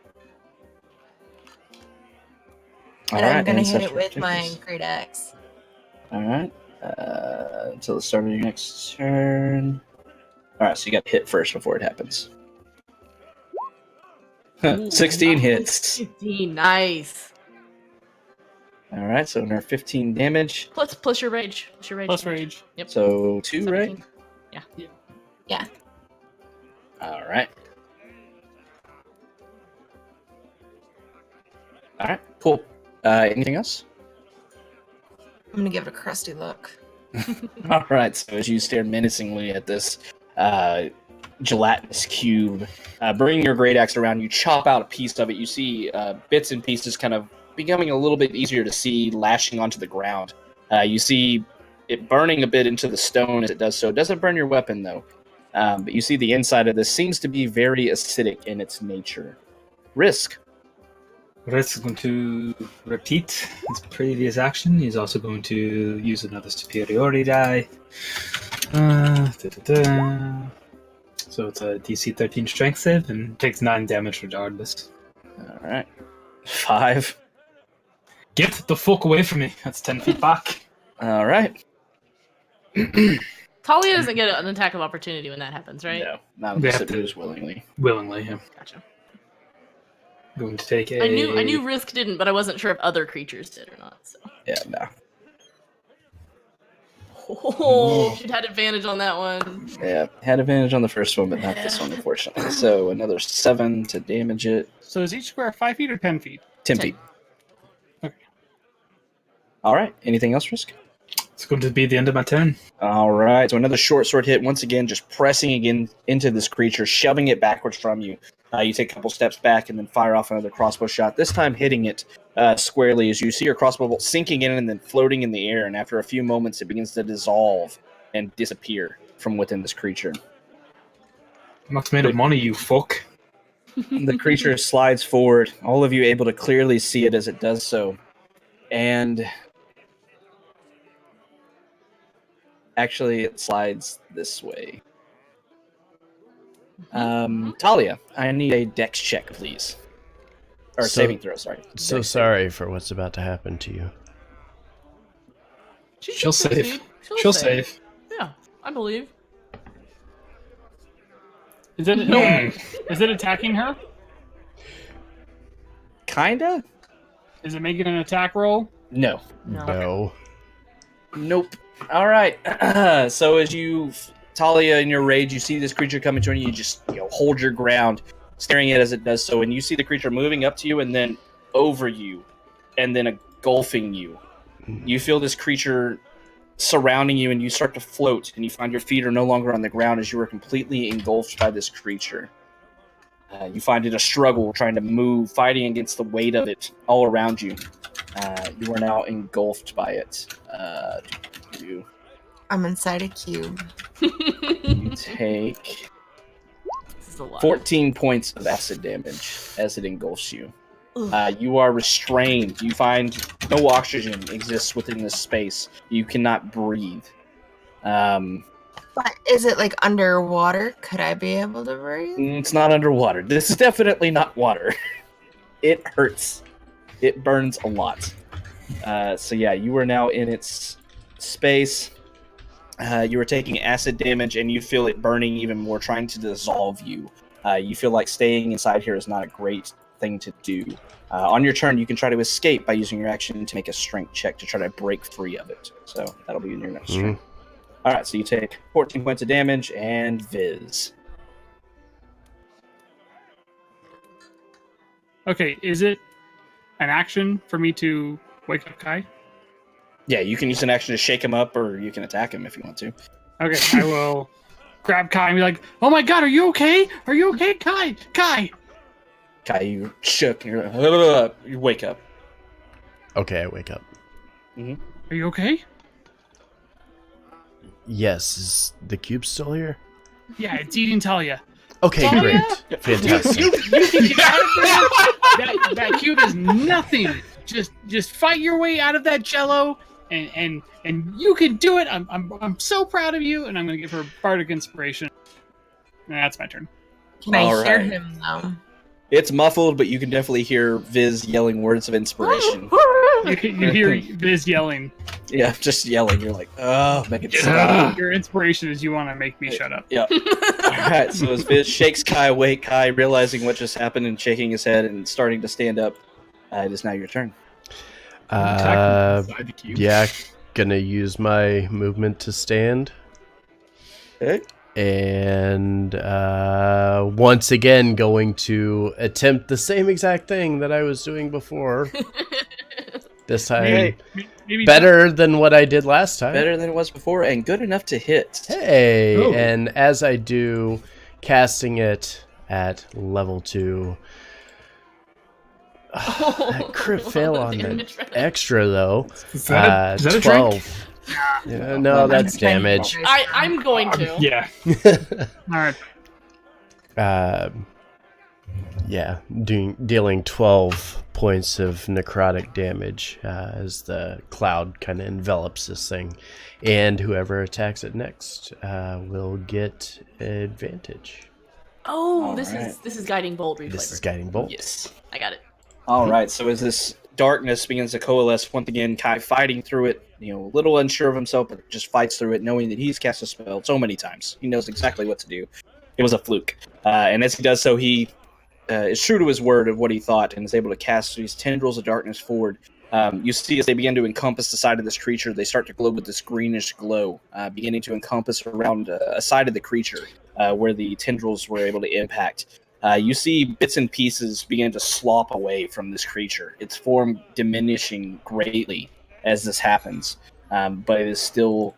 And I'm gonna hit it with my great axe. Alright. Until the start of your next turn. Alright, so you got to hit first before it happens. Ooh, 16 nice. hits. 15, nice. Alright, so another 15 damage. Plus your rage. Plus rage. Yep. So 2, right? 17. Yeah. Yeah. Alright. Alright, cool. Anything else? I'm gonna give it a crusty look. Alright, so as you stare menacingly at this gelatinous cube, bringing your great axe around, you chop out a piece of it. You see bits and pieces kind of becoming a little bit easier to see, lashing onto the ground. You see it burning a bit into the stone as it does so. It doesn't burn your weapon, though. But you see the inside of this seems to be very acidic in its nature. Risk. Risk is going to repeat his previous action. He's also going to use another superiority die. So it's a DC 13 strength save and takes 9 damage regardless. Alright. 5. Get the fuck away from me. That's 10 feet back. Alright. Talia doesn't get an attack of opportunity when that happens, right? No, not They unless have it to- moves willingly. Willingly, yeah. Gotcha. Going to take a. I knew Risk didn't, but I wasn't sure if other creatures did or not. So. Yeah, no. Oh, she'd had advantage on that one. Yeah, had advantage on the first one, but not this one, unfortunately. So another 7 to damage it. So is each square 5 feet or 10 feet? 10 10. feet. Okay. All right. Anything else, Risk? It's going to be the end of my turn. All right. So another short sword hit. Once again, just pressing again into this creature, shoving it backwards from you. You take a couple steps back and then fire off another crossbow shot. This time hitting it squarely as you see your crossbow bolt sinking in and then floating in the air. And after a few moments, it begins to dissolve and disappear from within this creature. I'm not made of money, you fuck. The creature slides forward, all of you able to clearly see it as it does so. And actually, it slides this way. Talia, I need a dex check, please. Or saving throw, sorry. So Dex sorry for what's about to happen to you. She'll save. succeed. She'll save. Yeah, I believe. Is it attacking her? Kinda? Is it making an attack roll? No. No. Nope. All right. So as you, Talia, in your rage, you see this creature coming to you. You just hold your ground, staring at it as it does so, and you see the creature moving up to you and then over you, and then engulfing you. You feel this creature surrounding you, and you start to float, and you find your feet are no longer on the ground as you are completely engulfed by this creature. You find it a struggle trying to move, fighting against the weight of it all around you. You are now engulfed by it. I'm inside a cube. You take This is a lot. 14 points of acid damage as it engulfs you. Ugh. You are restrained. You find no oxygen exists within this space. You cannot breathe. But is it like underwater? Could I be able to breathe? It's not underwater. This is definitely not water. It hurts. It burns a lot. So yeah, you are now in its space. You are taking acid damage, and you feel it burning even more, trying to dissolve you. You feel like staying inside here is not a great thing to do. On your turn, you can try to escape by using your action to make a strength check to try to break free of it. So that'll be in your next turn. All right, so you take 14 points of damage and Viz. Okay, is it an action for me to wake up Kai? Yeah, you can use an action to shake him up, or you can attack him if you want to. Okay, I will grab Kai and be like, "Oh my god, are you okay? Are you okay, Kai? Kai!" Kai, you shook, and you're like, you wake up. Okay, I wake up. Are you okay? Yes, is the cube still here? Yeah, it's eating Talia. Okay, Talia? great. Fantastic. You can get out of there. That cube is nothing. Just fight your way out of that jello, and you can do it. I'm so proud of you, and I'm gonna give her bardic inspiration. And that's my turn. Can I All hear right. him though? It's muffled, but you can definitely hear Viz yelling words of inspiration. You hear Viz yelling. Yeah, just yelling. You're like, oh, make it stop. Your inspiration is you want to make me shut up. Yeah. All right, so as Viz shakes Kai awake, Kai realizing what just happened and shaking his head and starting to stand up, it is now your turn. Inside the cube. Yeah, gonna use my movement to stand. Okay. And once again going to attempt the same exact thing that I was doing before. This time Maybe better than what I did last time. Better than it was before and good enough to hit. Hey, Ooh. and as I do, casting it at level 2. That crit fail on the Damage. extra though. Is that a drink? 12. Yeah, no, that's damage. I'm going to. Yeah. All right. Yeah, dealing 12 points of necrotic damage as the cloud kind of envelops this thing, and whoever attacks it next will get advantage. Oh, All this right. is guiding bolt reflavor. This is guiding bolt. Yes. I got it. All right, so as this darkness begins to coalesce once again. Kai fighting through it, a little unsure of himself, but just fights through it, knowing that he's cast a spell so many times. He knows exactly what to do. It was a fluke. And as he does so, he is true to his word of what he thought and is able to cast these tendrils of darkness forward. You see as they begin to encompass the side of this creature, they start to glow with this greenish glow, beginning to encompass around a side of the creature where the tendrils were able to impact. You see bits and pieces begin to slop away from this creature, its form diminishing greatly as this happens, but it is still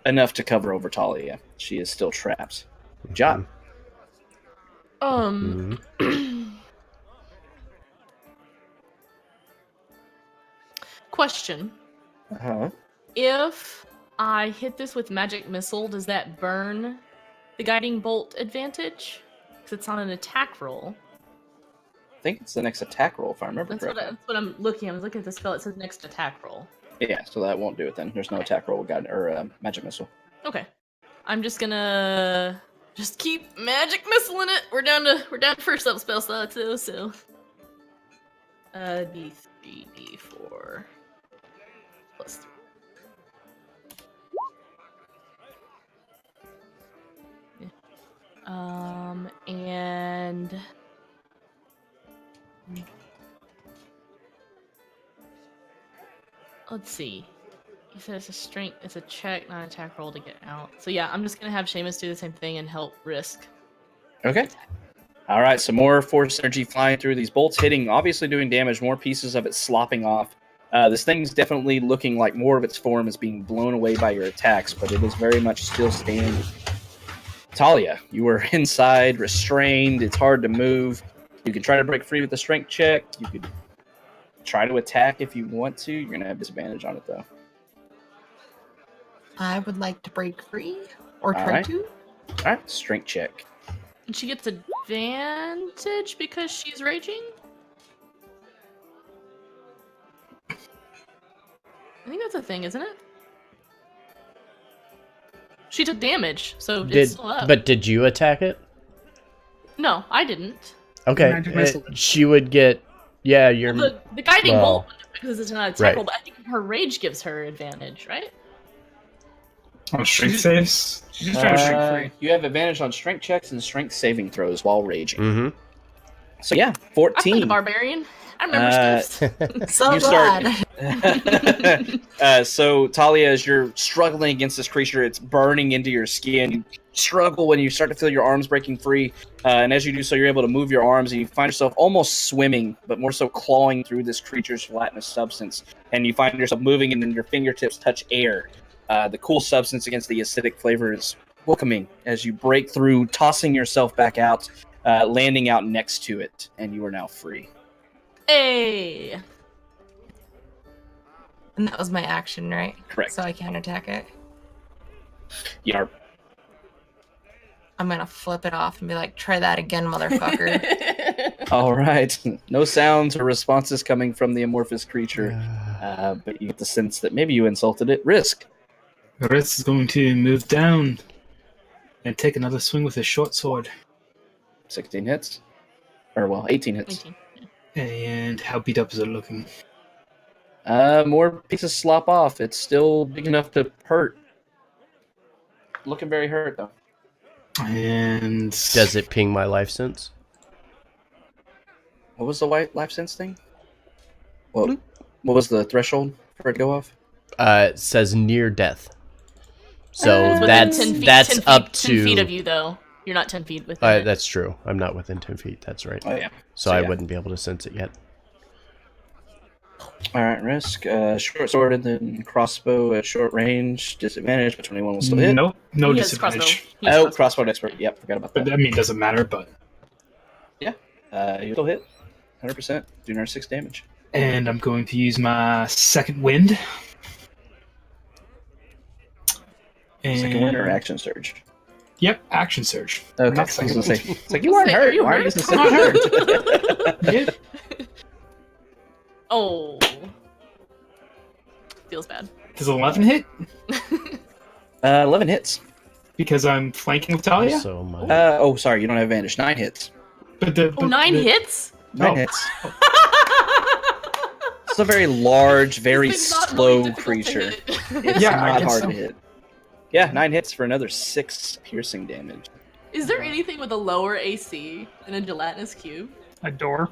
enough to cover over Talia. She is still trapped. Good job. Question. Uh-huh. If I hit this with magic missile, does that burn the guiding bolt advantage? Because it's on an attack roll. I think it's the next attack roll, if I remember correctly. That's what I'm looking. I was looking at the spell. It says next attack roll. Yeah, so that won't do it then. There's no attack roll or magic missile. Okay. I'm just gonna keep magic missile in it. We're down to first level spell slots though, so D3, D4 plus 3. And let's see. You said it's a check, not an attack roll to get out. So yeah, I'm just gonna have Seamus do the same thing and help Risk. Okay. All right, so more force energy flying through these bolts, hitting, obviously doing damage, more pieces of it slopping off. This thing's definitely looking like more of its form is being blown away by your attacks, but it is very much still standing. Talia, you are inside, restrained. It's hard to move. You can try to break free with the strength check. You could try to attack if you want to. You're going to have disadvantage on it, though. I would like to break free or try right. to. All right, strength check. And she gets advantage because she's raging? I think that's a thing, isn't it? She took damage, so it's still up. But did you attack it? No, I didn't. Okay, she would get... Yeah, you're... Well, the guiding bolt, because it's not attack roll, but I think her rage gives her advantage, right? On strength saves? She's just trying to strength free. You have advantage on strength checks and strength saving throws while raging. Mm-hmm. So yeah, 14. I played a barbarian. I remember stuff. So You glad. So Talia, as you're struggling against this creature, it's burning into your skin. You struggle when you start to feel your arms breaking free, and as you do so, you're able to move your arms, and you find yourself almost swimming, but more so clawing through this creature's gelatinous substance, and you find yourself moving, and then your fingertips touch air. The cool substance against the acidic flavor is welcoming as you break through, tossing yourself back out, landing out next to it, and you are now free. Hey! And that was my action, right? Correct. So I can't attack it. Yarp. I'm gonna flip it off and be like, try that again, motherfucker. All right. No sounds or responses coming from the amorphous creature, but you get the sense that maybe you insulted it. Risk. Risk is going to move down and take another swing with his short sword. 16 hits. Or, well, 18 hits. 18. And how beat up is it looking? More pieces slop off. It's still big enough to hurt. Looking very hurt, though. And Does it ping my life sense? What was the white life sense thing? What was the threshold for it to go off? It says near death. So It's within that's 10 feet, that's 10 feet, up 10 to. feet of you, though. You're not 10 feet within it. That's true. I'm not within 10 feet. That's right. Oh, yeah. So I wouldn't be able to sense it yet. All right, Risk. Short sword and then crossbow at short range. Disadvantage, but 21 will still hit. Nope, no He has disadvantage. He has Oh, crossbow expert. Yep, forgot about But that. I mean, it doesn't matter, but... You still hit. 100%. Do another 6 damage. And I'm going to use my second wind. And... Second wind or action surge? Yep, action surge. Okay, Not I was second gonna say, wind. it's like, you aren't hurt. You Why are you hurt? using second surge? Yeah. Oh. Feels bad. Does 11 hit? 11 hits. Because I'm flanking with Talia? So much. Sorry, you don't have advantage. 9 hits. But the, Oh, 9 hits? 9 Oh. hits. It's a very large, very It's not slow really difficult to creature. hit. It's Yeah, I not guess hard so. to hit. Yeah, 9 hits for another 6 piercing damage. Is there anything with a lower AC than a gelatinous cube? A door.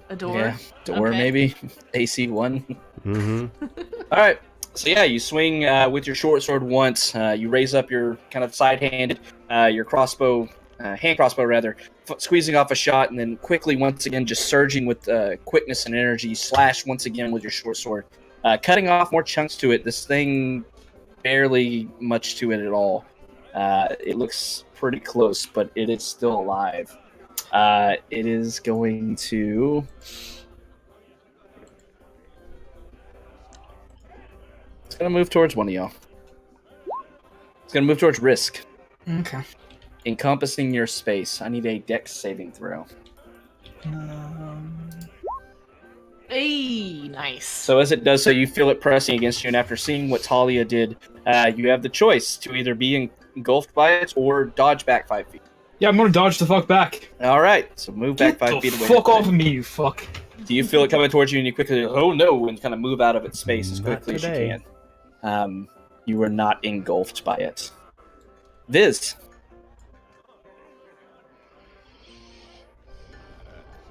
A door? Yeah, door Okay. maybe. AC 1. Mm-hmm. All right. So yeah, you swing with your short sword once. You raise up your kind of side-handed, your crossbow, hand crossbow rather, squeezing off a shot, and then quickly once again just surging with quickness and energy. Slash once again with your short sword, cutting off more chunks to it. This thing barely much to it at all. It looks pretty close, but it is still alive. It is going to. It's going to move towards one of y'all. It's going to move towards Risk, Okay. encompassing your space. I need a dex saving throw. Hey, nice. So as it does so, you feel it pressing against you, and after seeing what Talia did, you have the choice to either be engulfed by it or dodge back 5 feet. Yeah, I'm gonna dodge the fuck back. All right, so move back Get 5 the feet away. fuck off of me, you fuck. Do you feel it coming towards you, and you quickly, oh no, and kind of move out of its space as Not quickly as you today. can? You are not engulfed by it. Viz.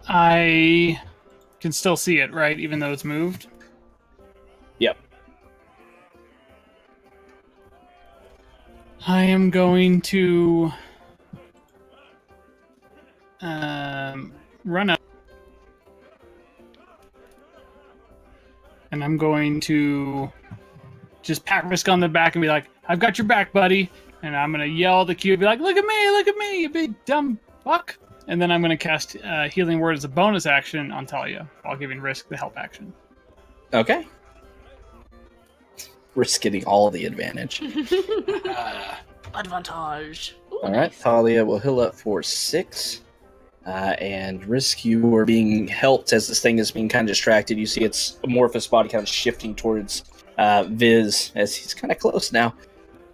I can still see it, right? Even though it's moved. Yep. I am going to run up, and I'm going to just pat Risk on the back and be like, "I've got your back, buddy." And I'm gonna yell at the cube, be like, look at me, you big dumb fuck." And then I'm gonna cast Healing Word as a bonus action on Talia while giving Risk the help action. Okay. Risk getting all the advantage. Advantage. Ooh, All right, Talia will heal up for 6. And Risk, you are being helped as this thing is being kind of distracted. You see its amorphous body kind of shifting towards Viz as he's kind of close now.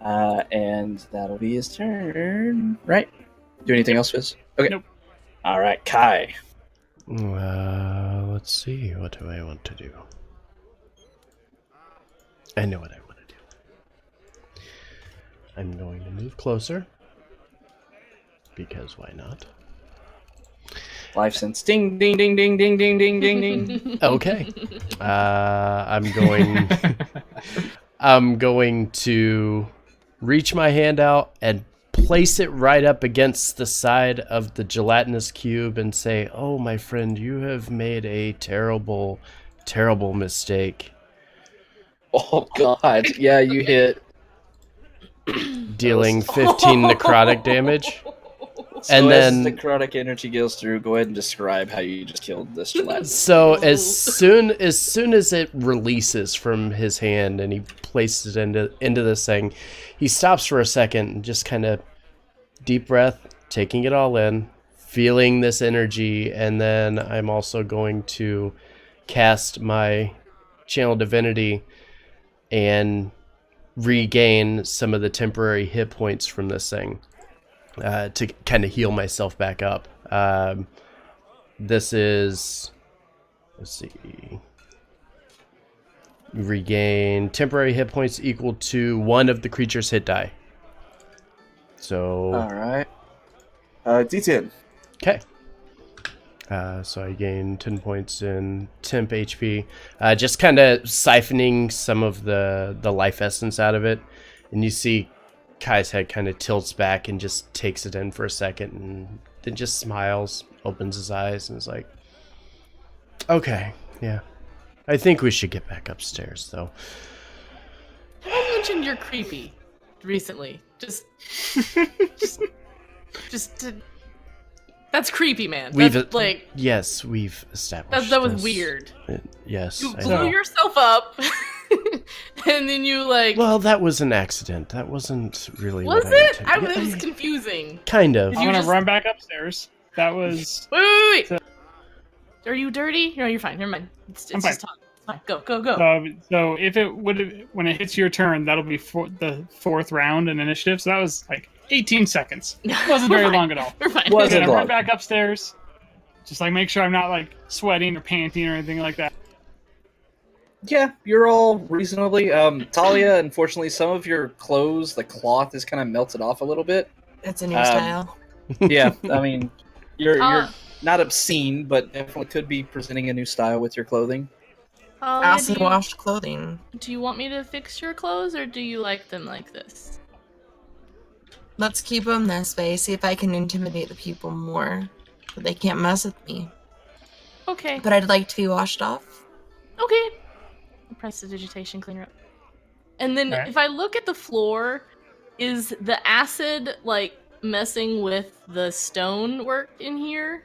And that'll be his turn. Right? Do anything else, Viz? Okay. Nope. All right, Kai. Let's see. What do I want to do? I know what I want to do. I'm going to move closer. Because why not? Life sense. Ding, ding, ding, ding, ding, ding, ding, ding, ding. Okay. I'm going to reach my hand out and place it right up against the side of the gelatinous cube and say, "Oh, my friend, you have made a terrible, terrible mistake." Oh, God. Yeah, you hit. Dealing 15 necrotic damage. So And as then- necrotic energy goes through, go ahead and describe how you just killed this gelatinous. So as soon as it releases from his hand and he places it into this thing, he stops for a second and just kind of deep breath, taking it all in, feeling this energy, and then I'm also going to cast my Channel Divinity and regain some of the temporary hit points from this thing. To kind of heal myself back up. This is, let's see, regain temporary hit points equal to 1 of the creature's hit die. So, Alright. D10. okay. So I gain 10 points in temp HP. Just kind of siphoning some of the life essence out of it. And you see Kai's head kind of tilts back and just takes it in for a second and then just smiles, opens his eyes, and is like, "Okay, yeah. I think we should get back upstairs, though." I mentioned you're creepy recently. Just that's creepy, man. That's like Yes, we've established that was this. weird. Yes, You I blew know. yourself up, and then you like. Well, that was an accident. That wasn't really Was what I it? intended. It was confusing. Kind of. Did I'm you gonna just- run back upstairs. That was Wait. So- Are you dirty? No, you're fine. Never mind. It's I'm just talk. It's fine. Go. so if it would when it hits your turn, that'll be the 4th round in initiative. So that was like 18 seconds. It wasn't We're very fine. long at all. We're fine. Was I'm it gonna long? run back upstairs. Just like make sure I'm not like sweating or panting or anything like that. Yeah, you're all reasonably. Talia, unfortunately, some of your clothes, the cloth is kind of melted off a little bit. It's a new style. Yeah, I mean, you're Ta- not obscene, but definitely could be presenting a new style with your clothing. Talia, Acid washed clothing. do you want me to fix your clothes, or do you like them like this? Let's keep them this way. See if I can intimidate the people more. But they can't mess with me. Okay. But I'd like to be washed off. Okay. Press the vegetation cleaner up. And then Alright. if I look at the floor, is the acid like messing with the stone work in here?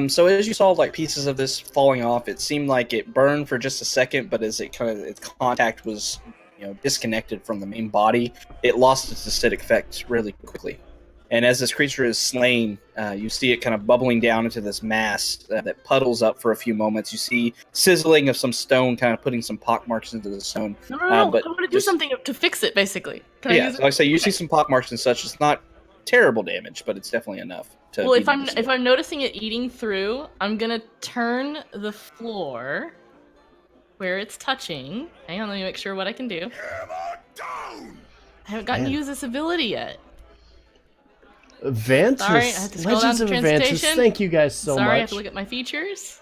So as you saw, like pieces of this falling off, it seemed like it burned for just a second, but as its contact was, disconnected from the main body, it lost its acidic effect really quickly. And as this creature is slain, you see it kind of bubbling down into this mass that puddles up for a few moments. You see sizzling of some stone, kind of putting some pock marks into the stone. No. But I want to do just- something to fix it, basically. Can I Yeah, use so it? like I say, you see some pock marks and such. It's not terrible damage, but it's definitely enough. Well, if I'm noticing it eating through, I'm gonna turn the floor where it's touching. Hang on, let me make sure what I can do. I haven't gotten to Man. use this ability yet. Vantis, Sorry, I have to scroll Legends down of to Vantis. transportation. Thank you guys so Sorry, I have much. to look at my features.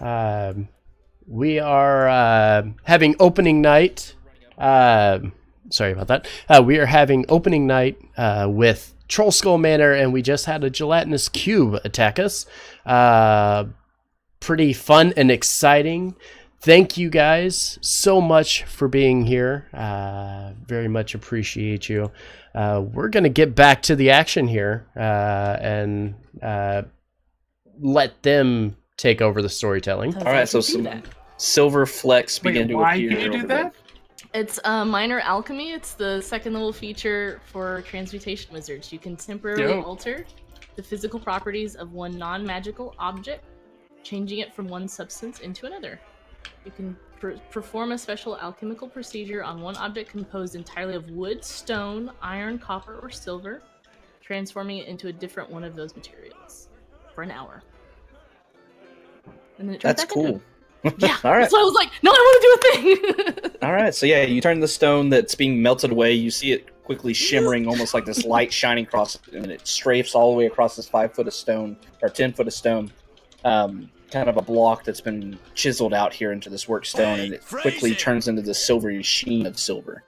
We are having opening night. Sorry about that. We are having opening night with Troll Skull Manor, and we just had a gelatinous cube attack us. Pretty fun and exciting. Thank you guys so much for being here. Very much appreciate you. We're going to get back to the action here and let them take over the storytelling. All right, so Do some that. silver flecks begin Wait, to why appear. can you do over that? It's minor alchemy. It's the second level feature for transmutation wizards. You can temporarily Dope. alter the physical properties of one non-magical object, changing it from one substance into another. You can perform a special alchemical procedure on one object composed entirely of wood, stone, iron, copper, or silver, transforming it into a different one of those materials for an hour. And then it turns That's back into cool. Yeah, All right. so I was like, no, I want to do a thing. All right, so yeah, you turn the stone that's being melted away. You see it quickly shimmering, almost like this light shining across it, and it strafes all the way across this 5 foot of stone or 10 foot of stone. Kind of a block that's been chiseled out here into this work stone, and it quickly turns into this silvery sheen of silver.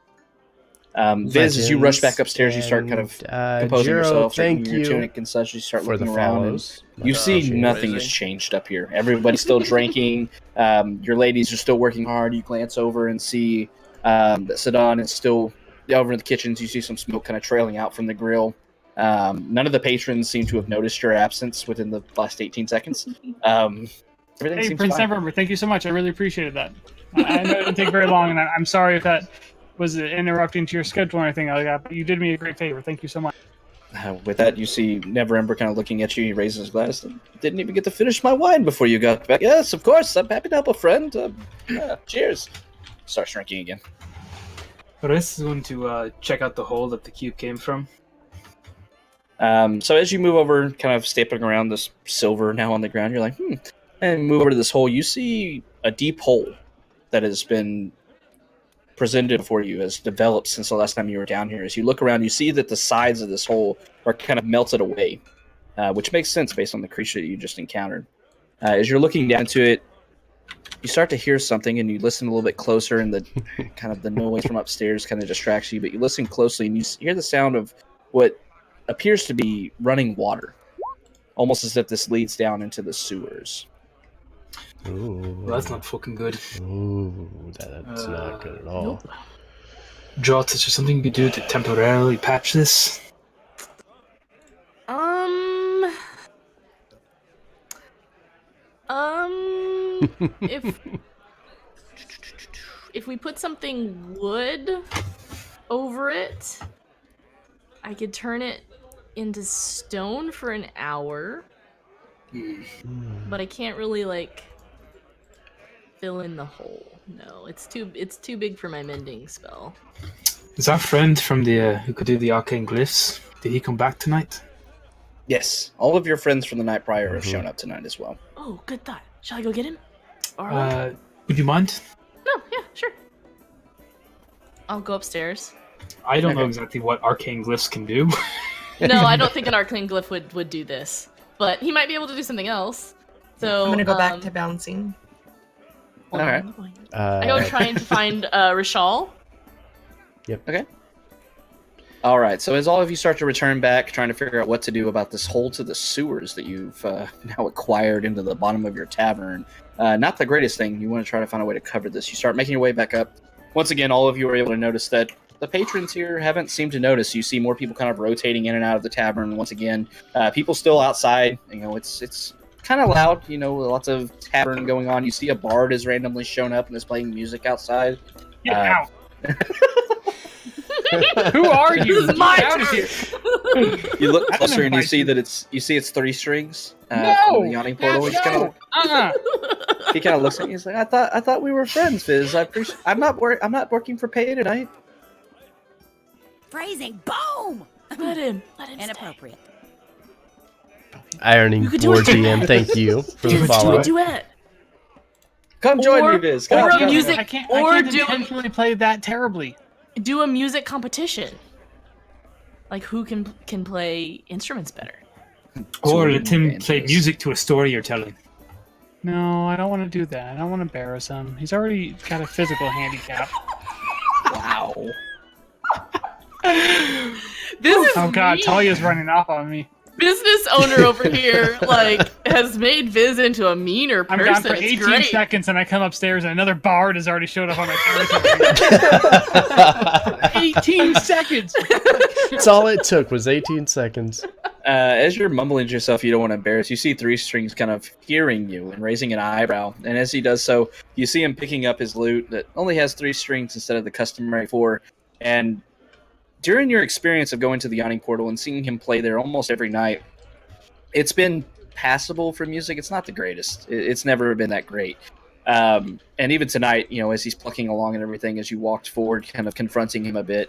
Viz, as you rush back upstairs, you start kind of composing Jiro, yourself, start thank your you tunic and such. You start for the looking around, and follows. you see Appreciate it. nothing has changed up here. Everybody's still drinking. Your ladies are still working hard. You glance over and see that Sedan is still over in the kitchens. You see some smoke kind of trailing out from the grill. None of the patrons seem to have noticed your absence within the last 18 seconds. Everything Hey, seems Prince fine. Neverember, thank you so much. I really appreciated that. I know it didn't take very long, and I'm sorry if that was interrupting to your schedule or anything like that, but you did me a great favor. Thank you so much. With that, you see Neverember kind of looking at you. He raises his glass. Didn't even get to finish my wine before you got back. Yes, of course. I'm happy to help a friend. Cheers. Starts drinking again. Rest is going to check out the hole that the cube came from. So as you move over, kind of stapling around this silver now on the ground, you're like, and move over to this hole. You see a deep hole that has been presented for you, has developed since the last time you were down here. As you look around, you see that the sides of this hole are kind of melted away, which makes sense based on the creature that you just encountered. As you're looking down to it, you start to hear something, and you listen a little bit closer, and the kind of the noise from upstairs kind of distracts you. But you listen closely, and you hear the sound of what appears to be running water, almost as if this leads down into the sewers. Ooh, Well, that's not fucking good. Ooh, that's not good at all. Nope. Jot, is there something you could do to temporarily patch this? If we put something wood over it, I could turn it into stone for an hour, but I can't really like fill in the hole. No, it's too big for my mending spell. Is our friend from the who could do the arcane glyphs? Did he come back tonight? Yes, all of your friends from the night prior have shown up tonight as well. Oh, good thought. Shall I go get him? All right. Would you mind? No, yeah. I'll go upstairs. I don't know Okay. exactly what arcane glyphs can do. No, I don't think an arcane glyph would do this, but he might be able to do something else. So I'm gonna go back to bouncing. hold on, Alright. I'm going. I go trying to find Rishal. All right. So as all of you start to return back, trying to figure out what to do about this hole to the sewers that you've now acquired into the bottom of your tavern, not the greatest thing. You want to try to find a way to cover this. You start making your way back up. Once again, all of you are able to notice that the patrons here haven't seemed to notice. You see more people kind of rotating in and out of the tavern. Once again, people still outside. You know, it's kind of loud. You know, lots of tavern going on. You see a bard has randomly shown up and is playing music outside. Get out. Who are you? This is my Get out of turn. here. You look I didn't closer and you invite see you. that it's 3 strings. No, From the yawning portal. He's kind of Uh-uh. he kind of looks at me. He's like, I thought we were friends, Fizz. I'm not working for pay tonight. Phrasing. Boom. Let him stay. Inappropriate. Ironing You could do board it. GM, thank you for the Do it, Do follow. a duet. Come join Or- me, Fizz. or Come a join me. music- I can't or do- intentionally play that terribly. Do a music competition. Like who can play instruments better? Or let him play Evangelist. music to a story you're telling. No, I don't want to do that. I don't want to embarrass him. He's already got a physical handicap. Wow. This is Oh god, me. Talia's running off on me. Business owner over here, like, has made Viz into a meaner I'm person. gone for It's 18 great. seconds and I come upstairs and another bard has already showed up on my territory. 18 seconds! That's all it took was 18 seconds. As you're mumbling to yourself, you don't want to embarrass. You see 3 strings kind of hearing you and raising an eyebrow. And as he does so, you see him picking up his lute that only has 3 strings instead of the customary 4. And during your experience of going to the yawning portal and seeing him play there almost every night, it's been passable for music. It's not the greatest. It's never been that great. And even tonight, you know, as he's plucking along and everything, as you walked forward, kind of confronting him a bit,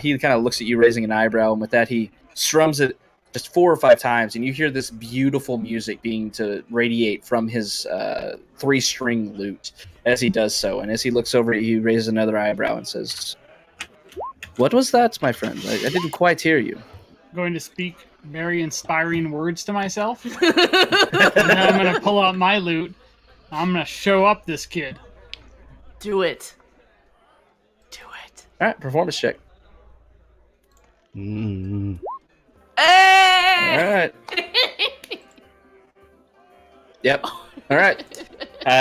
he kind of looks at you raising an eyebrow, and with that, he strums it just 4 or 5 times, and you hear this beautiful music being to radiate from his 3-string lute as he does so. And as he looks over at you, he raises another eyebrow and says, "What was that, my friend? I didn't quite hear you." Going to speak very inspiring words to myself. And then I'm going to pull out my loot. I'm going to show up this kid. Do it. Do it. All right, performance check. Mm. All Hey! right. Yep. All right.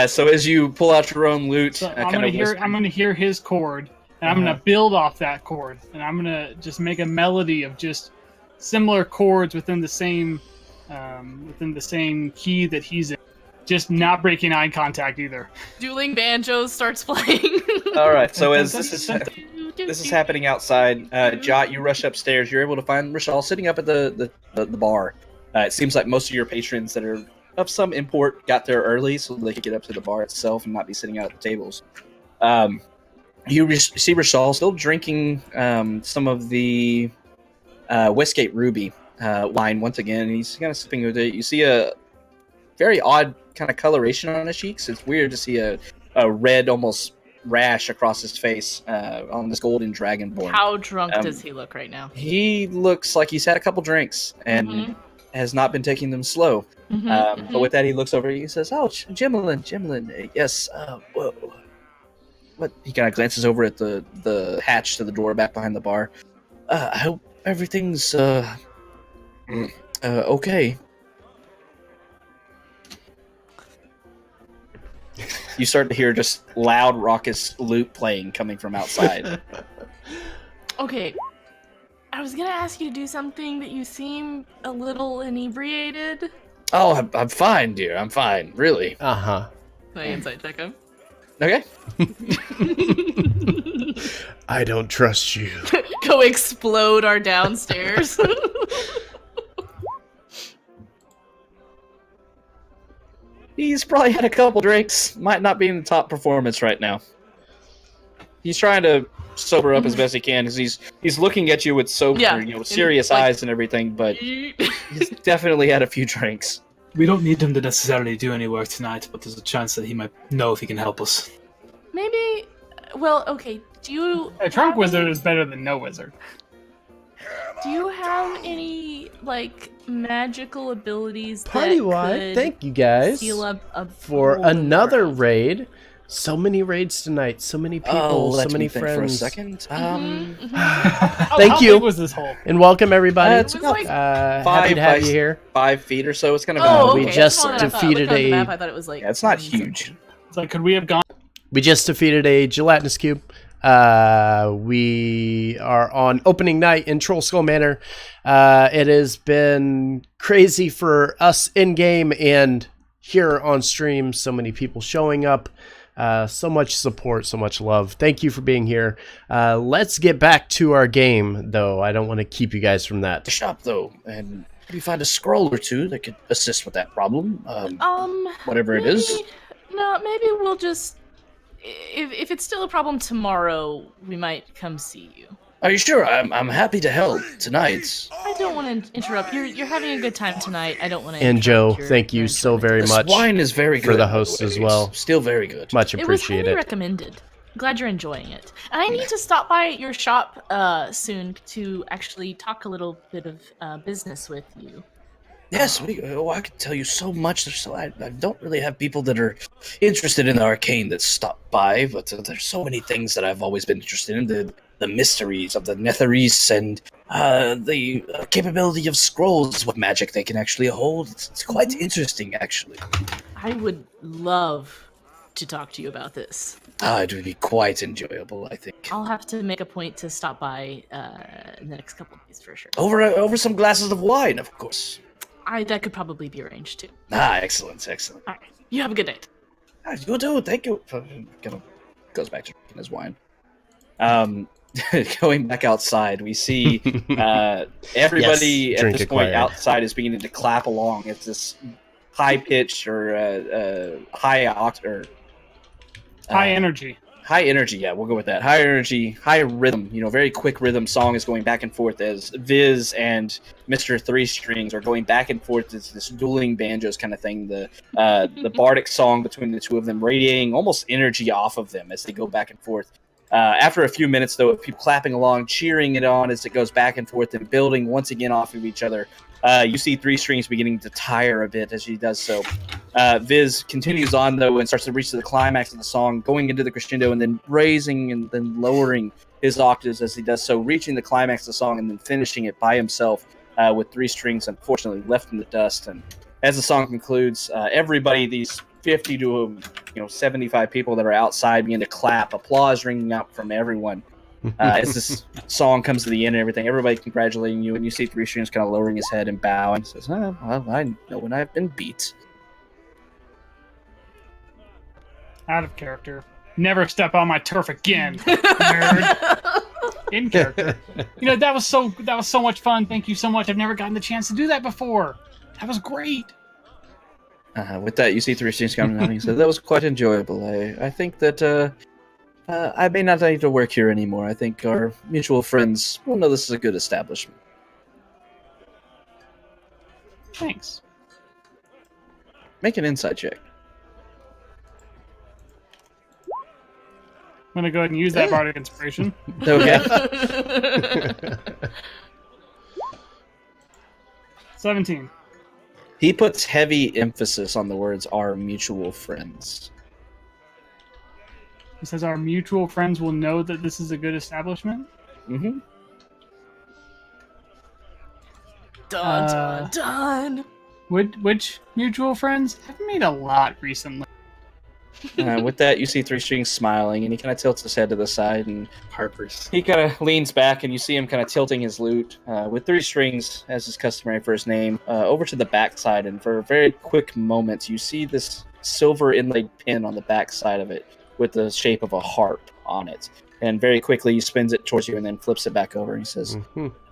So as you pull out your own loot, So kind of I'm going to hear his chord, and I'm going to build off that chord, and I'm going to just make a melody of just similar chords within the same key that he's in. Just not breaking eye contact either. Dueling Banjos starts playing. All right. So as this is happening outside, Jot, you rush upstairs. You're able to find Rishal sitting up at the bar. It seems like most of your patrons that are of some import got there early, so they could get up to the bar itself and not be sitting out at the tables. You see Rishal still drinking some of the Westgate Ruby wine once again. He's kind of sipping with it. You see a very odd kind of coloration on his cheeks. It's weird to see a red, almost rash across his face on this golden dragonborn. How drunk does he look right now? He looks like he's had a couple drinks and has not been taking them slow. But with that, he looks over. He says, "Oh, Jimlin, yes. Whoa." What? He kind of glances over at the hatch to the door back behind the bar. I hope everything's okay. You start to hear just loud, raucous lute playing coming from outside. Okay. I was gonna ask you to do something, but you seem a little inebriated. Oh, I'm fine, dear. I'm fine. Really. Uh-huh. Can I insight check him? Okay. I don't trust you. Go explode our downstairs. He's probably had a couple drinks. Might not be in the top performance right now. He's trying to sober up as best he can because he's looking at you with sober, serious eyes and everything. But he's definitely had a few drinks. We don't need him to necessarily do any work tonight, but there's a chance that he might know if he can help us. Maybe Well, okay. Do you A trunk have wizard any- is better than no wizard. Do you have any like magical abilities Party that wide. could Thank you guys seal up a for hole in the another ground? raid. So many raids tonight. So many people. Let so many me think for a friends. second. How Thank you. big was this hole? And welcome everybody. It's It was about like- Happy to have you here. 5 feet or so. It's kind of Oh, okay. we that's just smaller than I thought. defeated Looking at the a- map, I thought it was like. yeah, it's not something. huge. It's like, could we have gone? We just defeated a gelatinous cube. We are on opening night in Troll Skull Manor. It has been crazy for us in game and here on stream. So many people showing up. So much support, so much love. Thank you for being here. Let's get back to our game, though. I don't want to keep you guys from that. The shop, though, and maybe find a scroll or two that could assist with that problem. Whatever it is. No, maybe we'll just. If it's still a problem tomorrow, we might come see you. Are you sure? I'm happy to help tonight. I don't want to interrupt. You're having a good time tonight. I don't want to. And Joe, thank you so very This much. wine is very good for the by hosts way. as well. It's still very good. Much It was appreciated. highly recommended. Glad you're enjoying it. And I need to stop by your shop soon to actually talk a little bit of business with you. Yes, I could tell you so much. I don't really have people that are interested in the arcane that stop by, but there's so many things that I've always been interested in. The mysteries of the Netherese and the capability of scrolls, what magic they can actually hold. It's quite interesting, actually. I would love to talk to you about this. It would be quite enjoyable, I think. I'll have to make a point to stop by in the next couple of days for sure. Over some glasses of wine, of course. That could probably be arranged too. Excellent. All right. You have a good night. You do, thank you. Kind of goes back to drinking his wine. Going back outside, we see everybody Yes, at drink this point acquired. outside is beginning to clap along. It's this high pitch or high oct or High energy. high energy. Yeah, we'll go with that. High energy, high rhythm. Very quick rhythm song is going back and forth as Viz and Mr. Three Strings are going back and forth. It's this dueling banjos kind of thing. The bardic song between the two of them radiating almost energy off of them as they go back and forth. After a few minutes, though, of people clapping along, cheering it on as it goes back and forth and building once again off of each other, you see Three Strings beginning to tire a bit as she does so. Viz continues on, though, and starts to reach to the climax of the song, going into the crescendo and then raising and then lowering his octaves as he does so, reaching the climax of the song and then finishing it by himself with Three Strings, unfortunately, left in the dust. And as the song concludes, everybody, these 50 to 75 people that are outside begin to clap, applause ringing out from everyone as this song comes to the end and everything. Everybody congratulating you, and you see Three Strings kind of lowering his head and bowing. Says, well, I know when I've been beat. Out of character. Never step on my turf again, nerd. In character. That was so much fun. Thank you so much. I've never gotten the chance to do that before. That was great. With that, you see Three Strings coming out and he said, that was quite enjoyable. I think that I may not need to work here anymore. I think our mutual friends will know this is a good establishment. Thanks. Make an insight check. I'm gonna go ahead and use that bardic inspiration. Okay. 17. He puts heavy emphasis on the words "our mutual friends." He says our mutual friends will know that this is a good establishment. Mm-hmm. Done. Which mutual friends? I've made a lot recently. With that, you see Three Strings smiling, and he kind of tilts his head to the side, and Harpers. he kind of leans back, and you see him kind of tilting his lute with Three Strings, as is customary for his name, over to the backside. And for a very quick moment, you see this silver inlaid pin on the backside of it with the shape of a harp on it. And very quickly, he spins it towards you and then flips it back over. He says,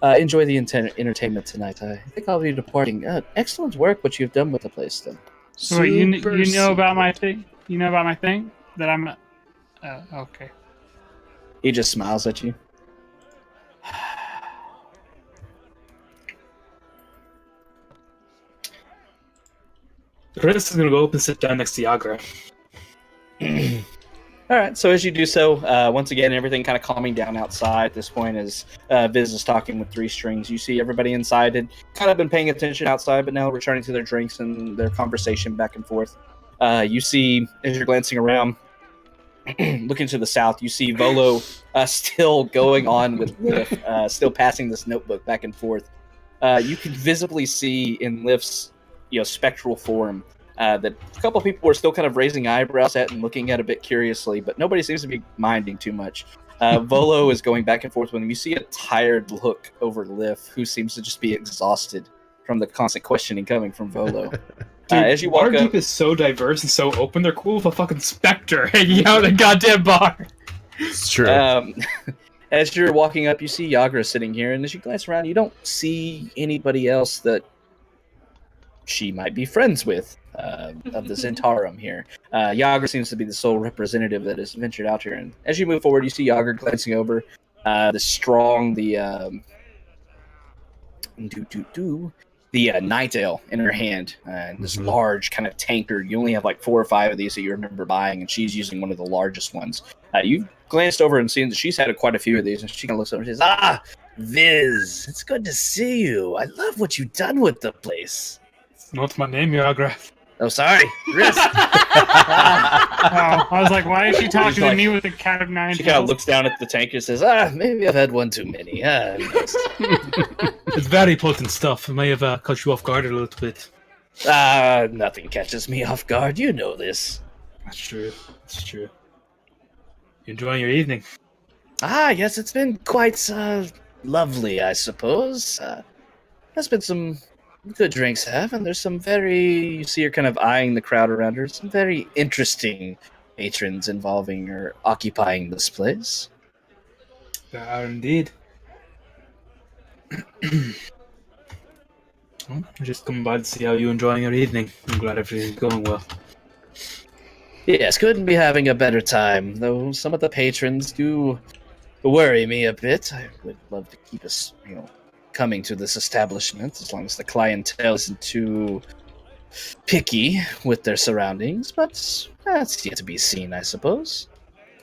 enjoy the entertainment tonight. I think I'll be departing. Excellent work, what you've done with the place, then. So wait, you know about my thing? You know about my thing? That I'm... okay. He just smiles at you. Chris is gonna go up and sit down next to Yagra. All right, so as you do so, once again, everything kind of calming down outside at this point as Viz is talking with Three Strings. You see everybody inside had kind of been paying attention outside, but now returning to their drinks and their conversation back and forth. You see, as you're glancing around, looking to the south, you see Volo still going on with Lif, still passing this notebook back and forth. You can visibly see in Lif's spectral form that a couple of people were still kind of raising eyebrows at and looking at a bit curiously, but nobody seems to be minding too much. Volo is going back and forth with him. You see a tired look over Lif, who seems to just be exhausted from the constant questioning coming from Volo. Dude, as you walk Waterdeep up, is so diverse and so open. They're cool with a fucking specter hanging out in a goddamn bar. It's true. As you're walking up, you see Yagra sitting here, and as you glance around, you don't see anybody else that she might be friends with of the Zentarum here. Yagra seems to be the sole representative that has ventured out here. And as you move forward, you see Yagra glancing over the night ale in her hand, and this large kind of tankard. You only have like 4 or 5 of these that you remember buying, and she's using one of the largest ones. You glanced over and seen that she's had quite a few of these, and she kind of looks over and says, "Ah, Viz, it's good to see you. I love what you've done with the place." It's not my name, Yagra. Oh, sorry, Risk. I was like, why is she talking to me with a cat of 9 She kind of tails? looks down at the tanker and says, maybe I've had one too many. It's very potent stuff. It may have caught you off guard a little bit. Nothing catches me off guard. You know this. That's true. That's true. You enjoying your evening? Yes, it's been quite lovely, I suppose. There's been some good drinks and there's some you see her kind of eyeing the crowd around her, some very interesting patrons involving or occupying this place. There are indeed. Well, I'm just coming by to see how you're enjoying your evening. I'm glad everything's going well. Yes, couldn't be having a better time, though some of the patrons do worry me a bit. I would love to keep us, coming to this establishment as long as the clientele isn't too picky with their surroundings, but that's yet to be seen, I suppose.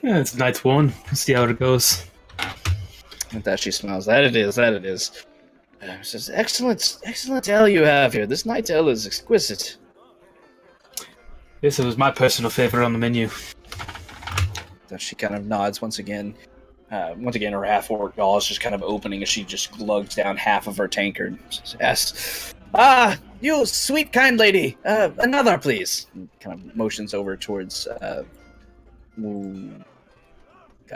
Yeah, it's night one. We'll see how it goes. And that she smiles. That it is. Says, excellent ale you have here. This night ale is exquisite. Yes, it was my personal favorite on the menu. That she kind of nods once again. Her half-orc doll is just kind of opening as she just glugs down half of her tankard. Says, yes. You sweet, kind lady. Another, please. And kind of motions over towards... God, I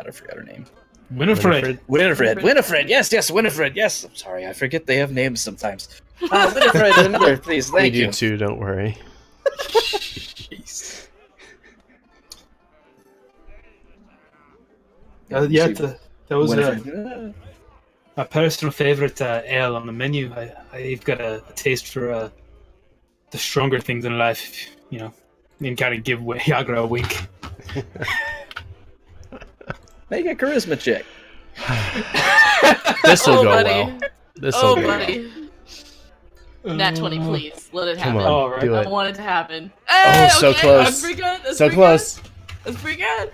forgot her name. Winifred. Winifred. Yes, Winifred. Yes. I'm sorry, I forget they have names sometimes. Winifred, another, please. Thank you. We do too, don't worry. Jeez. That was my personal favorite ale on the menu. I've got a taste for the stronger things in life, and kind of give Yagra a wink. Make a charisma check. This'll go buddy. well. This'll go buddy. Nat 20, please. Let it happen. Come on, All right. do I it. want it to happen. Oh, Hey, so okay, close. That's pretty good. That's So pretty close. Good. That's pretty good.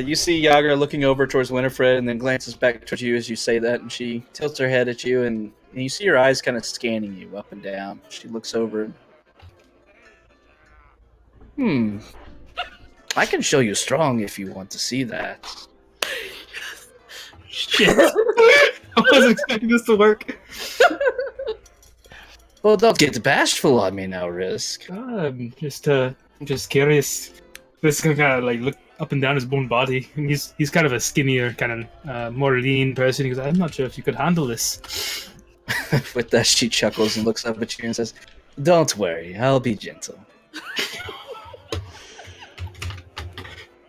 You see Yagra looking over towards Winifred and then glances back towards you as you say that, and she tilts her head at you, and you see her eyes kind of scanning you up and down. She looks over. I can show you strong if you want to see that. Shit. I wasn't expecting this to work. Well, don't get bashful on me now, Risk. I'm just curious. This can kind of look up and down his bone body, and he's kind of a skinnier, kind of more lean person. He goes, I'm not sure if you could handle this. With that, she chuckles and looks up at you and says, "Don't worry, I'll be gentle."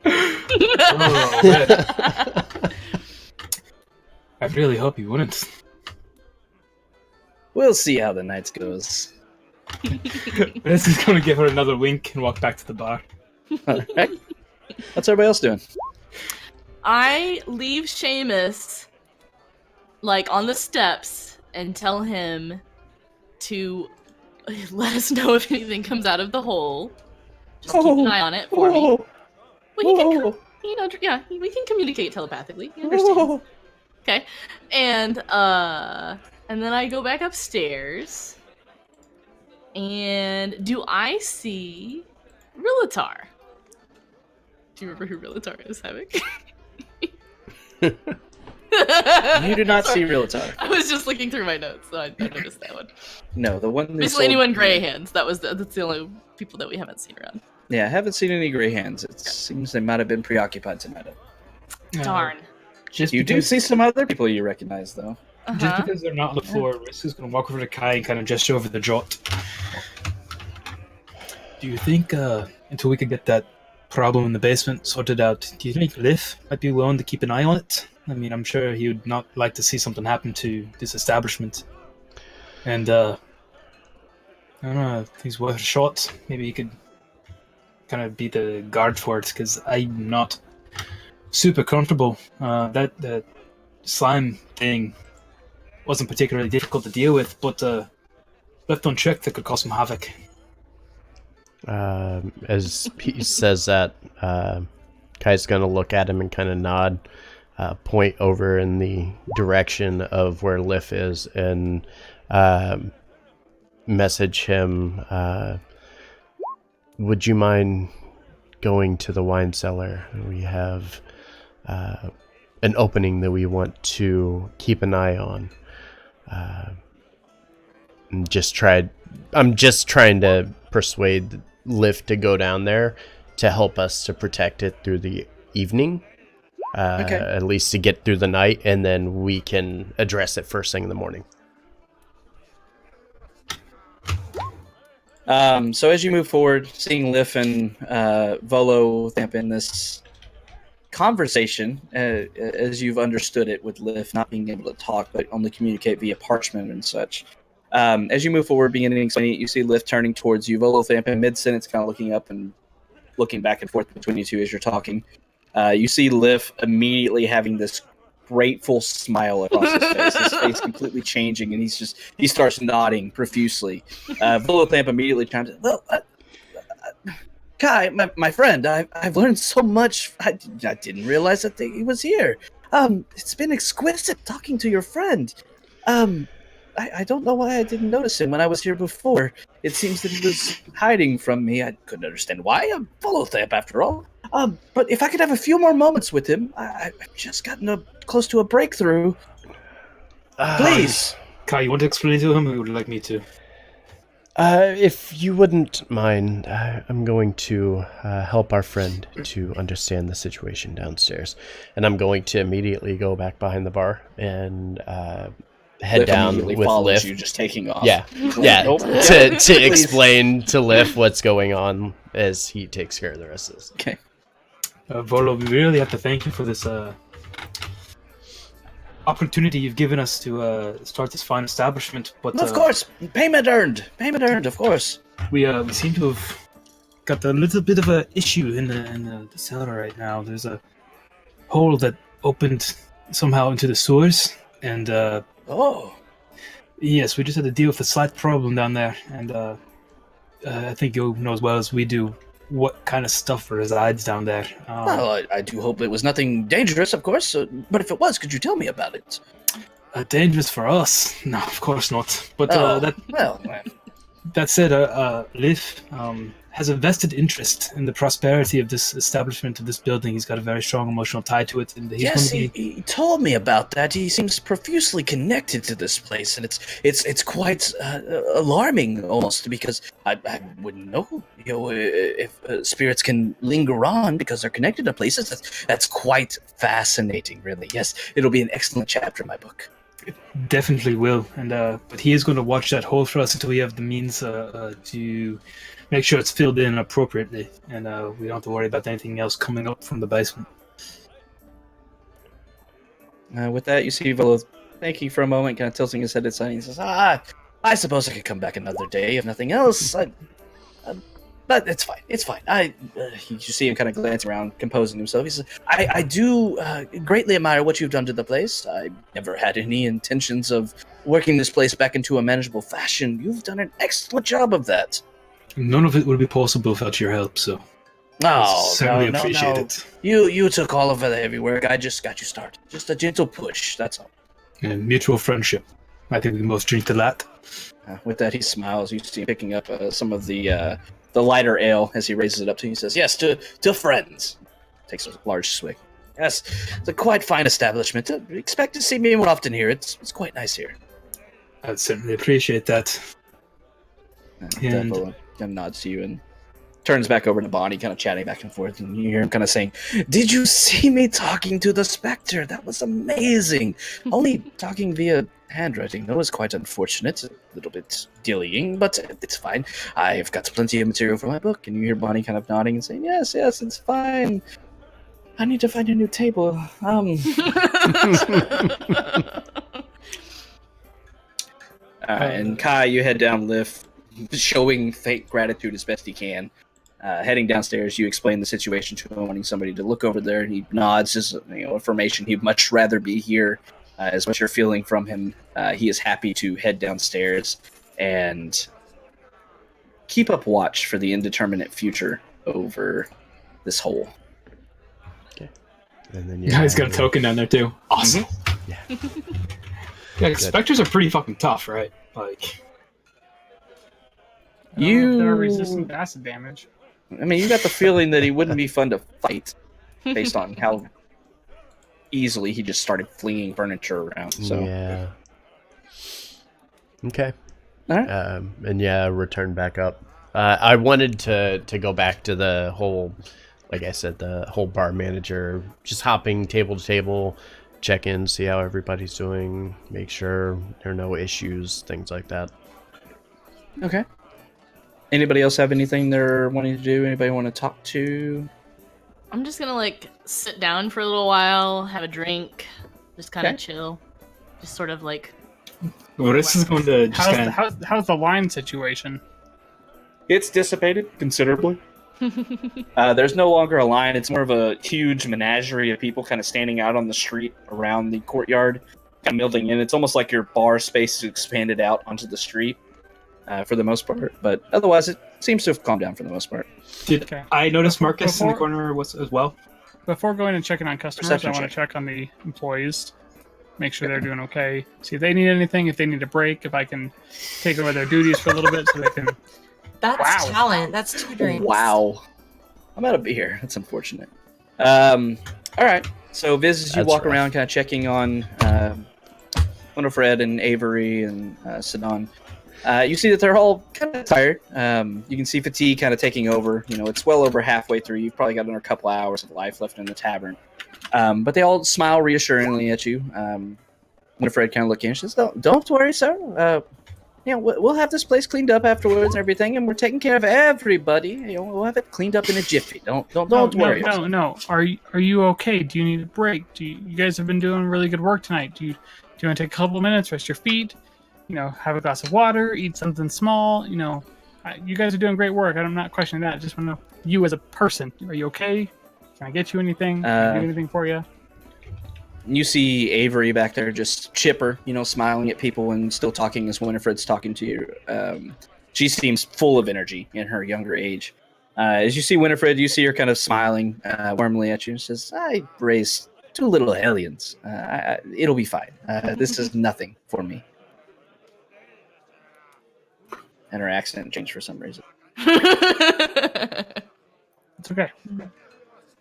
Oh, man. I really hope you wouldn't. We'll see how the night goes. This is going to give her another wink and walk back to the bar. Alright. What's everybody else doing? I leave Seamus, on the steps and tell him to let us know if anything comes out of the hole. Just keep an eye on it for me. Well, he can, yeah, we can communicate telepathically. He understands. Okay, and then I go back upstairs, and do I see Rillatar? Do you remember who Rillatar is, Havoc? You do not Sorry. see Rillatar. I was just looking through my notes, so I noticed that one. No, the one. Basically, anyone gray hands. That's the only people that we haven't seen around. Yeah, I haven't seen any gray hands. It seems they might have been preoccupied tonight. Darn. Just You do see some other people you recognize, though. Just because they're not on the floor, Riss is going to walk over to Kai and kind of gesture over the jot. Do you think, until we could get that problem in the basement sorted out, do you think Liv might be willing to keep an eye on it? I mean, I'm sure he would not like to see something happen to this establishment. And, I don't know, if he's worth a shot. Maybe he could kind of be the guard for it, because I'm not super comfortable. That slime thing wasn't particularly difficult to deal with, but left unchecked, that could cause some havoc. As he says that, Kai's gonna look at him and kind of nod, point over in the direction of where Lif is, and message him, would you mind going to the wine cellar? We have an opening that we want to keep an eye on. I'm just trying to persuade Liv to go down there to help us to protect it through the evening. Okay. At least to get through the night, and then we can address it first thing in the morning. So as you move forward, seeing Liv and Volo Thamp in this conversation, as you've understood it, with Liv not being able to talk but only communicate via parchment and such. As you move forward, beginning explaining it, you see Liv turning towards you. Volo Thamp in mid-sentence, kind of looking up and looking back and forth between you two as you're talking. You see Liv immediately having this grateful smile across his face completely changing, and he starts nodding profusely. Volo Thamp immediately chimes in, well, Kai, my friend, I've learned so much. I didn't realize that he was here. It's been exquisite talking to your friend. I don't know why I didn't notice him when I was here before. It seems that he was hiding from me. I couldn't understand why. I'm Volo Thamp after all. But if I could have a few more moments with him, I've just gotten close to a breakthrough. Please. Kai, you want to explain to him, or would you like me to? If you wouldn't mind, I'm going to help our friend to understand the situation downstairs. And I'm going to immediately go back behind the bar and head Liv down immediately with follows Liv. you, just taking off. Yeah, Nope. to explain to Liv what's going on as he takes care of the rest of this. Okay. Volo, we really have to thank you for this opportunity you've given us to start this fine establishment. But Of course, payment earned, of course. we seem to have got a little bit of a issue in the cellar right now. There's a hole that opened somehow into the sewers, and yes, we just had to deal with a slight problem down there, and I think you'll know as well as we do what kind of stuff resides down there. Well, I do hope it was nothing dangerous, of course. But if it was, could you tell me about it? Dangerous for us? No, of course not. But that said, Liv has a vested interest in the prosperity of this establishment, of this building. He's got a very strong emotional tie to it, and he's Yes, going to be... he told me about that. He seems profusely connected to this place, and it's quite alarming almost, because I wouldn't know, if spirits can linger on because they're connected to places. That's quite fascinating, really. Yes, it'll be an excellent chapter in my book. Definitely will, and but he is going to watch that hole for us until we have the means to make sure it's filled in appropriately, and we don't have to worry about anything else coming up from the basement. With that, you see Volo thinking for a moment, kind of tilting his head aside, and he says, I suppose I could come back another day, if nothing else. But it's fine. It's fine. You see him kind of glance around, composing himself. He says, I do greatly admire what you've done to the place. I never had any intentions of working this place back into a manageable fashion. You've done an excellent job of that. None of it would be possible without your help, so Oh, certainly no, appreciate no. it. You took all of the heavy work. I just got you started. Just a gentle push. That's all. And mutual friendship. I think we most drink to that. With that, he smiles. You see him picking up some of the lighter ale as he raises it up to you. He says, "Yes, to friends." Takes a large swig. Yes, it's a quite fine establishment. Expect to see me more often here. It's quite nice here. I'd certainly appreciate that. And- Devil nods to you and turns back over to Bonnie, kind of chatting back and forth. And you hear him kind of saying, "Did you see me talking to the Spectre? That was amazing. Only talking via handwriting, though, is quite unfortunate. A little bit dillying, but it's fine. I've got plenty of material for my book." And you hear Bonnie kind of nodding and saying, yes, it's fine. I need to find a new table. And Kai, you head down lift, showing fake gratitude as best he can. Heading downstairs, you explain the situation to him, wanting somebody to look over there. He nods as affirmation. He'd much rather be here. As what you're feeling from him, he is happy to head downstairs and keep up watch for the indeterminate future over this hole. Okay. And then He's got a token down there too. Awesome. Yeah. Yeah, specters are pretty fucking tough, right? Like, They're resistant to acid damage. I mean, you got the feeling that he wouldn't be fun to fight based on how easily he just started flinging furniture around. So Yeah. Okay. All right. And yeah, return back up. I wanted to go back to the whole, like I said, the whole bar manager, just hopping table to table, check in, see how everybody's doing, make sure there are no issues, things like that. Okay. Anybody else have anything they're wanting to do? Anybody want to talk to? I'm just gonna sit down for a little while, have a drink, just kind of Okay. chill, just sort of Boris is going to just kind of. How's the line situation? It's dissipated considerably. There's no longer a line. It's more of a huge menagerie of people kind of standing out on the street around the courtyard, kind of building in. It's almost like your bar space is expanded out onto the street for the most part. But otherwise, it seems to have calmed down for the most part. Did Okay. I notice Marcus in the Before- corner as well? Before going and checking on customers, Perception I want check. to check on the employees, make sure they're doing okay, see if they need anything, if they need a break, if I can take over their duties for a little bit so they can. That's Wow. talent. That's tutoring. Wow. I'm out of beer. That's unfortunate. All right. So, Viz, as you That's walk rough. around kind of checking on Winifred and Avery and Sidon, you see that they're all kind of tired. You can see fatigue kind of taking over. It's well over halfway through. You've probably got another couple hours of life left in the tavern. But they all smile reassuringly at you. Winifred kind of looking and she says, Don't worry, sir. We'll have this place cleaned up afterwards and everything, and we're taking care of everybody. We'll have it cleaned up in a jiffy. Don't worry. No. Are you okay? Do you need a break? You guys have been doing really good work tonight. Do you want to take a couple minutes, rest your feet? Have a glass of water, eat something small. You guys are doing great work. I'm not questioning that. I just want to know you as a person. Are you okay? Can I get you anything? Can I do anything for you? You see Avery back there just chipper, smiling at people and still talking as Winifred's talking to you. She seems full of energy in her younger age. As you see Winifred, you see her kind of smiling warmly at you and says, I raised 2 little hellions. It'll be fine. This is nothing for me. And her accent changed for some reason. It's okay.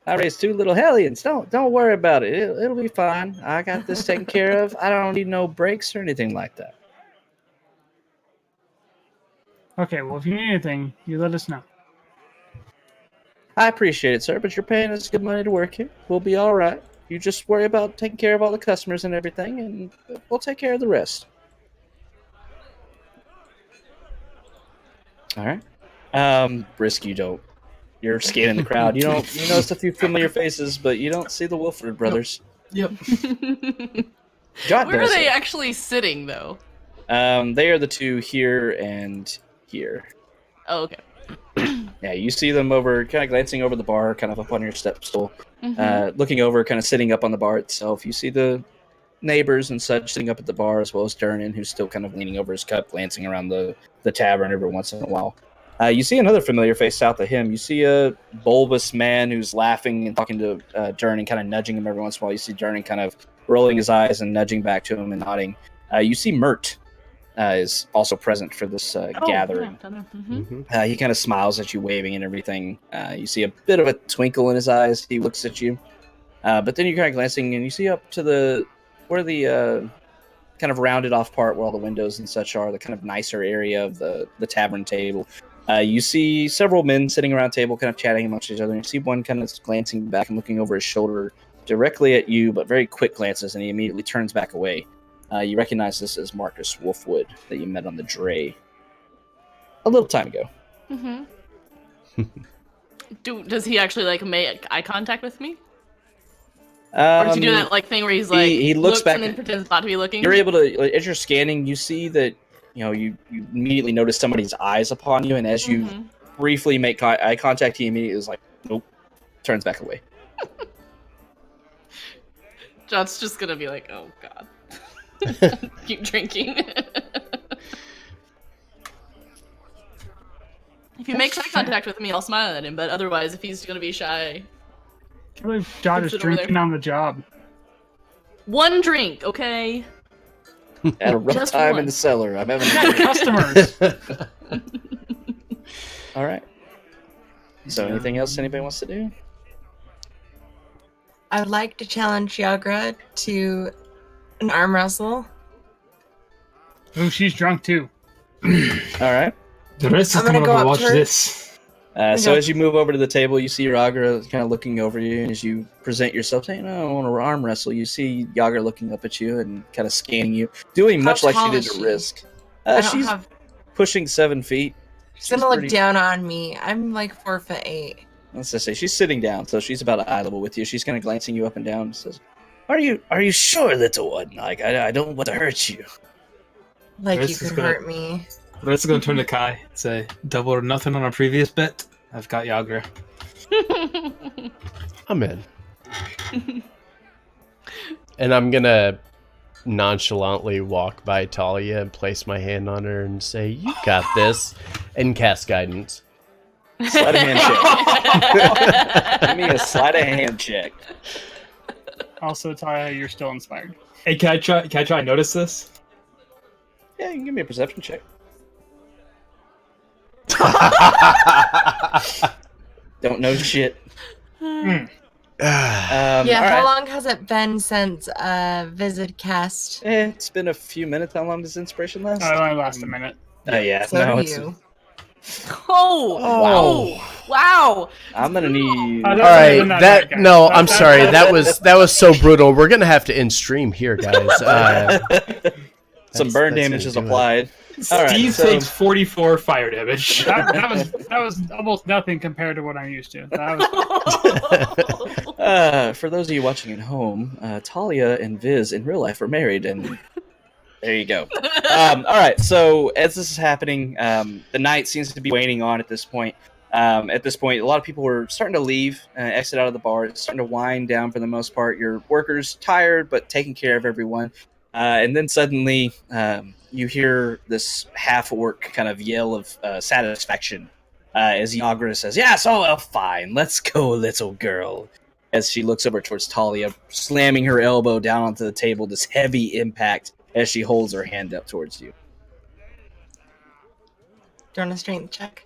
I raised 2 little hellions. Don't worry about it. It'll be fine. I got this taken care of. I don't need no breaks or anything like that. Okay, well, if you need anything, you let us know. I appreciate it, sir, but you're paying us good money to work here. We'll be all right. You just worry about taking care of all the customers and everything, and we'll take care of the rest. All right. Brisk, you don't. You're scanning the crowd. You notice a few familiar faces, but you don't see the Wilford brothers. Yep. God Where are does they it. actually sitting, though? They are the 2 here and here. Oh, okay. Yeah, you see them over, kind of glancing over the bar, kind of up on your step stool, Mhm. looking over, kind of sitting up on the bar itself. You see the neighbors and such sitting up at the bar, as well as Durnan, who's still kind of leaning over his cup, glancing around the tavern every once in a while. You see another familiar face south of him. You see a bulbous man who's laughing and talking to Dern and kind of nudging him every once in a while. You see Dern kind of rolling his eyes and nudging back to him and nodding. You see Mert is also present for this gathering. Yeah, He kind of smiles at you, waving and everything. You see a bit of a twinkle in his eyes. He looks at you. But then you're kind of glancing and you see up to where the kind of rounded off part where all the windows and such are, the kind of nicer area of the tavern table. You see several men sitting around a table kind of chatting amongst each other. You see one kind of glancing back and looking over his shoulder directly at you, but very quick glances, and he immediately turns back away. You recognize this as Marcus Wolfwood that you met on the dray a little time ago. Does he actually like make eye contact with me? Or does he do that like thing where he's like he looks back and then pretends not to be looking? You're able to, as you're scanning, you see that you immediately notice somebody's eyes upon you, and as you briefly make eye contact, he immediately is like, nope, turns back away. John's just gonna be like, oh god. Keep drinking. If he makes eye contact with me, I'll smile at him, but otherwise, if he's gonna be shy... I believe John is Sit over drinking there. on the job. One drink, okay? At a rough Just time in one. the cellar. I'm having We got customers. All right. So, anything else anybody wants to do? I would like to challenge Yagra to an arm wrestle. Ooh, she's drunk too. All right. The rest is I'm gonna coming go over to up watch to her. this. So as you move over to the table, you see Yagra kind of looking over you, and as you present yourself, saying, "I want to arm wrestle," you see Yagra looking up at you and kind of scanning you, doing How much like she tall did is to she? Risk. I don't She's have. pushing 7 feet. She's gonna look down on me. I'm like 4'8". Let's just say she's sitting down, so she's about eye level with you. She's kind of glancing you up and down and says, Are you sure, little one? Like, I don't want to hurt you." Like This you is could gonna- hurt me. The rest is going to turn to Kai and say, double or nothing on our previous bet. I've got Yagra. I'm in. And I'm gonna nonchalantly walk by Talia and place my hand on her and say, "You got this," and cast guidance. Sleight of hand check. Give me a sleight of hand check. Also, Taya, you're still inspired. Hey, can I try and notice this? Yeah, you can give me a perception check. Don't know shit. Yeah, all how right. long has it been since Visit cast? It's been a few minutes. How long does inspiration last? Oh, it only lasts a minute. Yeah. So no, do it's. you. Wow. I'm gonna need. I All don't right, even know that guy. no, I'm sorry. That was so brutal. We're gonna have to end stream here, guys. Some burn that's damage is gonna do it. applied. All right, Steve so- takes 44 fire damage. That was almost nothing compared to what I'm used to. That was, For those of you watching at home, Talia and Viz in real life are married, and there you go. All right, so as this is happening, the night seems to be waning on at this point. At this point, a lot of people were starting to leave, exit out of the bar. It's starting to wind down for the most part. Your workers tired, but taking care of everyone. And then suddenly, you hear this half-orc kind of yell of satisfaction as Yagra says, "Yes, oh, well, fine. Let's go, little girl." As she looks over towards Talia, slamming her elbow down onto the table, this heavy impact as she holds her hand up towards you. Do you want a strength check?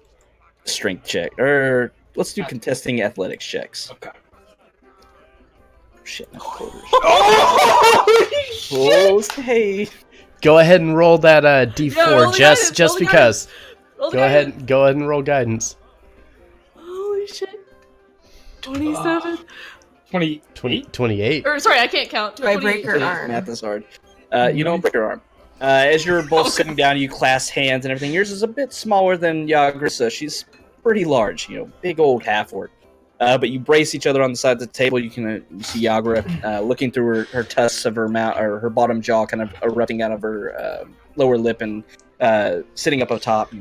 Strength check. Or let's do contesting athletics checks. Okay. Shit, my quarters. Okay. Go ahead and roll that D4 Yeah, roll the just guidance, roll the because. Roll the Go guidance. ahead and roll guidance. Holy shit. 27. 20. 28. Or sorry, I can't count. Do I break 28. her arm? Math is hard. You don't break her arm. As you're both sitting down, you clasp hands and everything. Yours is a bit smaller than Yagrissa. She's pretty large, big old half-orc. But you brace each other on the side of the table. You can you see Yagra looking through her tusks of her mouth, or her bottom jaw kind of erupting out of her lower lip and sitting up atop.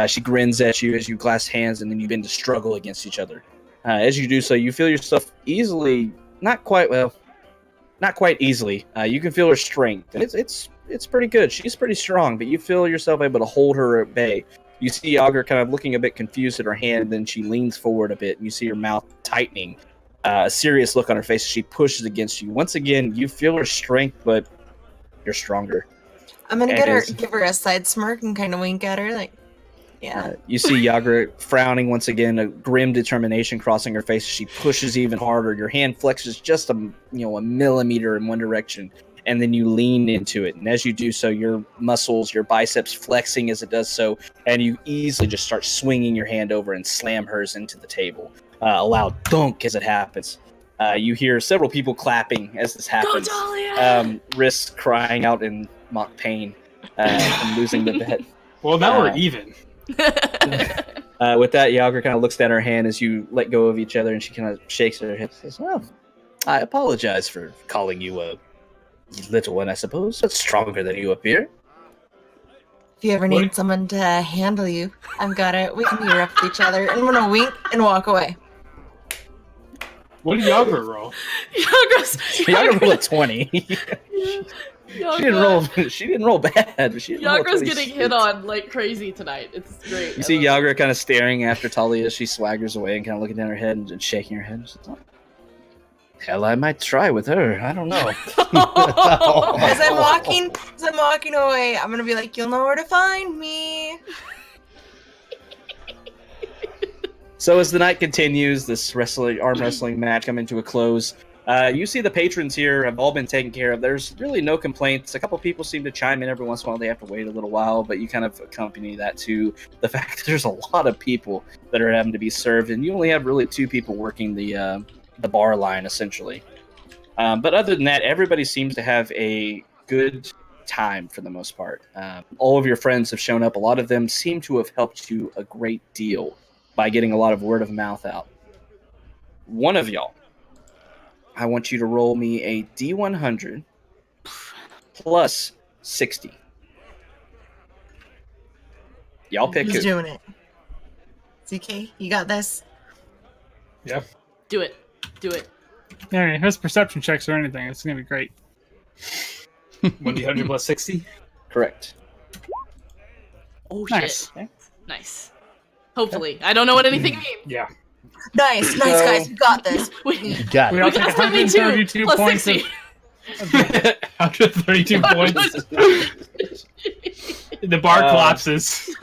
She grins at you as you clasp hands, and then you begin to struggle against each other. As you do so, you feel yourself easily, not quite easily. You can feel her strength, and it's pretty good. She's pretty strong, but you feel yourself able to hold her at bay. You see Yager kind of looking a bit confused at her hand, and then she leans forward a bit, and you see her mouth tightening. A serious look on her face as she pushes against you. Once again, you feel her strength, but you're stronger. I'm gonna And give her a side smirk and kind of wink at her, like, yeah. You see Yager frowning once again, a grim determination crossing her face as she pushes even harder. Your hand flexes just a millimeter in one direction, and then you lean into it. And as you do so, your muscles, your biceps flexing as it does so, and you easily just start swinging your hand over and slam hers into the table. A loud thunk as it happens. You hear several people clapping as this happens. Go, Dahlia! Risk crying out in mock pain from losing the bet. Well, now we're even. With that, Yager kind of looks at her hand as you let go of each other, and she kind of shakes her head and says, "Oh, I apologize for calling you a little one, I suppose. But stronger than you appear." If you ever need someone to handle you, I've got it. We can meet up with each other. And I'm gonna wink and walk away. What did Yager roll? Yager rolled a 20. She didn't roll bad. Yagra's getting hit on like crazy tonight. It's great. You see Yagra kind of staring after Talia as she swaggers away and kind of looking down her head and shaking her head. Hell, I might try with her. I don't know. As I'm walking away, I'm gonna be like, "You'll know where to find me." So as the night continues, this arm wrestling match coming to a close. You see the patrons here have all been taken care of. There's really no complaints. A couple people seem to chime in every once in a while. They have to wait a little while, but you kind of accompany that to the fact that there's a lot of people that are having to be served, and you only have really 2 people working the bar line, essentially. But other than that, everybody seems to have a good time for the most part. All of your friends have shown up. A lot of them seem to have helped you a great deal by getting a lot of word of mouth out. One of y'all, I want you to roll me a D100 plus 60. Y'all pick Who's who. doing it? ZK, you got this. Yeah. Do it. Yeah, if it's perception checks or anything, it's gonna be great. 1d100 plus 60? Correct. Oh Nice. shit. Nice. Hopefully. I don't know what anything means. Yeah. Nice, guys. You got this. You got We it. all We take got 72 132 plus points 60. of 132 points. The bar collapses.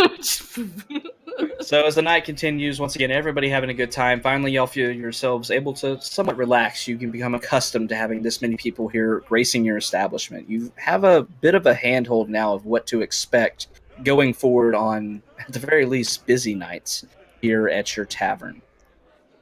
So as the night continues, once again, everybody having a good time. Finally, y'all feel yourselves able to somewhat relax. You can become accustomed to having this many people here gracing your establishment. You have a bit of a handhold now of what to expect going forward on, at the very least, busy nights here at your tavern.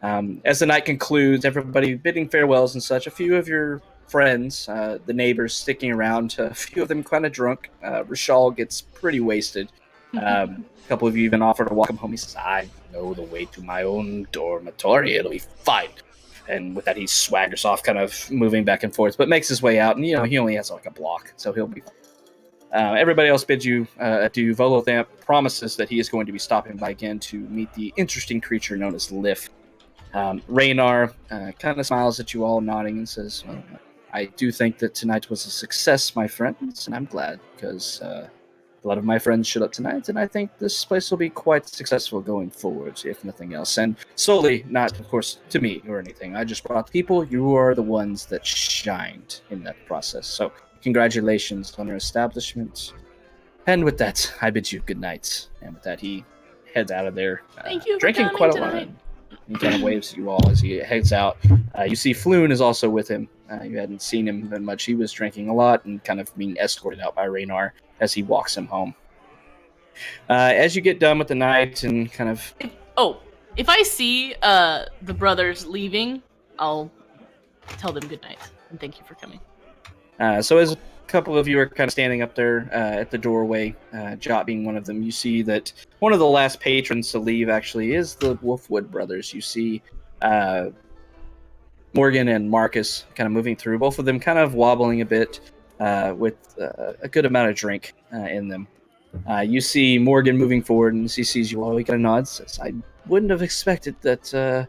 As the night concludes, everybody bidding farewells and such, a few of your friends, the neighbors sticking around, a few of them kind of drunk. Rashal gets pretty wasted. A couple of you even offer to walk him home. He says, "I know the way to my own dormitory. It'll be fine." And with that, he swaggers off, kind of moving back and forth, but makes his way out. And, he only has like a block, so he'll be fine. Everybody else bids you adieu. Volothamp promises that he is going to be stopping by again to meet the interesting creature known as Lif. Raynar kind of smiles at you all, nodding, and says, "Well, I do think that tonight was a success, my friends, and I'm glad, because a lot of my friends showed up tonight, and I think this place will be quite successful going forward, if nothing else. And solely, not, of course, to me or anything. I just brought people. You are the ones that shined in that process. So congratulations on your establishment. And with that, I bid you good night." And with that, he heads out of there, Thank you for drinking coming quite a lot. tonight. He kind of waves at you all as he heads out. You see Floon is also with him. You hadn't seen him that much. He was drinking a lot and kind of being escorted out by Raynar as he walks him home. As you get done with the night and kind of... If I see the brothers leaving, I'll tell them good night and thank you for coming. So as a couple of you are kind of standing up there at the doorway, Jot being one of them, you see that one of the last patrons to leave actually is the Wolfwood brothers. You see Morgan and Marcus kind of moving through, both of them kind of wobbling a bit with a good amount of drink in them. You see Morgan moving forward, and he sees you all. He kind of nods, says, "I wouldn't have expected that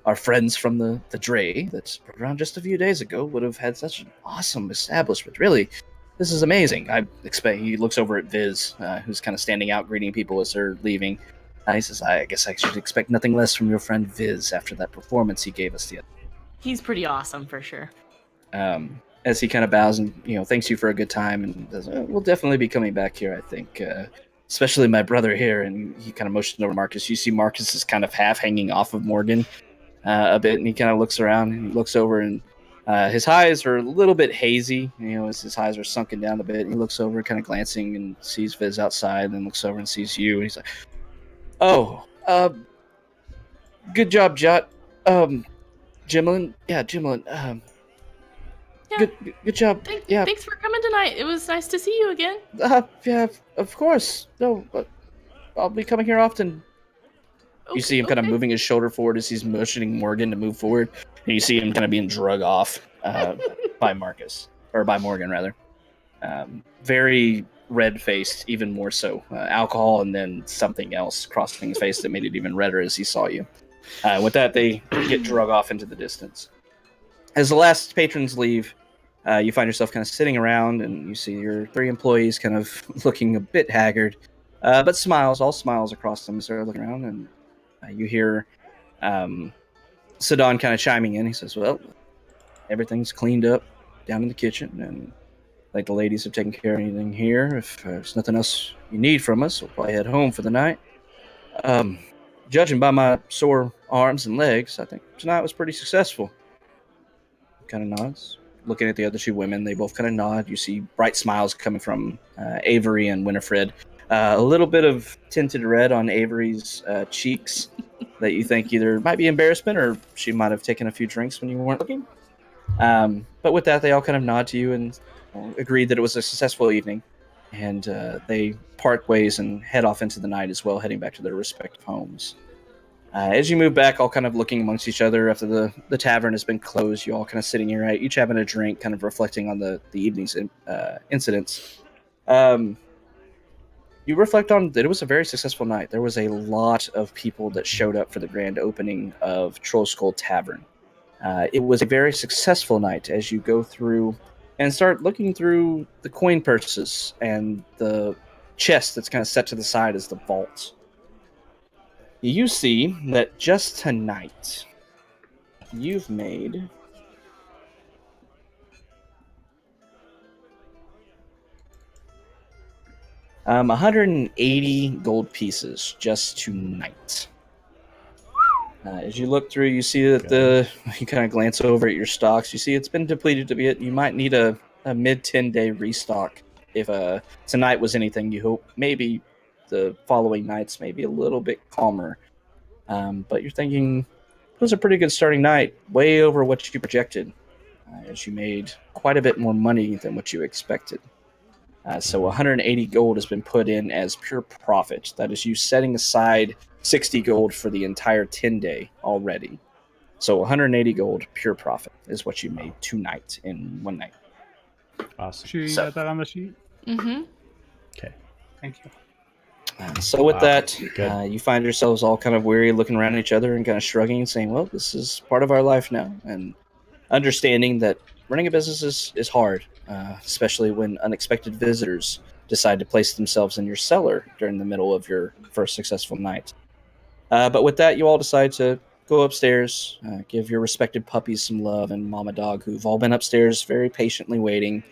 our friends from the Dray, that's around just a few days ago, would have had such an awesome establishment. Really, this is amazing. I expect he looks over at Viz, who's kind of standing out, greeting people as they're leaving. He says, I guess I should expect nothing less from your friend Viz after that performance he gave us the other. He's pretty awesome for sure. As he kind of bows and thanks you for a good time and says, we'll definitely be coming back here, I think. Especially my brother here. And he kind of motioned over Marcus. You see Marcus is kind of half hanging off of Morgan a bit, and he kind of looks around and he looks over, and his eyes are a little bit hazy. As his eyes are sunken down a bit. He looks over, kind of glancing, and sees Viz outside, and then looks over and sees you, and he's like, "Oh, good job, Jot. Jimlin, yeah, Jimlin. Yeah. Good job. Thanks for coming tonight. It was nice to see you again. Yeah, of course. No, but I'll be coming here often." You see him kind of moving his shoulder forward as he's motioning Morgan to move forward, and you see him kind of being drug off by Marcus, or by Morgan rather. Very red-faced, even more so. Alcohol and then something else crossing his face that made it even redder as he saw you. With that, they get drug off into the distance. As the last patrons leave, you find yourself kind of sitting around, and you see your 3 employees kind of looking a bit haggard, but all smiles across them as they're looking around, and you hear Sidon kind of chiming in. He says, well, everything's cleaned up down in the kitchen, and like the ladies have taken care of anything here. If there's nothing else you need from us, we'll probably head home for the night. Judging by my sore arms and legs, I think tonight was pretty successful. Kind of nods. Looking at the other 2 women, they both kind of nod. You see bright smiles coming from Avery and Winifred. A little bit of tinted red on Avery's cheeks that you think either might be embarrassment or she might have taken a few drinks when you weren't looking. But with that, they all kind of nod to you and agree that it was a successful evening. And they part ways and head off into the night as well, heading back to their respective homes. As you move back, all kind of looking amongst each other after the tavern has been closed, you all kind of sitting here, right, each having a drink, kind of reflecting on the evening's incidents. You reflect on that it was a very successful night. There was a lot of people that showed up for the grand opening of Troll Skull Tavern. It was a very successful night as you go through and start looking through the coin purses and the chest that's kind of set to the side as the vault. You see that just tonight, you've made $180 gold pieces just tonight. As you look through, you see that you kind of glance over at your stocks. You see it's been depleted a bit. You might need a mid-10-day restock if tonight was anything. You hope maybe the following nights may be a little bit calmer. But you're thinking it was a pretty good starting night, way over what you projected, as you made quite a bit more money than what you expected. So 180 gold has been put in as pure profit. That is you setting aside 60 gold for the entire 10-day already. So 180 gold, pure profit, is what you made tonight in one night. Awesome. Should you get that on the sheet? Mm-hmm. Okay. Thank you. So with that, Good. you find yourselves all kind of weary, looking around at each other and kind of shrugging and saying, well, this is part of our life now. And understanding that running a business is hard, especially when unexpected visitors decide to place themselves in your cellar during the middle of your first successful night. But with that, you all decide to go upstairs, give your respected puppies some love, and Mama Dog, who've all been upstairs very patiently waiting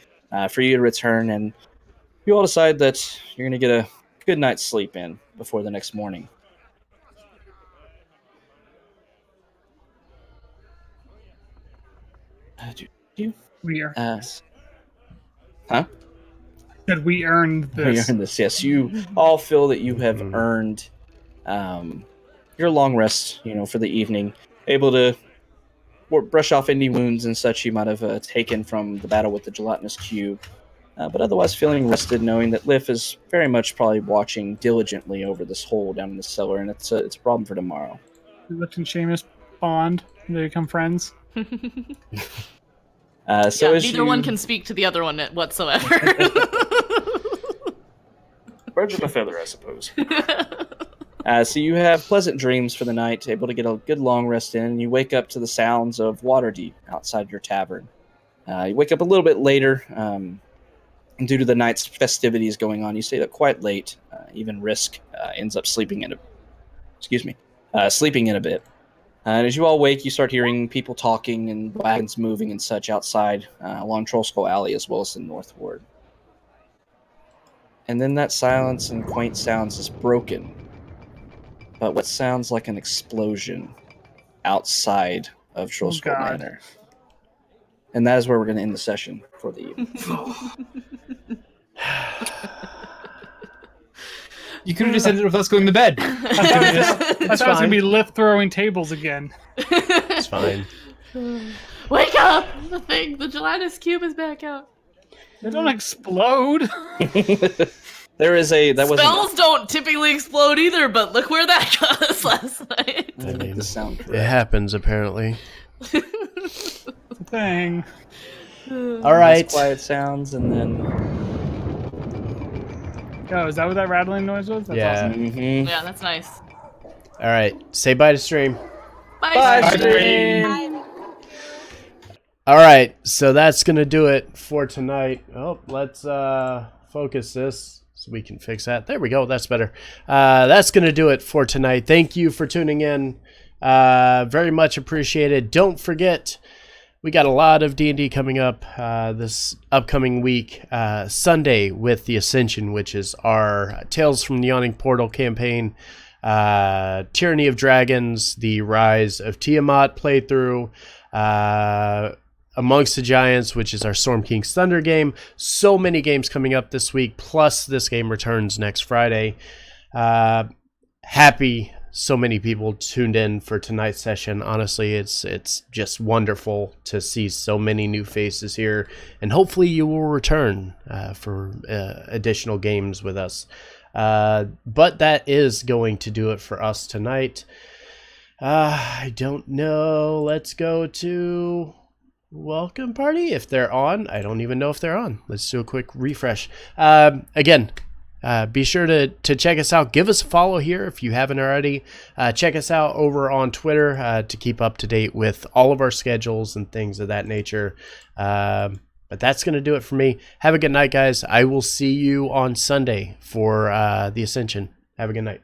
for you to return. And you all decide that you're going to get a good night's sleep in before the next morning. We are. Huh? That we earned this. You earned this. Yes, you all feel that you have earned your long rest, for the evening, able to brush off any wounds and such you might have taken from the battle with the gelatinous cube, but otherwise feeling rested, knowing that Liff is very much probably watching diligently over this hole down in the cellar, and it's a problem for tomorrow. Liff and Seamus bond. They become friends. Neither one can speak to the other one whatsoever. Birds of a feather, I suppose. So you have pleasant dreams for the night, able to get a good long rest in, and you wake up to the sounds of Waterdeep outside your tavern. You wake up a little bit later, due to the night's festivities going on, you stayed up quite late. Even Risk ends up sleeping in a bit. And as you all wake, you start hearing people talking and wagons moving and such outside along Trollskull Alley as well as the North Ward. And then that silence and quaint sounds is broken. But what sounds like an explosion outside of Trollskull God. Manor. And that is where we're going to end the session for the evening. You could have just ended with us going to bed. I thought it was going to be lift throwing tables again. It's fine. Wake up! The gelatinous cube is back out. They don't explode. There is a Spells don't typically explode either, but look where that got us last night. I mean, the sound it happens apparently. Thing. All right. Quiet sounds, and then Oh, is that what that rattling noise was? That's Yeah. awesome. Yeah, that's nice. All right. Say bye to stream. Bye. stream. All right. So that's going to do it for tonight. Oh, let's focus this so we can fix that. There we go. That's better. That's going to do it for tonight. Thank you for tuning in. Very much appreciated. Don't forget, we got a lot of D&D coming up this upcoming week. Sunday with the Ascension, which is our Tales from the Yawning Portal campaign. Tyranny of Dragons, the Rise of Tiamat playthrough. Amongst the Giants, which is our Storm King's Thunder game. So many games coming up this week, plus this game returns next Friday. Happy so many people tuned in for tonight's session. Honestly, it's just wonderful to see so many new faces here, and hopefully you will return for additional games with us. But that is going to do it for us tonight. I don't know. Let's go to Welcome Party if they're on. I don't even know if they're on. Let's do a quick refresh. Again, be sure to check us out. Give us a follow here if you haven't already. Check us out over on Twitter to keep up to date with all of our schedules and things of that nature. But that's going to do it for me. Have a good night, guys. I will see you on Sunday for the Ascension. Have a good night.